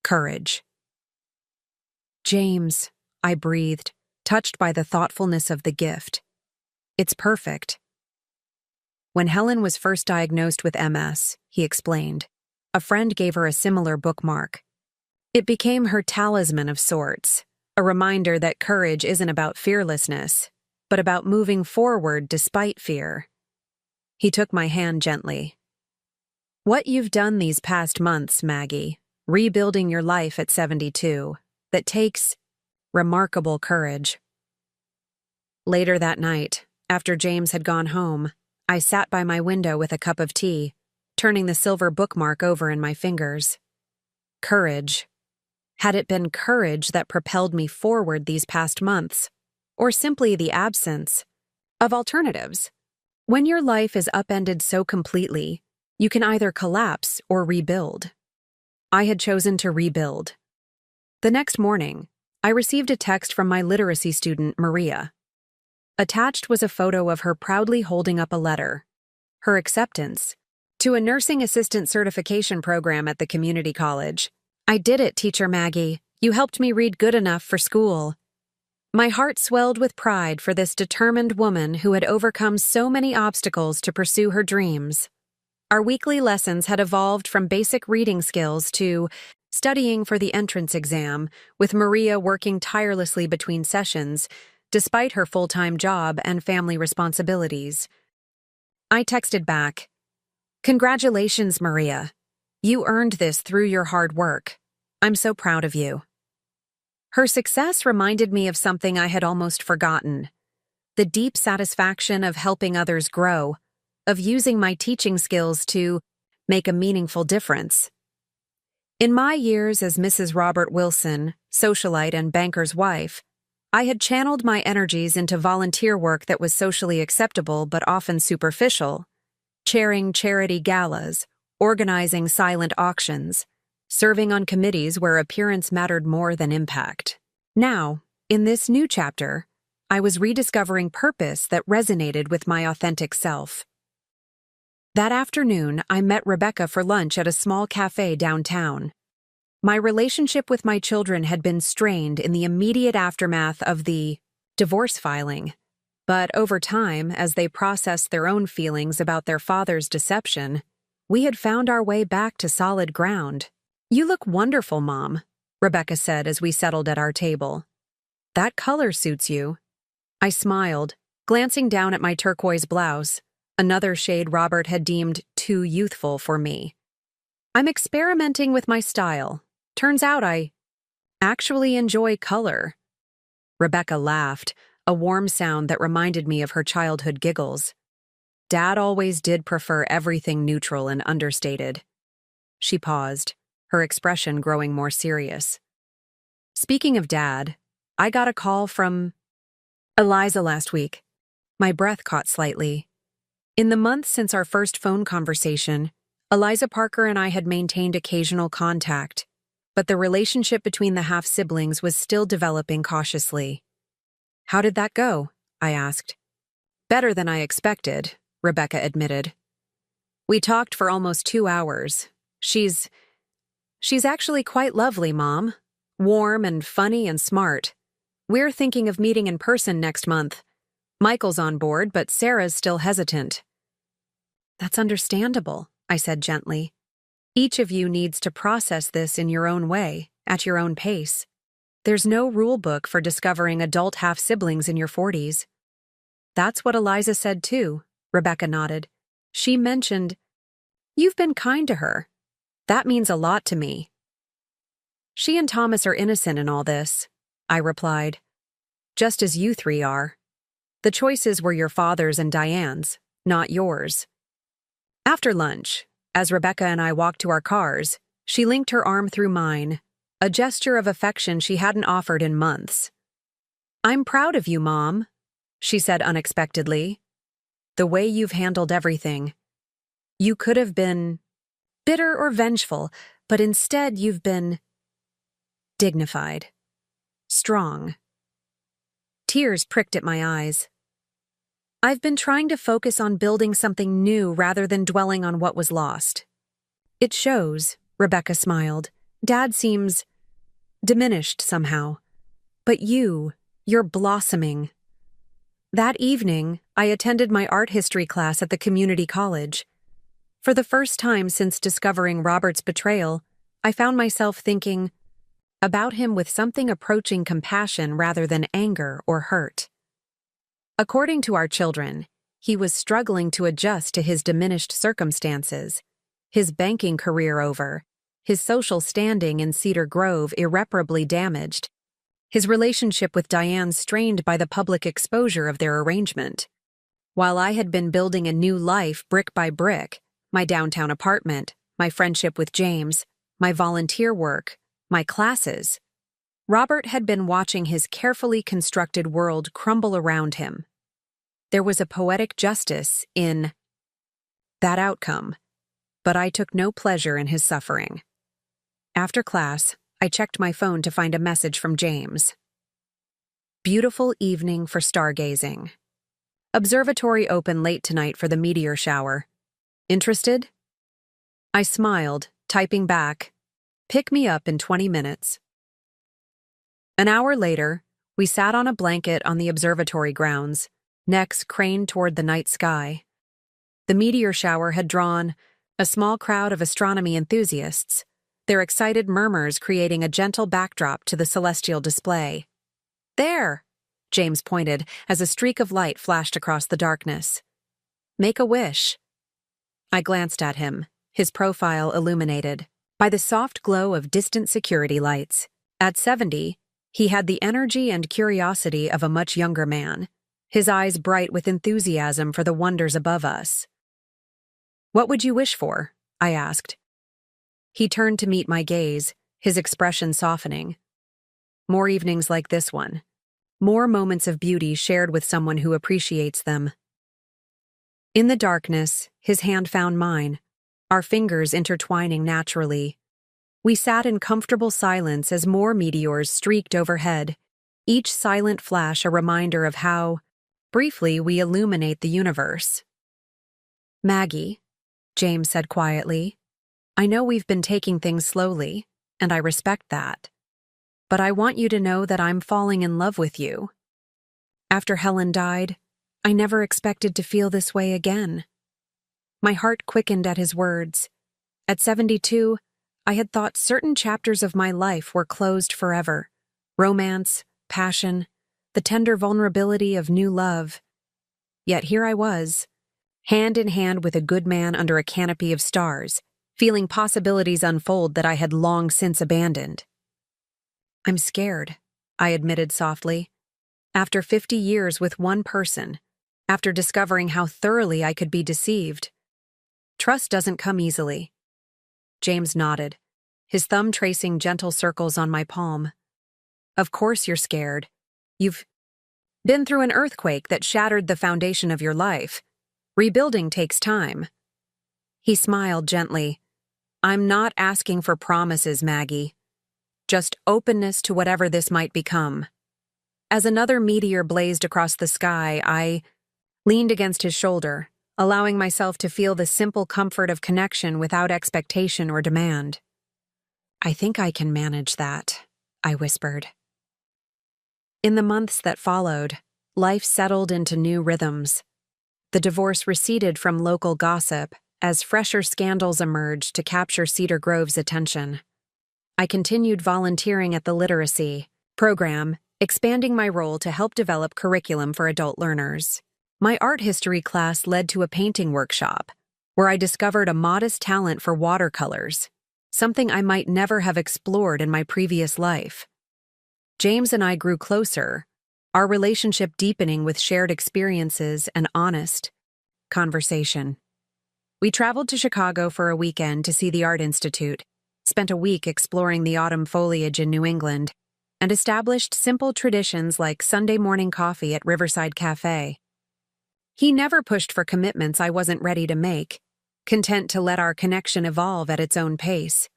Courage. James, I breathed, touched by the thoughtfulness of the gift. It's perfect. When Helen was first diagnosed with MS, he explained, a friend gave her a similar bookmark. It became her talisman of sorts, a reminder that courage isn't about fearlessness. but about moving forward despite fear. He took my hand gently. What you've done these past months, Maggie, rebuilding your life at 72, that takes remarkable courage. Later that night, after James had gone home, I sat by my window with a cup of tea, turning the silver bookmark over in my fingers. Courage. Had it been courage that propelled me forward these past months, or simply the absence of alternatives? When your life is upended so completely, you can either collapse or rebuild. I had chosen to rebuild. The next morning, I received a text from my literacy student, Maria. Attached was a photo of her proudly holding up a letter, her acceptance, to a nursing assistant certification program at the community college. I did it, Teacher Maggie. You helped me read good enough for school. My heart swelled with pride for this determined woman who had overcome so many obstacles to pursue her dreams. Our weekly lessons had evolved from basic reading skills to studying for the entrance exam, with Maria working tirelessly between sessions, despite her full-time job and family responsibilities. I texted back, "Congratulations, Maria. You earned this through your hard work. I'm so proud of you." Her success reminded me of something I had almost forgotten: the deep satisfaction of helping others grow, of using my teaching skills to make a meaningful difference. In my years as Mrs. Robert Wilson, socialite and banker's wife, I had channeled my energies into volunteer work that was socially acceptable but often superficial, chairing charity galas, organizing silent auctions, serving on committees where appearance mattered more than impact. Now, in this new chapter, I was rediscovering purpose that resonated with my authentic self. That afternoon, I met Rebecca for lunch at a small cafe downtown. My relationship with my children had been strained in the immediate aftermath of the divorce filing, but over time, as they processed their own feelings about their father's deception, we had found our way back to solid ground. "You look wonderful, Mom," Rebecca said as we settled at our table. "That color suits you." I smiled, glancing down at my turquoise blouse, another shade Robert had deemed too youthful for me. "I'm experimenting with my style. Turns out I actually enjoy color." Rebecca laughed, a warm sound that reminded me of her childhood giggles. "Dad always did prefer everything neutral and understated." She paused, her expression growing more serious. "Speaking of Dad, I got a call from Eliza last week." My breath caught slightly. In the months since our first phone conversation, Eliza Parker and I had maintained occasional contact, but the relationship between the half-siblings was still developing cautiously. "How did that go?" I asked. "Better than I expected," Rebecca admitted. "We talked for almost 2 hours. She's actually quite lovely, Mom. Warm and funny and smart. We're thinking of meeting in person next month. Michael's on board, but Sarah's still hesitant." "That's understandable," I said gently. "Each of you needs to process this in your own way, at your own pace. There's no rule book for discovering adult half-siblings in your 40s. "That's what Eliza said too," Rebecca nodded. "She mentioned, 'You've been kind to her.' That means a lot to me." "She and Thomas are innocent in all this," I replied. "Just as you three are. The choices were your father's and Diane's, not yours." After lunch, as Rebecca and I walked to our cars, she linked her arm through mine, a gesture of affection she hadn't offered in months. "I'm proud of you, Mom," she said unexpectedly. "The way you've handled everything. You could have been bitter or vengeful, but instead you've been dignified, strong." Tears pricked at my eyes. "I've been trying to focus on building something new rather than dwelling on what was lost." "It shows," Rebecca smiled. "Dad seems diminished somehow. But you're blossoming." That evening, I attended my art history class at the community college. For the first time since discovering Robert's betrayal, I found myself thinking about him with something approaching compassion rather than anger or hurt. According to our children, he was struggling to adjust to his diminished circumstances, his banking career over, his social standing in Cedar Grove irreparably damaged, his relationship with Diane strained by the public exposure of their arrangement. While I had been building a new life brick by brick, my downtown apartment, my friendship with James, my volunteer work, my classes, Robert had been watching his carefully constructed world crumble around him. There was a poetic justice in that outcome, but I took no pleasure in his suffering. After class, I checked my phone to find a message from James. Beautiful evening for stargazing. Observatory open late tonight for the meteor shower. Interested? I smiled, typing back, pick me up in 20 minutes. An hour later, we sat on a blanket on the observatory grounds, necks craned toward the night sky. The meteor shower had drawn a small crowd of astronomy enthusiasts, their excited murmurs creating a gentle backdrop to the celestial display. There! James pointed as a streak of light flashed across the darkness. Make a wish. I glanced at him, his profile illuminated by the soft glow of distant security lights. At 70, he had the energy and curiosity of a much younger man, his eyes bright with enthusiasm for the wonders above us. What would you wish for? I asked. He turned to meet my gaze, his expression softening. More evenings like this one. More moments of beauty shared with someone who appreciates them. In the darkness, his hand found mine, our fingers intertwining naturally. We sat in comfortable silence as more meteors streaked overhead, each silent flash a reminder of how, briefly, we illuminate the universe. Maggie, James said quietly, I know we've been taking things slowly, and I respect that. But I want you to know that I'm falling in love with you. After Helen died, I never expected to feel this way again. My heart quickened at his words. At 72, I had thought certain chapters of my life were closed forever. Romance, passion, the tender vulnerability of new love. Yet here I was, hand in hand with a good man under a canopy of stars, feeling possibilities unfold that I had long since abandoned. I'm scared, I admitted softly. After 50 years with one person, after discovering how thoroughly I could be deceived. Trust doesn't come easily. James nodded, his thumb tracing gentle circles on my palm. Of course you're scared. You've been through an earthquake that shattered the foundation of your life. Rebuilding takes time. He smiled gently. I'm not asking for promises, Maggie. Just openness to whatever this might become. As another meteor blazed across the sky, I leaned against his shoulder, allowing myself to feel the simple comfort of connection without expectation or demand. I think I can manage that, I whispered. In the months that followed, life settled into new rhythms. The divorce receded from local gossip as fresher scandals emerged to capture Cedar Grove's attention. I continued volunteering at the literacy program, expanding my role to help develop curriculum for adult learners. My art history class led to a painting workshop, where I discovered a modest talent for watercolors, something I might never have explored in my previous life. James and I grew closer, our relationship deepening with shared experiences and honest conversation. We traveled to Chicago for a weekend to see the Art Institute, spent a week exploring the autumn foliage in New England, and established simple traditions like Sunday morning coffee at Riverside Cafe. He never pushed for commitments I wasn't ready to make, content to let our connection evolve at its own pace.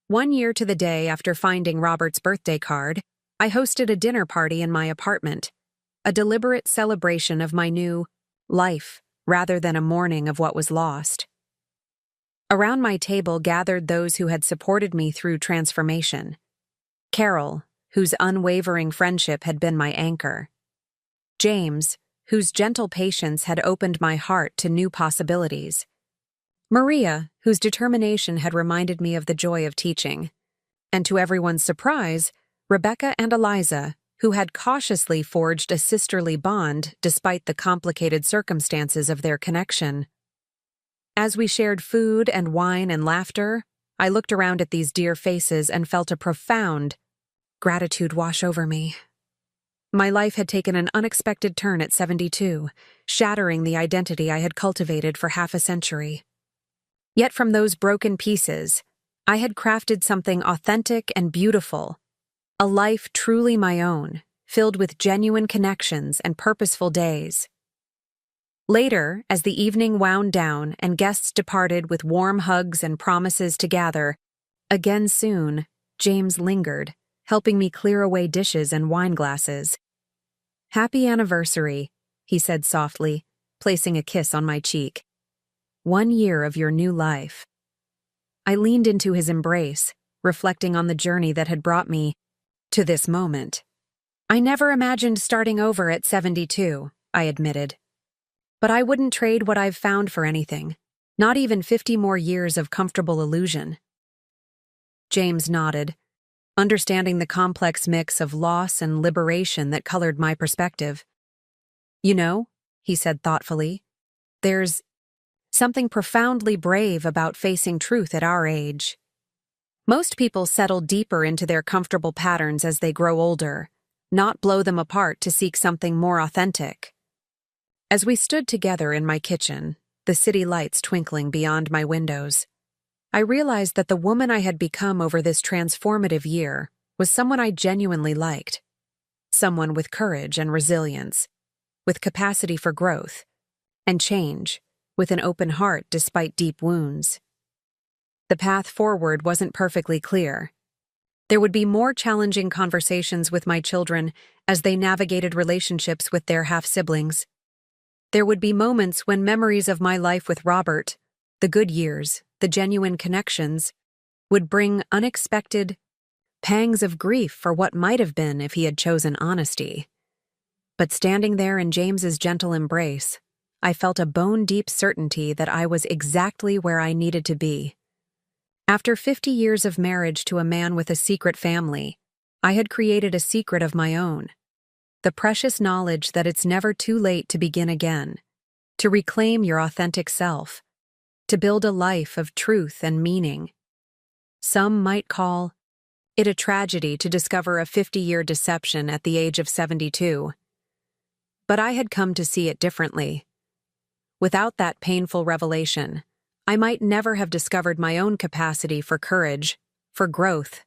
1 year to the day after finding Robert's birthday card, I hosted a dinner party in my apartment, a deliberate celebration of my new life rather than a mourning of what was lost. Around my table gathered those who had supported me through transformation. Carol, whose unwavering friendship had been my anchor. James, whose gentle patience had opened my heart to new possibilities. Maria, whose determination had reminded me of the joy of teaching. And to everyone's surprise, Rebecca and Eliza, who had cautiously forged a sisterly bond despite the complicated circumstances of their connection. As we shared food and wine and laughter, I looked around at these dear faces and felt a profound gratitude wash over me. My life had taken an unexpected turn at 72, shattering the identity I had cultivated for half a century. Yet from those broken pieces, I had crafted something authentic and beautiful, a life truly my own, filled with genuine connections and purposeful days. Later, as the evening wound down and guests departed with warm hugs and promises to gather again soon, James lingered, helping me clear away dishes and wine glasses. "Happy anniversary," he said softly, placing a kiss on my cheek. "1 year of your new life." I leaned into his embrace, reflecting on the journey that had brought me to this moment. "I never imagined starting over at 72, I admitted. But I wouldn't trade what I've found for anything, not even 50 more years of comfortable illusion." James nodded, understanding the complex mix of loss and liberation that colored my perspective. "You know," he said thoughtfully, "there's something profoundly brave about facing truth at our age. Most people settle deeper into their comfortable patterns as they grow older, not blow them apart to seek something more authentic." As we stood together in my kitchen, the city lights twinkling beyond my windows, I realized that the woman I had become over this transformative year was someone I genuinely liked. Someone with courage and resilience, with capacity for growth and change, with an open heart despite deep wounds. The path forward wasn't perfectly clear. There would be more challenging conversations with my children as they navigated relationships with their half-siblings. There would be moments when memories of my life with Robert, the good years, the genuine connections, would bring unexpected pangs of grief for what might have been if he had chosen honesty. But standing there in James's gentle embrace, I felt a bone-deep certainty that I was exactly where I needed to be. After 50 years of marriage to a man with a secret family, I had created a secret of my own. The precious knowledge that it's never too late to begin again, to reclaim your authentic self, to build a life of truth and meaning. Some might call it a tragedy to discover a 50-year deception at the age of 72. But I had come to see it differently. Without that painful revelation, I might never have discovered my own capacity for courage, for growth,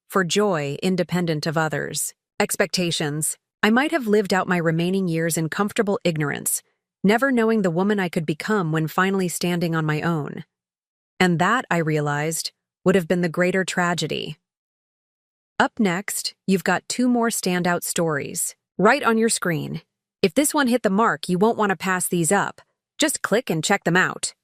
for joy independent of others' expectations. I might have lived out my remaining years in comfortable ignorance, never knowing the woman I could become when finally standing on my own. And that, I realized, would have been the greater tragedy. Up next, you've got 2 more standout stories, right on your screen. If this one hit the mark, you won't want to pass these up. Just click and check them out.